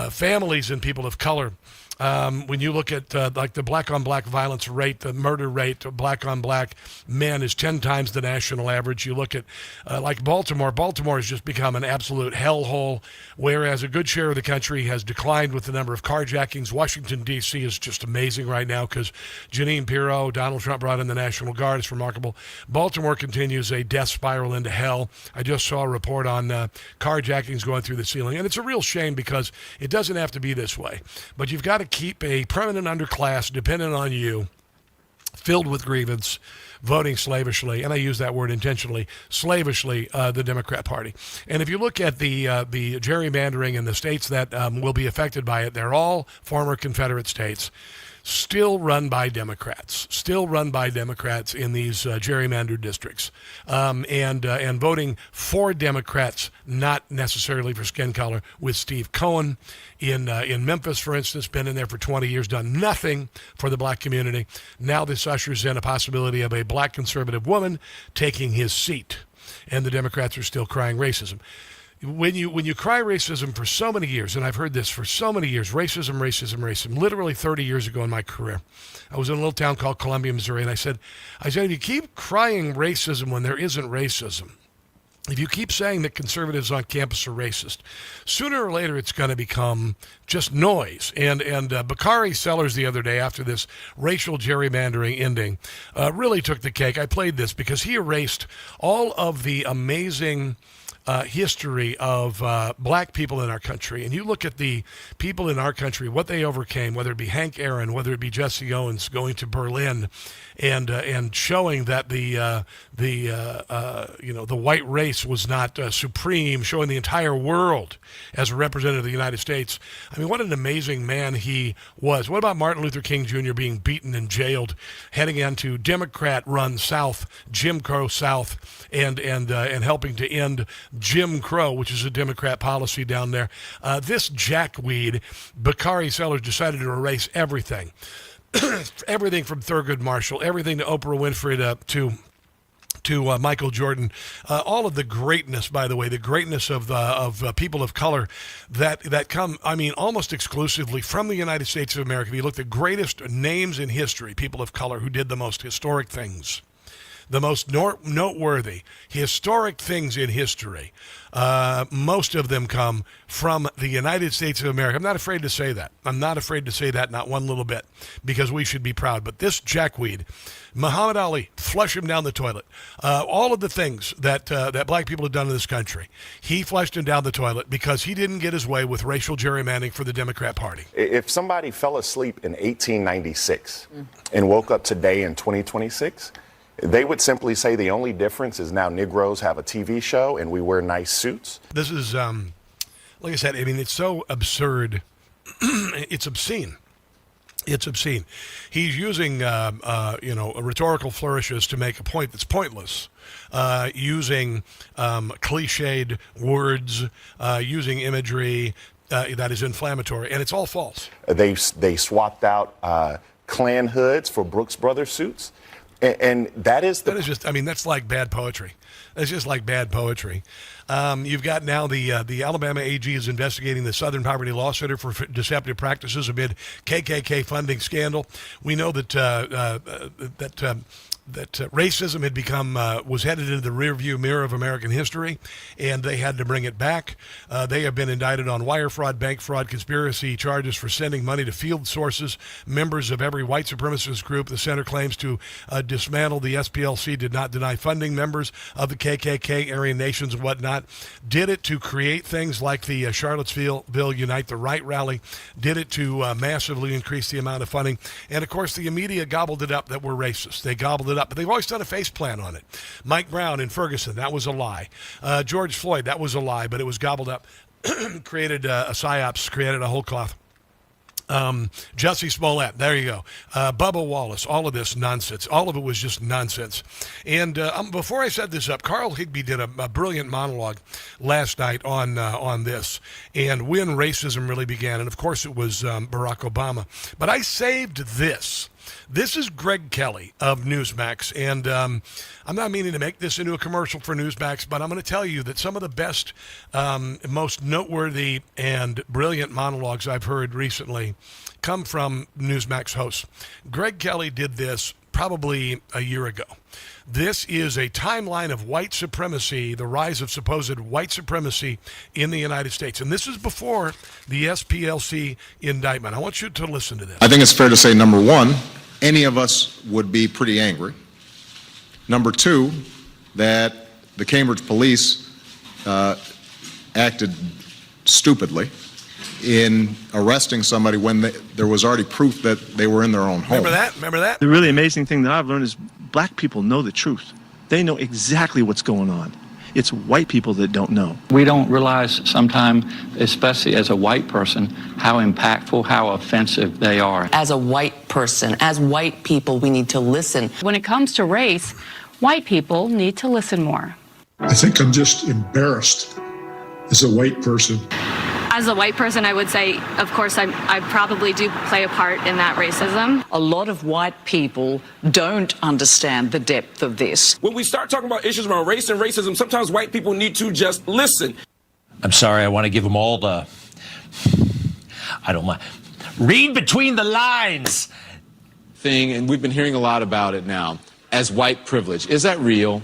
families and people of color. When you look at like the black-on-black violence rate, the murder rate of black-on-black men is 10 times the national average. You look at like Baltimore. Baltimore has just become an absolute hellhole, whereas a good share of the country has declined with the number of carjackings. Washington, D.C. is just amazing right now because Jeanine Pirro, Donald Trump brought in the National Guard. It's remarkable. Baltimore continues a death spiral into hell. I just saw a report on carjackings going through the ceiling, and it's a real shame because it doesn't have to be this way. But you've got to keep a permanent underclass dependent on you, filled with grievance, voting slavishly, and I use that word intentionally, slavishly, the Democrat Party. And if you look at the gerrymandering in the states that will be affected by it, they're all former Confederate states, still run by Democrats in these gerrymandered districts, and voting for Democrats, not necessarily for skin color, with Steve Cohen in Memphis, for instance, been in there for 20 years, done nothing for the black community. Now this ushers in a possibility of a black conservative woman taking his seat, and the Democrats are still crying racism. When you cry racism for so many years, and I've heard this for so many years, racism, literally 30 years ago in my career, I was in a little town called Columbia, Missouri, and I said, if you keep crying racism when there isn't racism, if you keep saying that conservatives on campus are racist, sooner or later it's going to become just noise. And Bakari Sellers the other day, after this racial gerrymandering ending, really took the cake. I played this because he erased all of the amazing history of black people in our country, and you look at the people in our country, what they overcame, whether it be Hank Aaron, whether it be Jesse Owens going to Berlin, and showing that the white race was not supreme, showing the entire world as a representative of the United States. I mean, what an amazing man he was. What about Martin Luther King Jr. being beaten and jailed, heading into Democrat-run South, Jim Crow South, and helping to end Jim Crow, which is a Democrat policy down there. This jackweed, Bakari Sellers, decided to erase everything. Everything from Thurgood Marshall, everything to Oprah Winfrey to Michael Jordan, all of the greatness, by the way, the greatness of people of color that come, I mean, almost exclusively from the United States of America. If you look at the greatest names in history, people of color who did the most historic things, the most noteworthy historic things in history, most of them come from the United States of America. I'm not afraid to say that. I'm not afraid to say that, not one little bit, because we should be proud. But this jackweed, Muhammad Ali, flush him down the toilet. All of the things that black people have done in this country, he flushed him down the toilet because he didn't get his way with racial gerrymandering for the Democrat Party. If somebody fell asleep in 1896 and woke up today in 2026, they would simply say the only difference is now Negroes have a TV show and we wear nice suits. This is, like I said, I mean, it's so absurd. It's obscene. It's obscene. He's using, rhetorical flourishes to make a point that's pointless, using cliched words, using imagery that is inflammatory, and it's all false. They swapped out Klan hoods for Brooks Brothers suits. And that is just, I mean, that's like bad poetry. That's just like bad poetry. You've got now the Alabama AG is investigating the Southern Poverty Law Center for deceptive practices amid KKK funding scandal. We know that racism had become was headed into the rearview mirror of American history, and they had to bring it back. They have been indicted on wire fraud, bank fraud, conspiracy charges for sending money to field sources, members of every white supremacist group. The center claims to dismantle the SPLC, did not deny funding members of the KKK, Aryan nations, and whatnot. Did it to create things like the Charlottesville Unite the Right rally. Did it to massively increase the amount of funding. And, of course, the media gobbled it up that we're racist. They gobbled it up, but they've always done a face plan on it. Mike Brown in Ferguson, that was a lie. George Floyd, that was a lie, but it was gobbled up. Created a psyops, created a whole cloth. Jussie Smollett, there you go. Bubba Wallace, all of this nonsense. All of it was just nonsense. And before I set this up, Carl Higbee did a brilliant monologue last night on this and when racism really began. And, of course, it was Barack Obama. But I saved this. This is Greg Kelly of Newsmax, and I'm not meaning to make this into a commercial for Newsmax, but I'm going to tell you that some of the best, most noteworthy and brilliant monologues I've heard recently come from Newsmax hosts. Greg Kelly did this probably a year ago. This is a timeline of white supremacy, the rise of supposed white supremacy in the United States. And this is before the SPLC indictment. I want you to listen to this. I think it's fair to say, number one, any of us would be pretty angry. Number two, that the Cambridge police acted stupidly in arresting somebody when there was already proof that they were in their own home. Remember that? The really amazing thing that I've learned is black people know the truth. They know exactly what's going on. It's white people that don't know. We don't realize sometimes, especially as a white person, how impactful, how offensive they are. As a white person, as white people, we need to listen. When it comes to race, white people need to listen more. I think I'm just embarrassed as a white person. As a white person, I would say, of course, I probably do play a part in that racism. A lot of white people don't understand the depth of this. When we start talking about issues around race and racism, sometimes white people need to just listen. I'm sorry, I want to give them all the... I don't mind. Read between the lines! Thing, and we've been hearing a lot about it now, as white privilege. Is that real?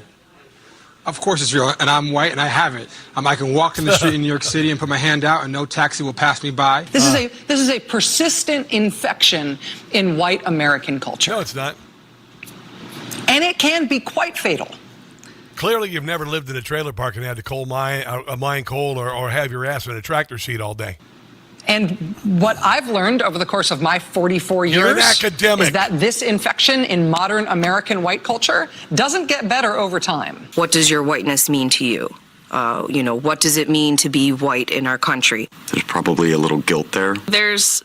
Of course it's real, and I'm white, and I have it. I can walk in the street in New York City and put my hand out, and no taxi will pass me by. This is a persistent infection in white American culture. No, it's not. And it can be quite fatal. Clearly, you've never lived in a trailer park and had to mine coal or have your ass in a tractor seat all day. And what I've learned over the course of my 44 years You're an academic. is that this infection in modern American white culture doesn't get better over time. What does your whiteness mean to you? What does it mean to be white in our country? There's probably a little guilt there. There's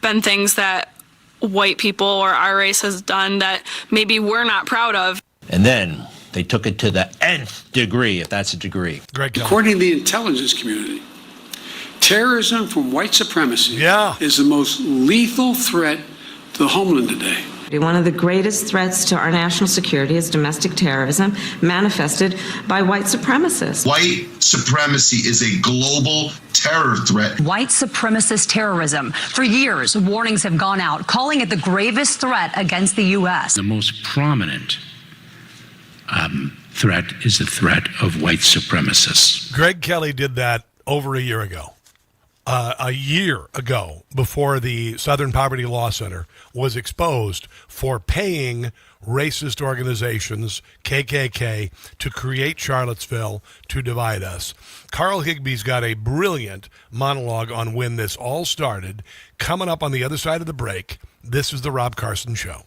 been things that white people or our race has done that maybe we're not proud of. And then they took it to the nth degree, if that's a degree. According to the intelligence community, terrorism from white supremacy is the most lethal threat to the homeland today. One of the greatest threats to our national security is domestic terrorism manifested by white supremacists. White supremacy is a global terror threat. White supremacist terrorism. For years, warnings have gone out, calling it the gravest threat against the U.S. The most prominent threat is the threat of white supremacists. Greg Kelly did that over a year ago. A year ago, before the Southern Poverty Law Center was exposed for paying racist organizations, KKK, to create Charlottesville to divide us. Carl Higby's got a brilliant monologue on when this all started. Coming up on the other side of the break, this is The Rob Carson Show.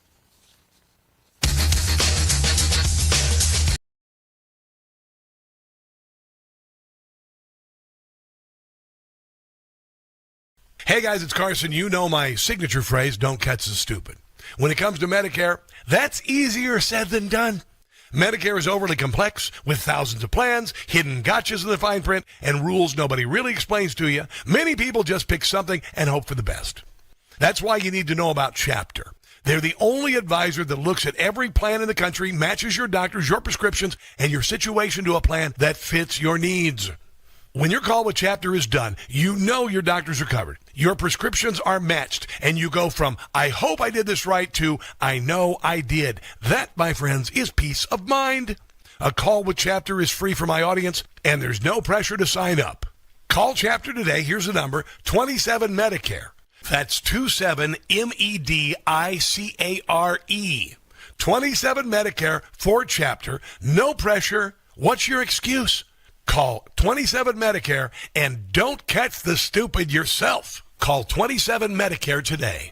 Hey guys, it's Carson. You know my signature phrase, don't catch the stupid. When it comes to Medicare, that's easier said than done. Medicare is overly complex with thousands of plans, hidden gotchas in the fine print, and rules nobody really explains to you. Many people just pick something and hope for the best. That's why you need to know about Chapter. They're the only advisor that looks at every plan in the country, matches your doctors, your prescriptions, and your situation to a plan that fits your needs. When your call with Chapter is done, you know your doctors are covered. Your prescriptions are matched, and you go from, I hope I did this right, to, I know I did. That, my friends, is peace of mind. A call with Chapter is free for my audience, and there's no pressure to sign up. Call Chapter today. Here's the number, 27 Medicare. That's 27 MEDICARE. 27 Medicare for Chapter. No pressure. What's your excuse? Call 27 Medicare and don't catch the stupid yourself. Call 27 Medicare today.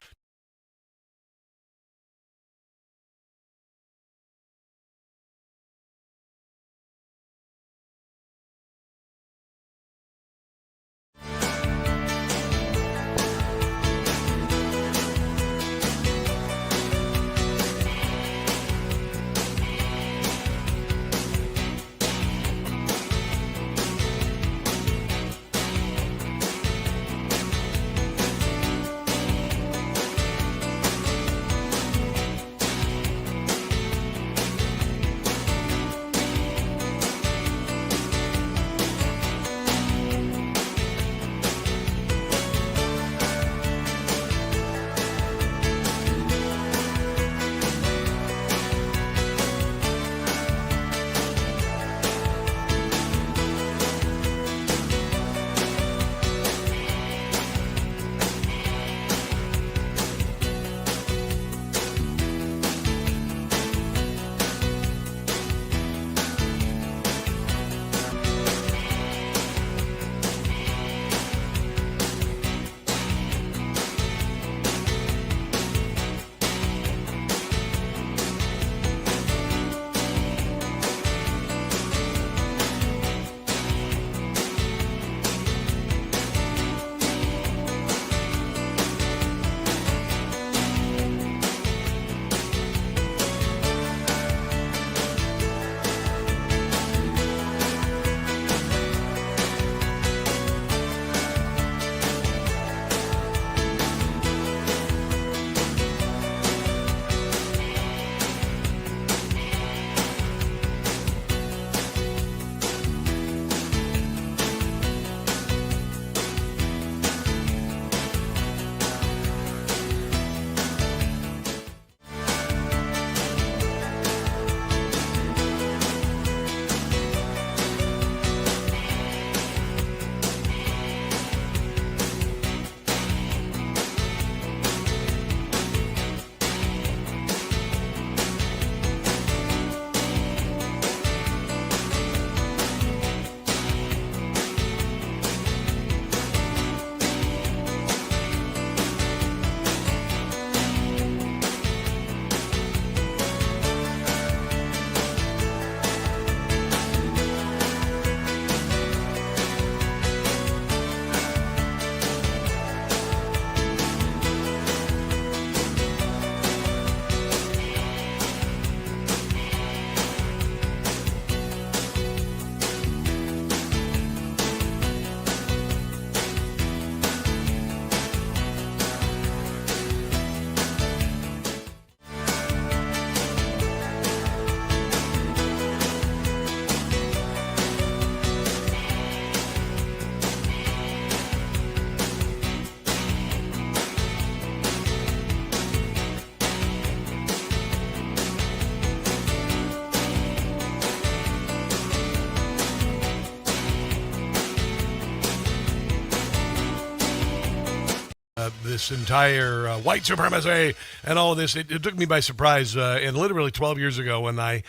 this entire white supremacy and all of this. It took me by surprise. And literally 12 years ago, when I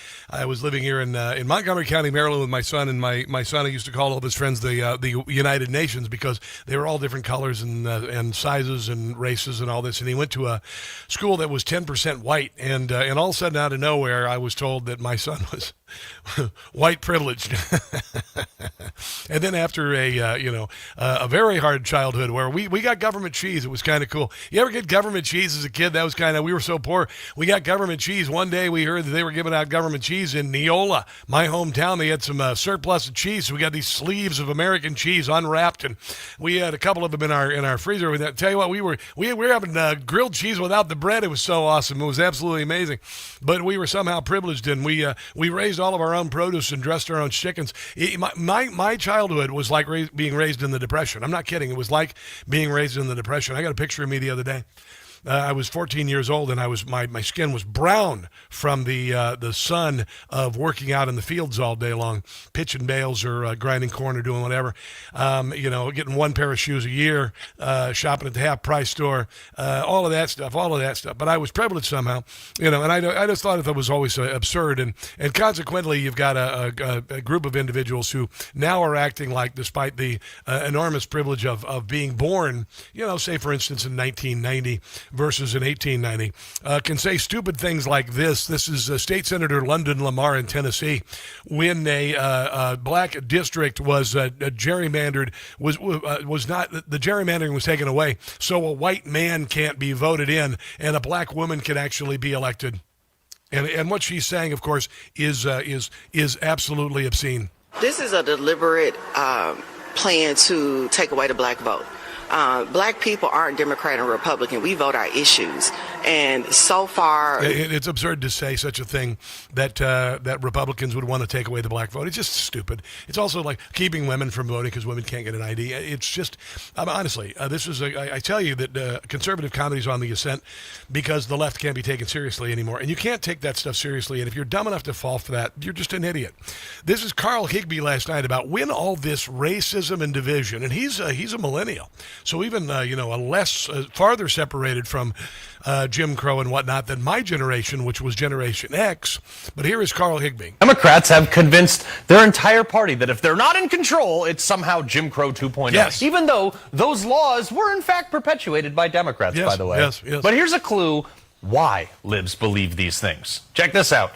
was living here in Montgomery County, Maryland, with my son, and my son, I used to call all of his friends the United Nations, because they were all different colors and sizes and races and all this. And he went to a school that was 10% white, and all of a sudden, out of nowhere, I was told that my son was white privileged. And then after a very hard childhood where we got government cheese, it was kind of cool. You ever get government cheese as a kid? That was we were so poor. We got government cheese. One day we heard that they were giving out government cheese in Neola, my hometown. They had some surplus of cheese, so we got these sleeves of American cheese unwrapped, and we had a couple of them in our freezer. I tell you what, we were having grilled cheese without the bread. It was so awesome. It was absolutely amazing. But we were somehow privileged, and we raised all of our own produce and dressed our own chickens. My childhood was like being raised in the Depression. I'm not kidding. It was like being raised in the Depression. I got a picture of me the other day. I was 14 years old, and my skin was brown from the sun of working out in the fields all day long, pitching bales or grinding corn or doing whatever. Getting one pair of shoes a year, shopping at the half-price store, all of that stuff. But I was privileged somehow, and I just thought that was always absurd. And consequently, you've got a group of individuals who now are acting like, despite the enormous privilege of being born, say for instance in 1990. Versus in 1890, can say stupid things like this. This is State Senator London Lamar in Tennessee. When a black district was gerrymandered, was not, the gerrymandering was taken away, so a white man can't be voted in, and a black woman can actually be elected. And what she's saying, of course, is absolutely obscene. This is a deliberate plan to take away the black vote. Black people aren't Democrat and Republican. We vote our issues. And so far... It's absurd to say such a thing, that Republicans would want to take away the black vote. It's just stupid. It's also like keeping women from voting because women can't get an ID. It's just... honestly, this is... I tell you that conservative comedy is on the ascent because the left can't be taken seriously anymore. And you can't take that stuff seriously. And if you're dumb enough to fall for that, you're just an idiot. This is Carl Higbie last night about when all this racism and division, and he's a millennial. So even, a less, farther separated from Jim Crow and whatnot than my generation, which was Generation X. But here is Carl Higbie. Democrats have convinced their entire party that if they're not in control, it's somehow Jim Crow 2.0. Yes. Even though those laws were in fact perpetuated by Democrats, yes, by the way. Yes. But here's a clue why libs believe these things. Check this out.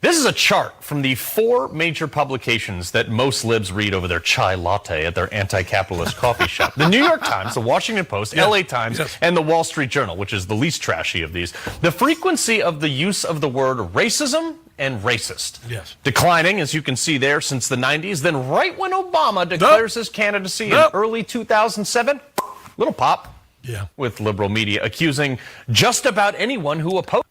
This is a chart from the 4 major publications that most libs read over their chai latte at their anti-capitalist coffee shop. The New York Times, the Washington Post, yes. LA Times, yes. and the Wall Street Journal, which is the least trashy of these. The frequency of the use of the word racism and racist. Yes. Declining, as you can see there, since the 90s. Then right when Obama declares his candidacy in early 2007, little pop with liberal media accusing just about anyone who opposed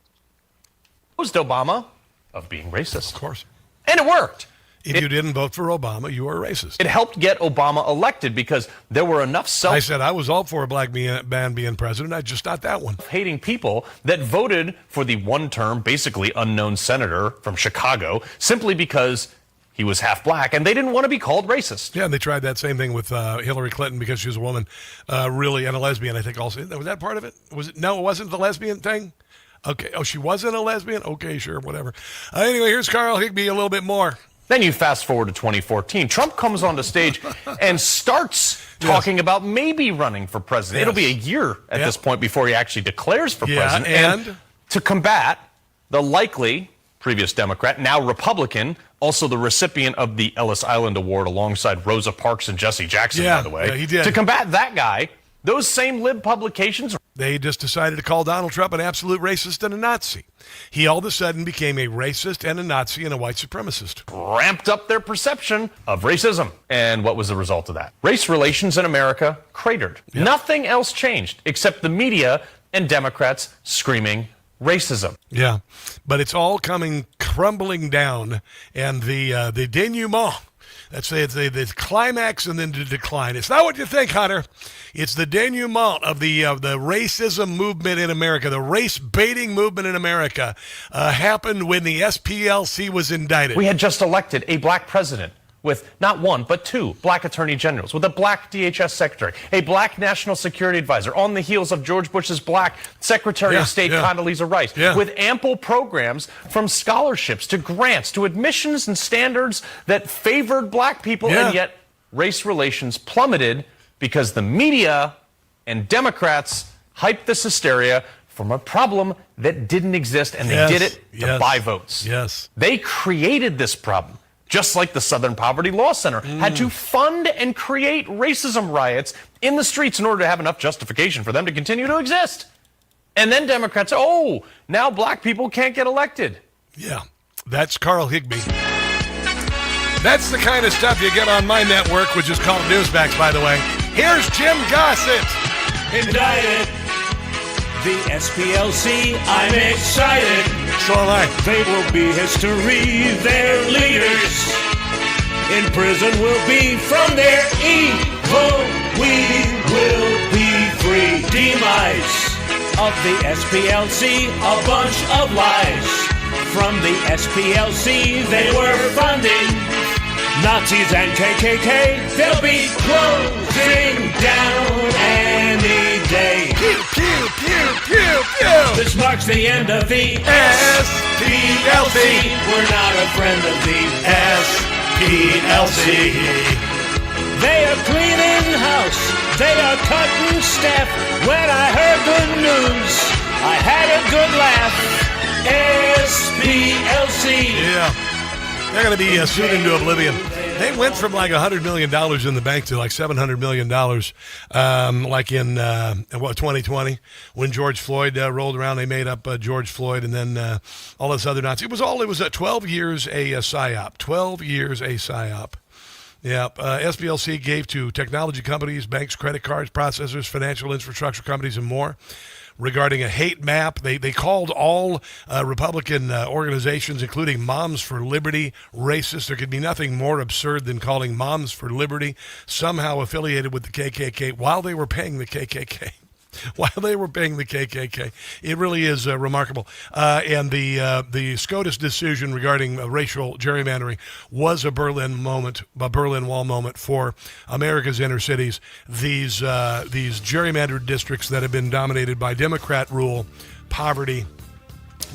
Obama of being racist. Of course. And it worked. If you didn't vote for Obama, you were a racist. It helped get Obama elected because there were enough I said I was all for a black man being president. I just not that one. Hating people that voted for the one-term, basically unknown senator from Chicago simply because he was half black, and they didn't want to be called racist. Yeah, and they tried that same thing with Hillary Clinton because she was a woman, really, and a lesbian, I think also. Was that part of it? Was it? No, it wasn't the lesbian thing? Okay. Oh, she wasn't a lesbian? Okay, sure, whatever. Anyway, here's Carl Higbie a little bit more. Then you fast forward to 2014. Trump comes on the stage and starts talking about maybe running for president. Yes. It'll be a year at this point before he actually declares for president. And to combat the likely previous Democrat, now Republican, also the recipient of the Ellis Island Award alongside Rosa Parks and Jesse Jackson, by the way. Yeah, he did. To combat that guy, those same lib publications... They just decided to call Donald Trump an absolute racist and a Nazi. He all of a sudden became a racist and a Nazi and a white supremacist. Ramped up their perception of racism. And what was the result of that? Race relations in America cratered. Yep. Nothing else changed except the media and Democrats screaming racism. Yeah, but it's all coming crumbling down, and the denouement, let's say it's the climax and then the decline. It's not what you think, Hunter. It's the denouement of the racism movement in America, the race baiting movement in America happened when the SPLC was indicted. We had just elected a black president. with not one, but two black attorney generals, with a black DHS secretary, a black national security advisor, on the heels of George Bush's black Secretary of State Condoleezza Rice, with ample programs from scholarships to grants to admissions and standards that favored black people, and yet race relations plummeted because the media and Democrats hyped this hysteria from a problem that didn't exist, and they did it to buy votes. They created this problem. Just like the Southern Poverty Law Center had to fund and create racism riots in the streets in order to have enough justification for them to continue to exist. And then Democrats say, oh, now black people can't get elected. Yeah, that's Carl Higbie. That's the kind of stuff you get on my network, which is called Newsmax, by the way. Here's Jim Gossett. Indicted. The SPLC, I'm excited. So am I. They will be history, their leaders. In prison will be from their evil. We will be free. Demise of the SPLC, a bunch of lies. From the SPLC, they were funding Nazis and KKK. They'll be closing down any day. Pew, pew, pew, pew, pew. This marks the end of the SPLC. We're not a friend of the SPLC. They are cleaning house. They are cutting staff. When I heard the news, I had a good laugh. SPLC. Yeah. They're going to be sued into oblivion. They went from like $100 million in the bank to like $700 million, like in 2020 when George Floyd rolled around. They made up George Floyd and then all this other nonsense. It was 12 years a psyop. 12 years a psyop. Yeah, SPLC gave to technology companies, banks, credit cards, processors, financial infrastructure companies, and more. Regarding a hate map, they called all Republican organizations, including Moms for Liberty, racist. There could be nothing more absurd than calling Moms for Liberty somehow affiliated with the KKK while they were paying the KKK. While they were paying the KKK. It really is remarkable. And the SCOTUS decision regarding racial gerrymandering was a Berlin Wall moment for America's inner cities. These gerrymandered districts that have been dominated by Democrat rule, poverty,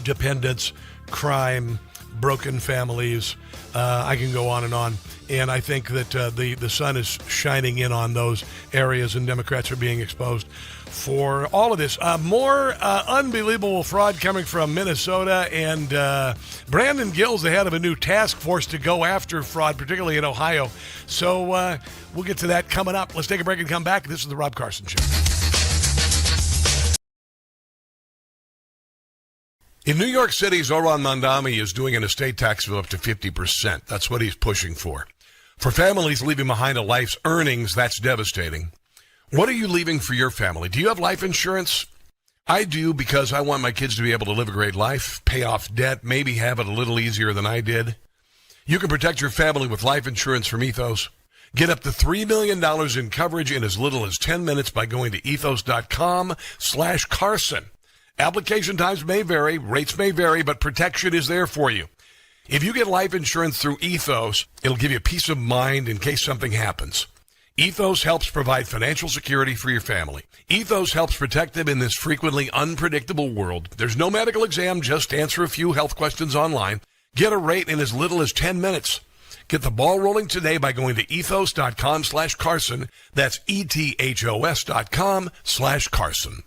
dependence, crime, broken families. I can go on and on. And I think that the sun is shining in on those areas, and Democrats are being exposed for all of this. More unbelievable fraud coming from Minnesota, and Brandon Gill's the head of a new task force to go after fraud, particularly in Ohio. So we'll get to that coming up. Let's take a break and come back. This is the Rob Carson Show. In New York City, Zoran Mandami is doing an estate tax of up to 50%. That's what he's pushing for. For families leaving behind a life's earnings, that's devastating. What are you leaving for your family? Do you have life insurance? I do, because I want my kids to be able to live a great life, pay off debt, maybe have it a little easier than I did. You can protect your family with life insurance from Ethos. Get up to $3 million in coverage in as little as 10 minutes by going to ethos.com/Carson. Application times may vary, rates may vary, but protection is there for you. If you get life insurance through Ethos, it'll give you peace of mind in case something happens. Ethos helps provide financial security for your family. Ethos helps protect them in this frequently unpredictable world. There's no medical exam, just answer a few health questions online. Get a rate in as little as 10 minutes. Get the ball rolling today by going to ethos.com/Carson. That's ethos.com/Carson.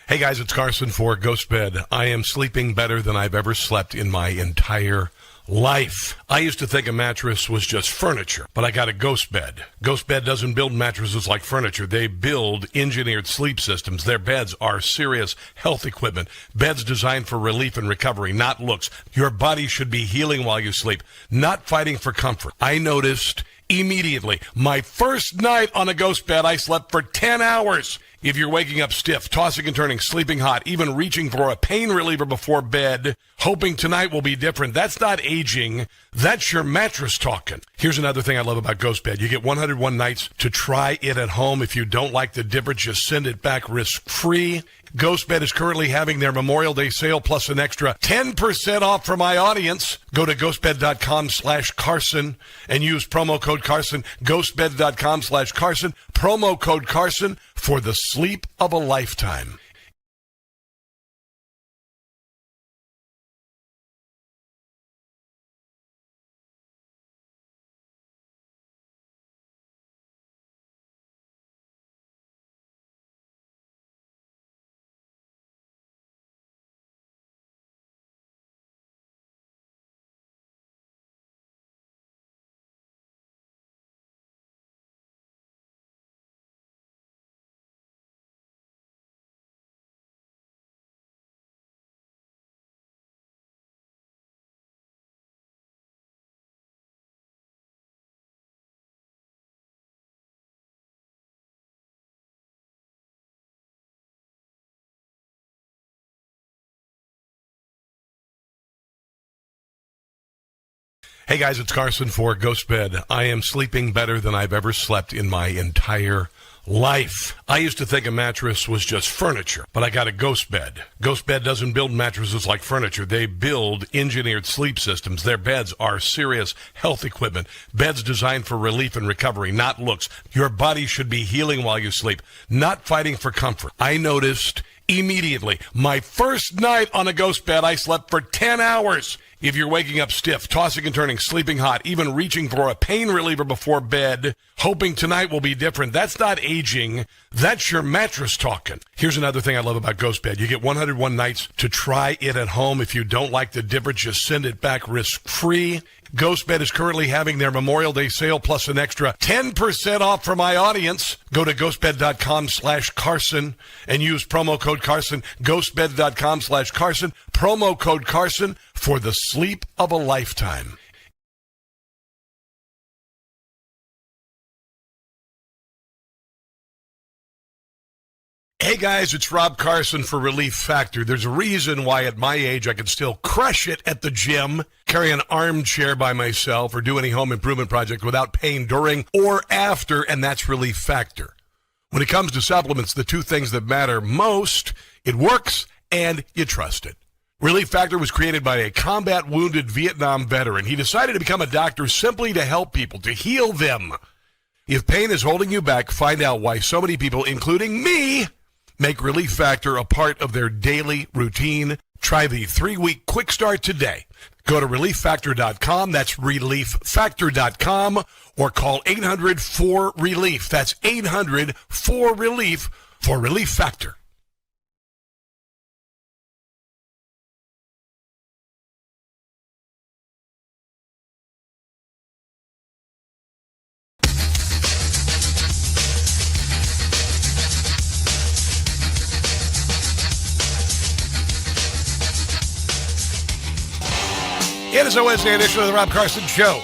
Hey guys, it's Carson for Ghost Bed. I am sleeping better than I've ever slept in my entire life. I used to think a mattress was just furniture, but I got a Ghost Bed. Ghost Bed doesn't build mattresses like furniture. They build engineered sleep systems. Their beds are serious health equipment. Beds designed for relief and recovery, not looks. Your body should be healing while you sleep, not fighting for comfort. I noticed immediately. My first night on a Ghost Bed, I slept for 10 hours. If you're waking up stiff, tossing and turning, sleeping hot, even reaching for a pain reliever before bed, hoping tonight will be different, that's not aging. That's your mattress talking. Here's another thing I love about Ghost Bed. You get 101 nights to try it at home. If you don't like the difference, just send it back risk-free. Ghost Bed is currently having their Memorial Day sale plus an extra 10% off for my audience. Go to ghostbed.com/Carson and use promo code Carson. Ghostbed.com/Carson. Promo code Carson for the sleep of a lifetime. Hey guys, it's Carson for Ghost Bed. I am sleeping better than I've ever slept in my entire life. I used to think a mattress was just furniture, but I got a Ghost Bed. Ghost Bed doesn't build mattresses like furniture. They build engineered sleep systems. Their beds are serious health equipment. Beds designed for relief and recovery, not looks. Your body should be healing while you sleep, not fighting for comfort. I noticed immediately. My first night on a Ghost Bed, I slept for 10 hours. If you're waking up stiff, tossing and turning, sleeping hot, even reaching for a pain reliever before bed, hoping tonight will be different, that's not aging. That's your mattress talking. Here's another thing I love about Ghost Bed. You get 101 nights to try it at home. If you don't like the difference, just send it back risk-free. Ghost Bed is currently having their Memorial Day sale plus an extra 10% off for my audience. Go to ghostbed.com/Carson and use promo code Carson. Ghostbed.com/Carson. Promo code Carson for the sleep of a lifetime. Hey guys, it's Rob Carson for Relief Factor. There's a reason why at my age I can still crush it at the gym, carry an armchair by myself, or do any home improvement project without pain during or after, and that's Relief Factor. When it comes to supplements, the two things that matter most, it works and you trust it. Relief Factor was created by a combat-wounded Vietnam veteran. He decided to become a doctor simply to help people, to heal them. If pain is holding you back, find out why so many people, including me, make Relief Factor a part of their daily routine. Try the 3-week quick start today. Go to ReliefFactor.com. That's ReliefFactor.com. Or call 800-4RELIEF. That's 800-4RELIEF for Relief Factor. It is a Wednesday edition of the Rob Carson Show.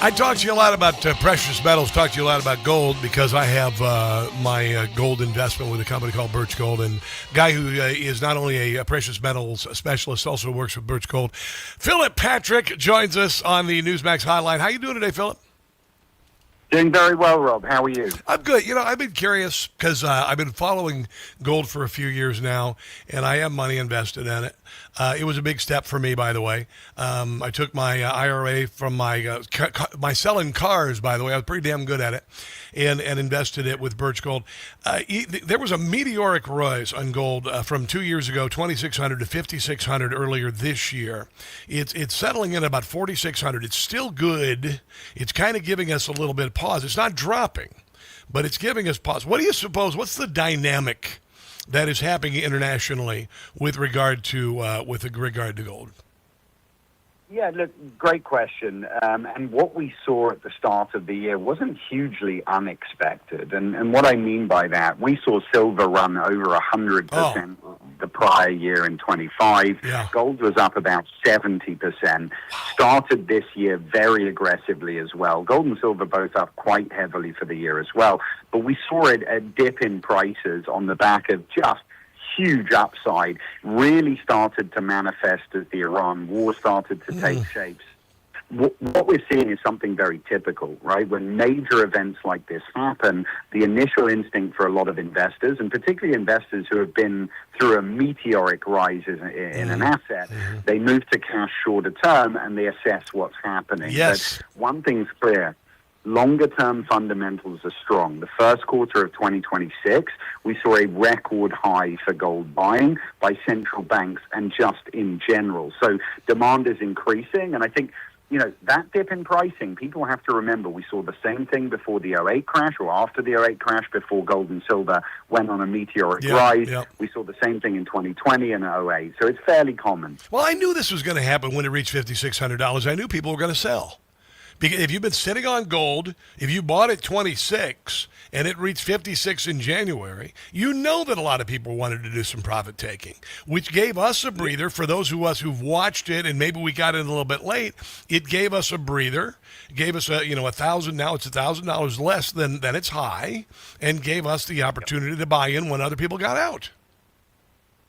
I talked to you a lot about precious metals, talked to you a lot about gold because I have my gold investment with a company called Birch Gold, and a guy who is not only a precious metals specialist, also works with Birch Gold. Philip Patrick joins us on the Newsmax hotline. How you doing today, Philip? Doing very well, Rob. How are you? I'm good. You know, I've been curious because I've been following gold for a few years now, and I have money invested in it. It was a big step for me, by the way. I took my IRA from my selling cars, by the way. I was pretty damn good at it, and invested it with Birch Gold. There was a meteoric rise on gold from 2 years ago, 2,600 to 5,600 earlier this year. It's settling in about 4,600. It's still good. It's kind of giving us a little bit of pause. It's not dropping, but it's giving us pause. What do you suppose? What's the dynamic that is happening internationally with regard to gold? Yeah, look, great question. And what we saw at the start of the year wasn't hugely unexpected. And what I mean by that, we saw silver run over 100% the prior year in 25. Yeah. Gold was up about 70%. Started this year very aggressively as well. Gold and silver both up quite heavily for the year as well. But we saw a dip in prices on the back of just huge upside, really started to manifest as the Iran war started to take shape. What we're seeing is something very typical, right? When major events like this happen, the initial instinct for a lot of investors, and particularly investors who have been through a meteoric rise in an asset, they move to cash shorter term and they assess what's happening. Yes. But one thing's clear. Longer-term fundamentals are strong. The first quarter of 2026, we saw a record high for gold buying by central banks and just in general. So demand is increasing, and I think, you know, that dip in pricing, people have to remember we saw the same thing before the 08 crash or after the 08 crash, before gold and silver went on a meteoric rise. We saw the same thing in 2020 and 08. So it's fairly common. Well, I knew this was going to happen when it reached $5,600. I knew people were going to sell. Because if you've been sitting on gold, if you bought at 26 and it reached 56 in January, you know that a lot of people wanted to do some profit taking, which gave us a breather. For those of us who've watched it, and maybe we got in a little bit late, it gave us a breather. It gave us $1,000. Now it's $1,000 less than its high, and gave us the opportunity to buy in when other people got out.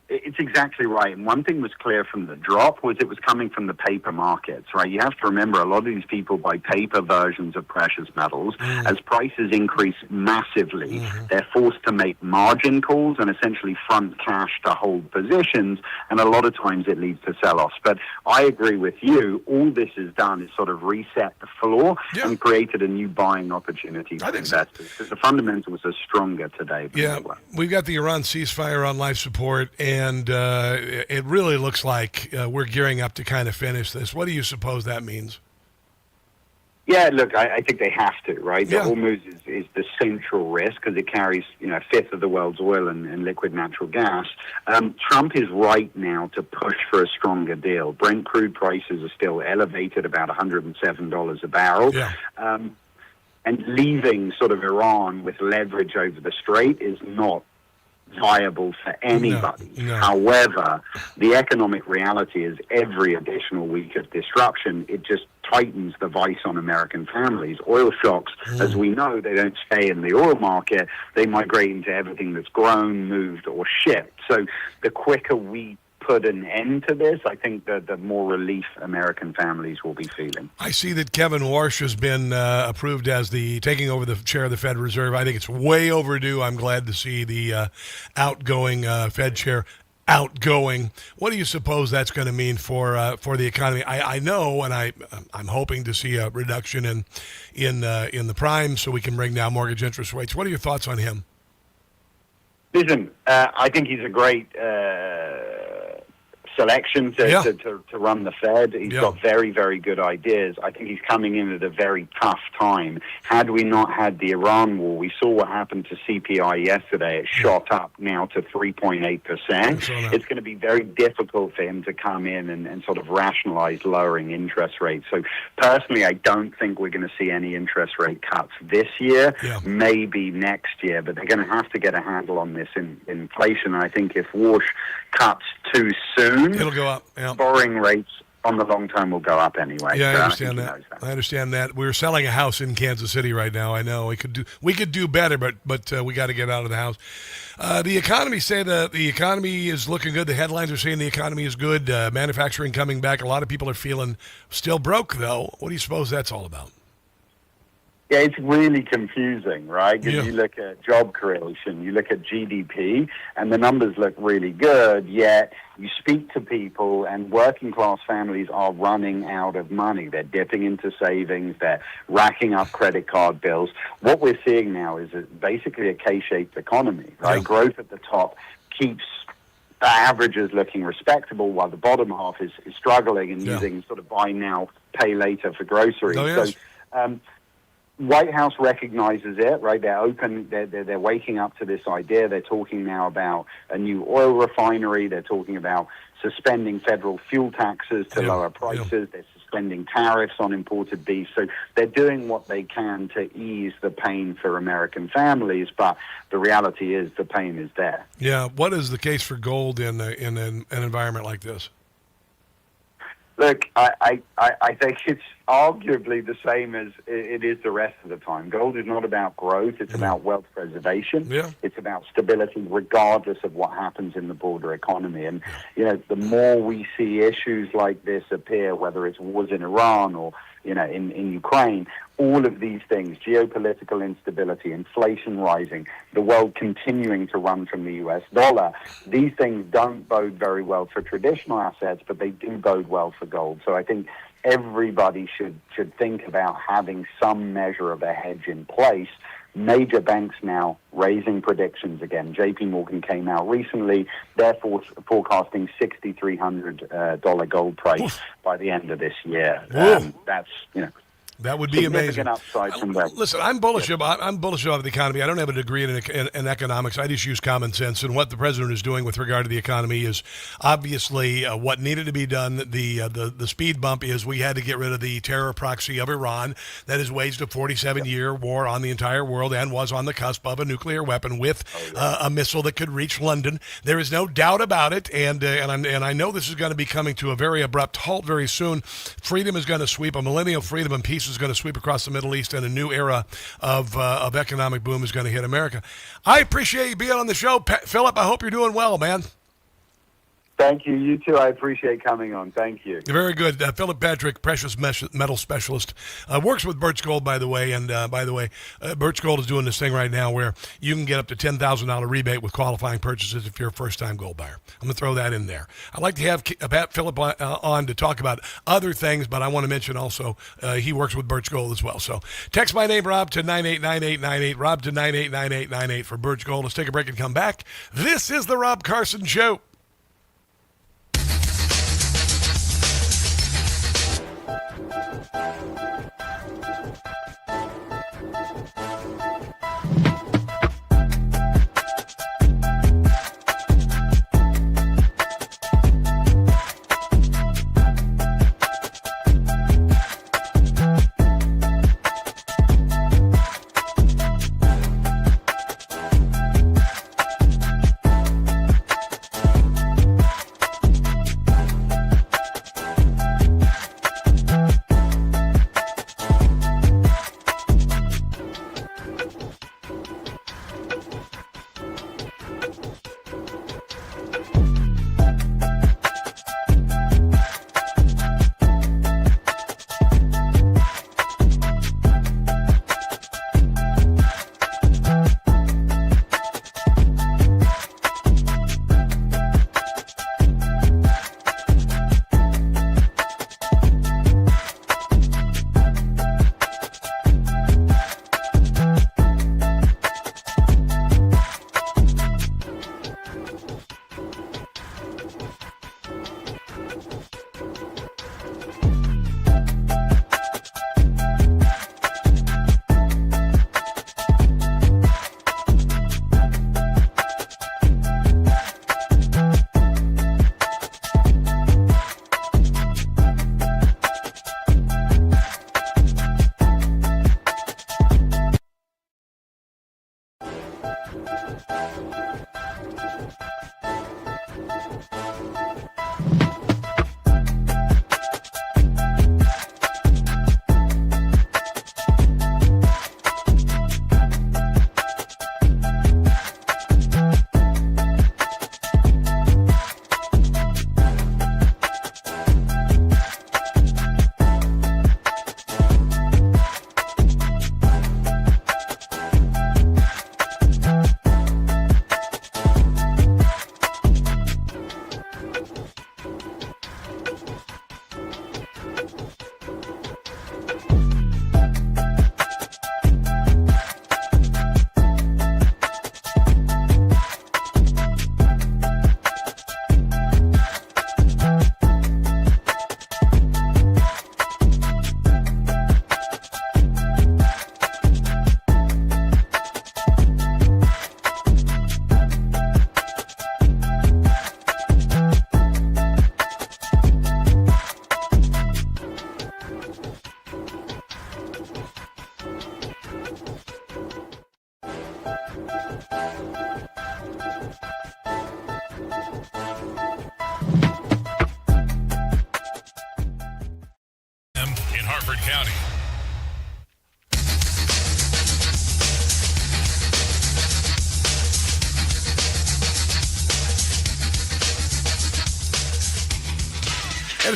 It's exactly right. And one thing was clear from the drop was it was coming from the paper markets, right? You have to remember a lot of these people buy paper versions of precious metals. As prices increase massively, they're forced to make margin calls and essentially front cash to hold positions. And a lot of times it leads to sell-offs. But I agree with you. All this has done is sort of reset the floor and created a new buying opportunity for investors. Because the fundamentals are stronger today. Yeah, we've got the Iran ceasefire on life support, and it really looks like we're gearing up to kind of finish this. What do you suppose that means? Yeah, look, I think they have to, right? The Hormuz is the central risk because it carries, a fifth of the world's oil and liquid natural gas. Trump is right now to push for a stronger deal. Brent crude prices are still elevated, about $107 a barrel. And leaving sort of Iran with leverage over the strait is not viable for anybody. However, the economic reality is every additional week of disruption, it just tightens the vice on American families. Oil shocks, as we know, they don't stay in the oil market. They migrate into everything that's grown, moved, or shipped. So the quicker we put an end to this, I think that the more relief American families will be feeling. I see that Kevin Warsh has been approved as taking over the chair of the Fed Reserve. I think it's way overdue. I'm glad to see the outgoing Fed chair outgoing. What do you suppose that's going to mean for the economy? I know, and I'm hoping to see a reduction in the prime so we can bring down mortgage interest rates. What are your thoughts on him? Listen, I think he's a great selection to run the Fed. He's got very, very good ideas. I think he's coming in at a very tough time. Had we not had the Iran war, we saw what happened to CPI yesterday. It shot up now to 3.8%. It's going to be very difficult for him to come in and sort of rationalize lowering interest rates. So personally, I don't think we're going to see any interest rate cuts this year, maybe next year, but they're going to have to get a handle on this inflation. And I think if Warsh cuts too soon, it'll go up. Borrowing rates on the long term will go up anyway. Yeah, I understand that. I understand that. We're selling a house in Kansas City right now. I know we could do better, but we got to get out of the house. The economy say the economy is looking good. The headlines are saying the economy is good. Manufacturing coming back. A lot of people are feeling still broke though. What do you suppose that's all about? Yeah, it's really confusing, right? Because you look at job creation, you look at GDP, and the numbers look really good, yet you speak to people and working class families are running out of money. They're dipping into savings, they're racking up credit card bills. What we're seeing now is basically a K-shaped economy, right? Growth at the top keeps the averages looking respectable while the bottom half is struggling and using sort of buy now, pay later for groceries. So, White House recognizes it, right? They're open. They're waking up to this idea. They're talking now about a new oil refinery. They're talking about suspending federal fuel taxes to lower prices. They're spending tariffs on imported beef. So they're doing what they can to ease the pain for American families, but the reality is the pain is there. Yeah. What is the case for gold in an environment like this? Look, I think it's arguably the same as it is the rest of the time. Gold is not about growth. It's about wealth preservation. Yeah. It's about stability regardless of what happens in the broader economy. And, the more we see issues like this appear, whether it's wars in Iran or, in Ukraine, all of these things, geopolitical instability, inflation rising, the world continuing to run from the US dollar, these things don't bode very well for traditional assets, but they do bode well for gold. So I think everybody should think about having some measure of a hedge in place. Major banks now raising predictions again. JP Morgan came out recently. They're forecasting $6,300 gold price by the end of this year. That's, that would be amazing. Upside from that. Listen, I'm bullish about the economy. I don't have a degree in economics. I just use common sense. And what the president is doing with regard to the economy is obviously what needed to be done. The speed bump is we had to get rid of the terror proxy of Iran that has waged a 47-year war on the entire world and was on the cusp of a nuclear weapon with a missile that could reach London. There is no doubt about it. And I know this is going to be coming to a very abrupt halt very soon. Freedom is going to sweep. A millennial freedom and peace is going to sweep across the Middle East, and a new era of economic boom is going to hit America. I appreciate you being on the show, Philip. I hope you're doing well, man. Thank you. You too. I appreciate coming on. Thank you. Very good. Philip Patrick, precious metal specialist, works with Birch Gold, by the way. And by the way, Birch Gold is doing this thing right now where you can get up to $10,000 rebate with qualifying purchases if you're a first-time gold buyer. I'm going to throw that in there. I'd like to have Philip on to talk about other things, but I want to mention also he works with Birch Gold as well. So text my name, Rob, to 989898, Rob to 989898 for Birch Gold. Let's take a break and come back. This is The Rob Carson Show.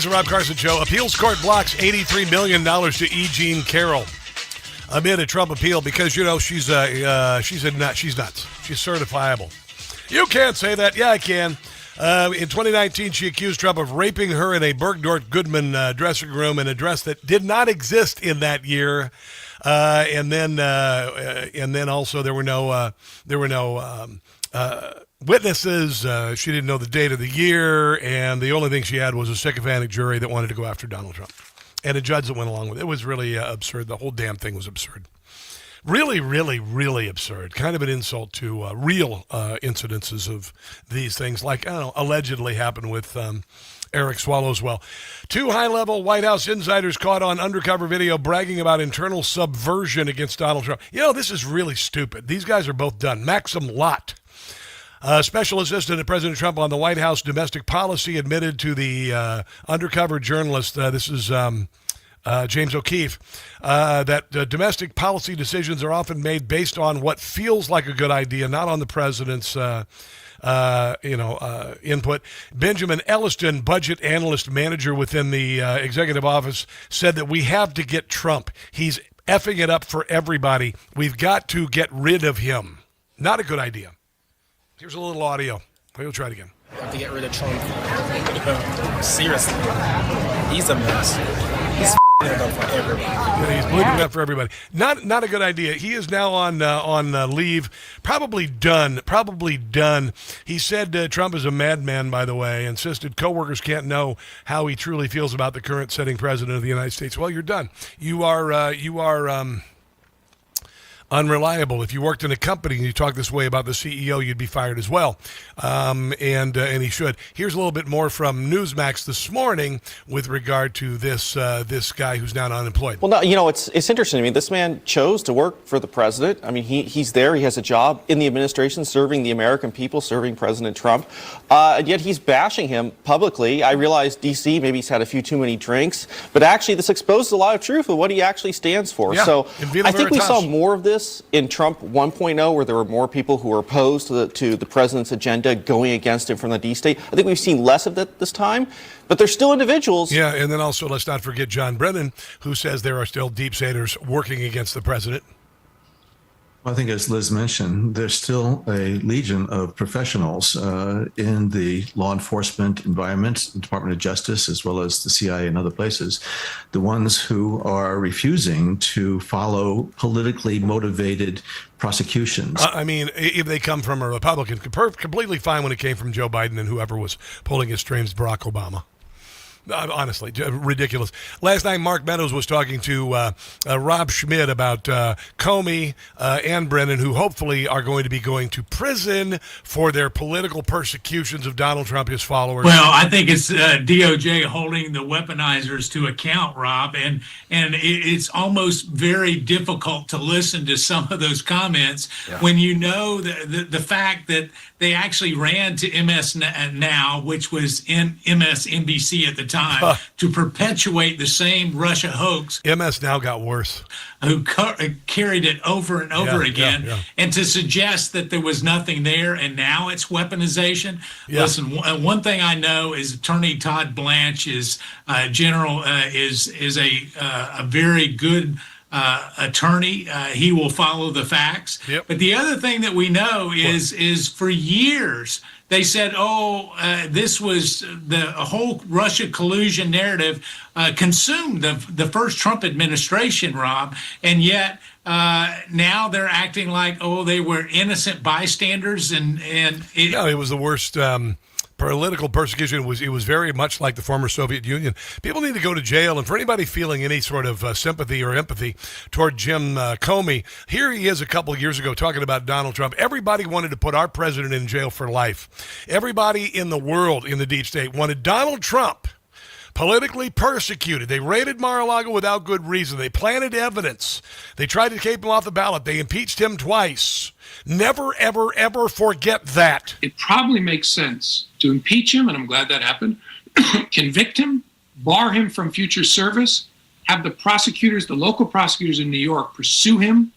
It's the Rob Carson Show. Appeals court blocks $83 million to E. Jean Carroll amid a Trump appeal because, you know, she's nuts. She's certifiable. You can't say that. Yeah, I can. In 2019, she accused Trump of raping her in a Bergdorf Goodman dressing room, an address that did not exist in that year. And then also there were no witnesses. She didn't know the date of the year, and the only thing she had was a sycophantic jury that wanted to go after Donald Trump, and a judge that went along with it. It was really absurd. The whole damn thing was absurd. Really, really, really absurd. Kind of an insult to real incidences of these things, like, I don't know, allegedly happened with Eric Swallowswell. 2 high-level White House insiders caught on undercover video bragging about internal subversion against Donald Trump. You know, this is really stupid. These guys are both done. Maxim Lott, special assistant to President Trump on the White House domestic policy, admitted to the undercover journalist, this is James O'Keefe, that domestic policy decisions are often made based on what feels like a good idea, not on the president's input. Benjamin Elliston, budget analyst manager within the executive office, said that we have to get Trump. He's effing it up for everybody. We've got to get rid of him. Not a good idea. Here's a little audio. We'll try it again. We have to get rid of Trump. Seriously. He's a mess. He's it up for everybody. Yeah, he's bleeding it up for everybody. Not a good idea. He is now on leave. Probably done. He said Trump is a madman, by the way, insisted coworkers can't know how he truly feels about the current sitting president of the United States. Well, you're done. You are unreliable. If you worked in a company and you talk this way about the CEO, you'd be fired as well. And he should. Here's a little bit more from Newsmax this morning with regard to this guy who's now unemployed. Well, no, you know, it's interesting. I mean, this man chose to work for the president. I mean, he's there. He has a job in the administration serving the American people, serving President Trump. And yet he's bashing him publicly. I realize D.C., maybe he's had a few too many drinks, but actually this exposes a lot of truth of what he actually stands for. Yeah, so I think we saw more of this in Trump 1.0, where there were more people who were opposed to the president's agenda going against him from the D state. I think we've seen less of that this time, but there's still individuals. Yeah, and then also let's not forget John Brennan, who says there are still deep staters working against the president. I think, as Liz mentioned, there's still a legion of professionals in the law enforcement environment, Department of Justice, as well as the CIA and other places, the ones who are refusing to follow politically motivated prosecutions. I mean, if they come from a Republican, completely fine when it came from Joe Biden and whoever was pulling his strings, Barack Obama. Honestly, ridiculous. Last night, Mark Meadows was talking to Rob Schmidt about Comey and Brennan, who hopefully are going to be going to prison for their political persecutions of Donald Trump, his followers. Well, I think it's DOJ holding the weaponizers to account, Rob, and it's almost very difficult to listen to some of those comments when you know the fact that they actually ran to MS Now, which was in MSNBC at the time, to perpetuate the same Russia hoax. MS Now got worse. Who carried it over and over again, and to suggest that there was nothing there and now it's weaponization. Listen, one thing I know is Attorney Todd Blanche is a very good attorney. He will follow the facts. But the other thing that we know is for years they said, this was the whole Russia collusion narrative consumed the first Trump administration, Rob, and yet now they're acting like, they were innocent bystanders, and it was the worst. Political persecution it was very much like the former Soviet Union. People need to go to jail, and for anybody feeling any sort of sympathy or empathy toward Jim Comey, here he is a couple of years ago talking about Donald Trump. Everybody wanted to put our president in jail for life. Everybody in the world in the deep state wanted Donald Trump politically persecuted. They raided Mar-a-Lago without good reason. They planted evidence. They tried to keep him off the ballot. They impeached him twice. Never, ever, ever forget that. It probably makes sense to impeach him, and I'm glad that happened, convict him, bar him from future service, have the prosecutors, the local prosecutors in New York, pursue him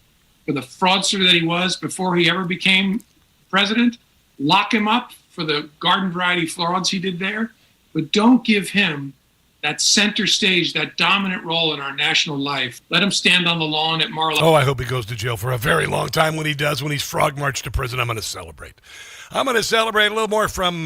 for the fraudster that he was before he ever became president, lock him up for the garden variety frauds he did there, but don't give him that center stage, that dominant role in our national life. Let him stand on the lawn at Mar-a-Lago. Oh, I hope he goes to jail for a very long time. When he does, when he's frog marched to prison, I'm going to celebrate. I'm going to celebrate a little more from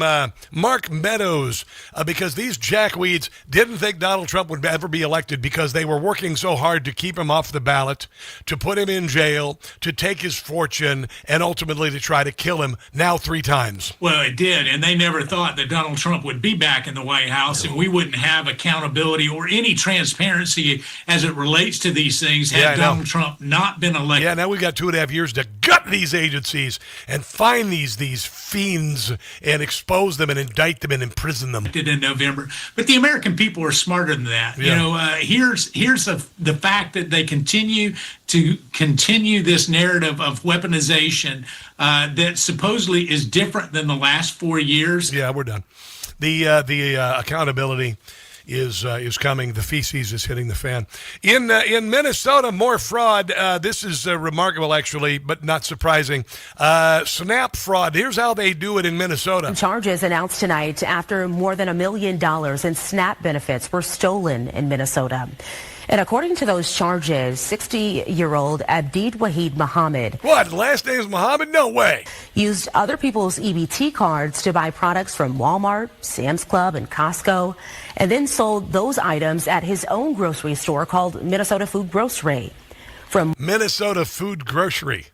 Mark Meadows because these jackweeds didn't think Donald Trump would ever be elected because they were working so hard to keep him off the ballot, to put him in jail, to take his fortune, and ultimately to try to kill him now 3 times. Well, it did, and they never thought that Donald Trump would be back in the White House, and we wouldn't have accountability or any transparency as it relates to these things had Donald Trump not been elected. Yeah, now we've got 2.5 years to gut these agencies and find these fiends and expose them and indict them and imprison them. In November, but the American people are smarter than that. Yeah. You know, here's the fact that they continue this narrative of weaponization that supposedly is different than the last 4 years. Yeah, we're done. The accountability is coming. The feces is hitting the fan. In Minnesota, more fraud. This is remarkable, actually, but not surprising. SNAP fraud. Here's how they do it in Minnesota. Charges announced tonight after more than $1 million in SNAP benefits were stolen in Minnesota. And according to those charges, 60-year-old Abdid Wahid Muhammad. What? Last name is Muhammad? No way. Used other people's EBT cards to buy products from Walmart, Sam's Club, and Costco, and then sold those items at his own grocery store called Minnesota Food Grocery. From Minnesota Food Grocery.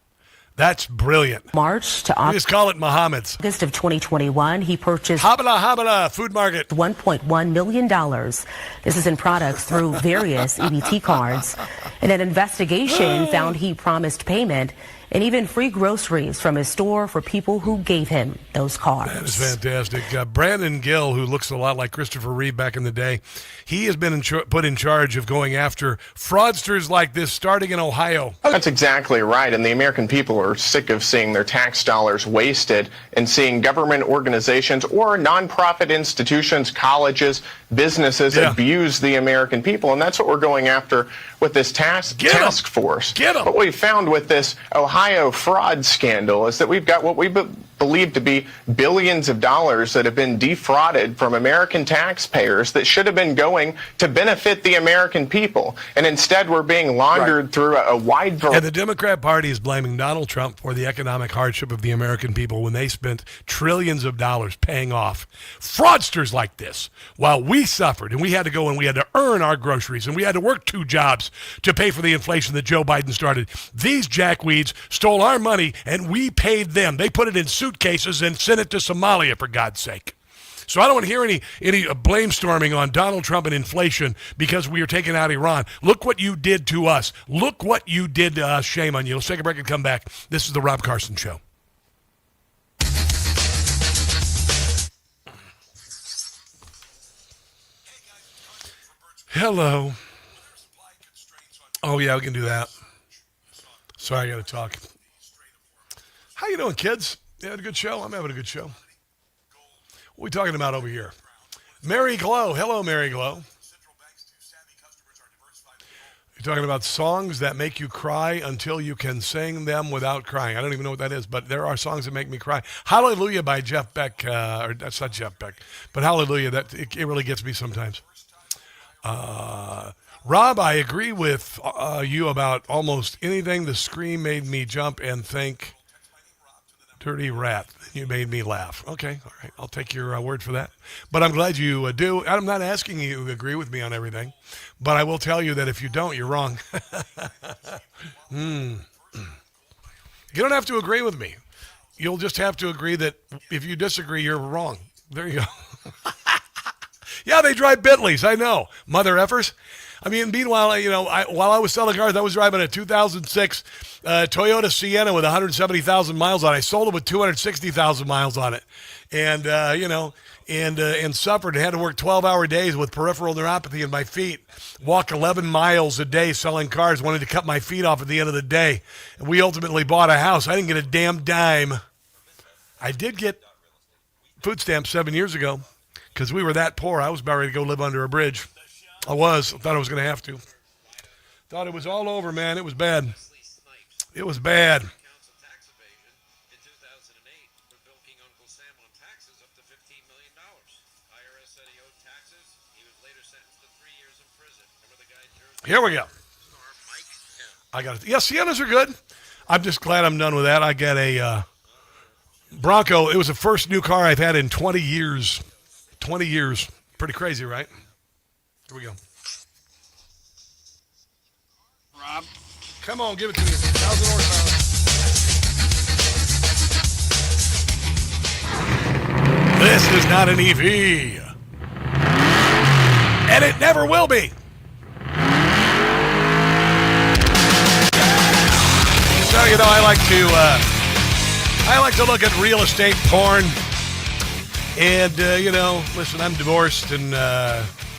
That's brilliant. March to August. Just call it Muhammad's. August of 2021, he purchased Habala Food Market. $1.1 million. This is in products through various EBT cards. And an investigation found he promised payment and even free groceries from his store for people who gave him those cards. That is fantastic. Brandon Gill, who looks a lot like Christopher Reeve back in the day, he has been put in charge of going after fraudsters like this, starting in Ohio. That's exactly right, and the American people are sick of seeing their tax dollars wasted and seeing government organizations or nonprofit institutions, colleges, businesses abuse the American people, and that's what we're going after with this task force. What we found with this Ohio fraud scandal is that we've got what we believe to be billions of dollars that have been defrauded from American taxpayers that should have been going to benefit the American people. And instead, we're being laundered through a wide variety. And the Democrat Party is blaming Donald Trump for the economic hardship of the American people when they spent trillions of dollars paying off fraudsters like this while we suffered and we had to go and we had to earn our groceries and we had to work 2 jobs to pay for the inflation that Joe Biden started. These jackweeds stole our money and we paid them. They put it in suitcases and sent it to Somalia, for God's sake. So I don't want to hear any blame storming on Donald Trump and inflation because we are taking out Iran. Look what you did to us. Look what you did to us. Shame on you. Let's take a break and come back. This is the Rob Carson Show. Hello. Oh, yeah, we can do that. Sorry, I got to talk. How you doing, kids? You had a good show? I'm having a good show. What are we talking about over here? Mary Glow. Hello, Mary Glow. You're talking about songs that make you cry until you can sing them without crying. I don't even know what that is, but there are songs that make me cry. Hallelujah by Jeff Beck. Or that's not Jeff Beck, but Hallelujah. It really gets me sometimes. Rob, I agree with you about almost anything. The scream made me jump and think, dirty rat. You made me laugh. Okay, all right. I'll take your word for that. But I'm glad you do. I'm not asking you to agree with me on everything, but I will tell you that if you don't, you're wrong. You don't have to agree with me. You'll just have to agree that if you disagree, you're wrong. There you go. Yeah, they drive Bentleys. I know. Mother effers. I mean, meanwhile, while I was selling cars, I was driving a 2006 Toyota Sienna with 170,000 miles on it. I sold it with 260,000 miles on it. And, and suffered and had to work 12-hour days with peripheral neuropathy in my feet. Walk 11 miles a day selling cars, wanted to cut my feet off at the end of the day. And we ultimately bought a house. I didn't get a damn dime. I did get food stamps 7 years ago. Because we were that poor, I was about ready to go live under a bridge. I thought I was going to have to. Thought it was all over, man. It was bad. It was bad. Here we go. I got it. Yeah, Siennas are good. I'm just glad I'm done with that. I got a Bronco. It was the first new car I've had in 20 years. 20 years. Pretty crazy, right? Here we go. Rob. Come on, give it to me. 1,000 horsepower. This is not an EV. And it never will be. So, you know, I like to look at real estate porn. And, you know, listen, I'm divorced and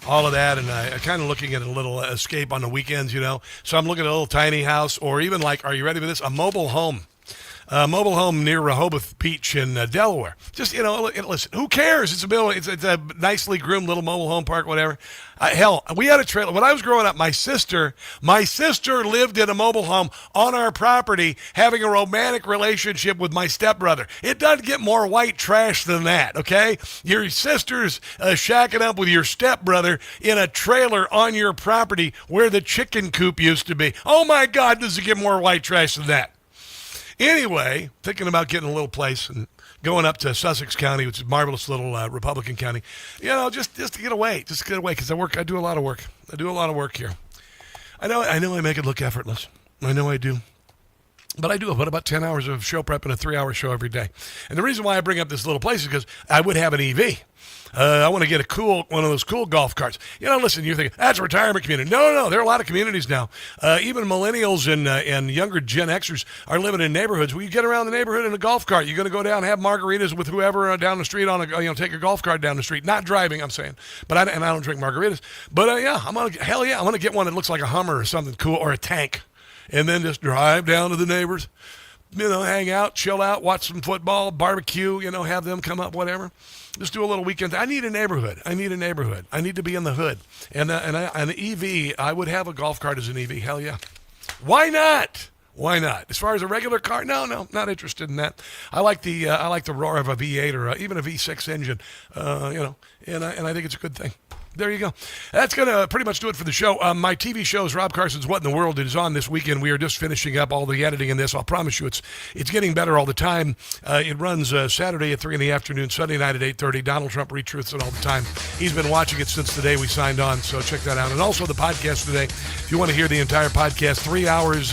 all of that, and I'm kind of looking at a little escape on the weekends, you know. So I'm looking at a little tiny house, or even like, are you ready for this? A mobile home. A mobile home near Rehoboth Beach in Delaware. Just, you know, listen, who cares? It's a building. It's a nicely groomed little mobile home park, whatever. Hell, we had a trailer. When I was growing up, my sister lived in a mobile home on our property, having a romantic relationship with my stepbrother. It doesn't get more white trash than that, okay? Your sister's shacking up with your stepbrother in a trailer on your property where the chicken coop used to be. Oh, my God, does it get more white trash than that? Anyway, thinking about getting a little place and going up to Sussex County, which is a marvelous little Republican county, you know, just to get away, because I do a lot of work. I do a lot of work here. I know I make it look effortless. I know I do. But I do about 10 hours of show prep and a 3-hour show every day. And the reason why I bring up this little place is because I would have an EV. I want to get one of those cool golf carts. You know, listen, you're thinking, that's a retirement community. No. There are a lot of communities now. Even millennials and younger Gen Xers are living in neighborhoods where you get around the neighborhood in a golf cart. You're going to go down and have margaritas with whoever down the street take a golf cart down the street. Not driving, I'm saying. But I don't drink margaritas. But I'm going to get one that looks like a Hummer or something cool, or a tank. And then just drive down to the neighbors, you know, hang out, chill out, watch some football, barbecue, you know, have them come up, whatever. Just do a little weekend. I need a neighborhood. I need to be in the hood. And an EV, I would have a golf cart as an EV. Hell yeah. Why not? As far as a regular car, no, not interested in that. I like the roar of a V8 or even a V6 engine, you know, and I think it's a good thing. There you go. That's going to pretty much do it for the show. My TV shows, Rob Carson's What in the World, is on this weekend. We are just finishing up all the editing in this. I'll promise you it's getting better all the time. It runs Saturday at 3 in the afternoon, Sunday night at 8:30. Donald Trump retruths it all the time. He's been watching it since the day we signed on, so check that out. And also the podcast today. If you want to hear the entire podcast, 3 hours,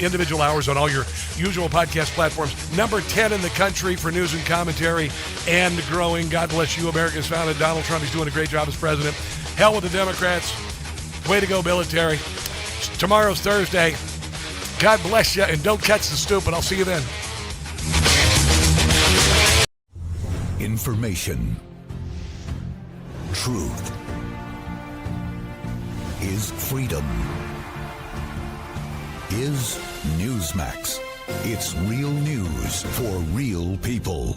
individual hours on all your usual podcast platforms. Number 10 in the country for news and commentary, and growing. God bless you, America's founded Donald Trump. He's doing a great job as president. Hell with the Democrats. Way to go, military. Tomorrow's Thursday. God bless you, and don't catch the stupid. I'll see you then. Information. Truth is freedom. Is Newsmax. It's real news for real people.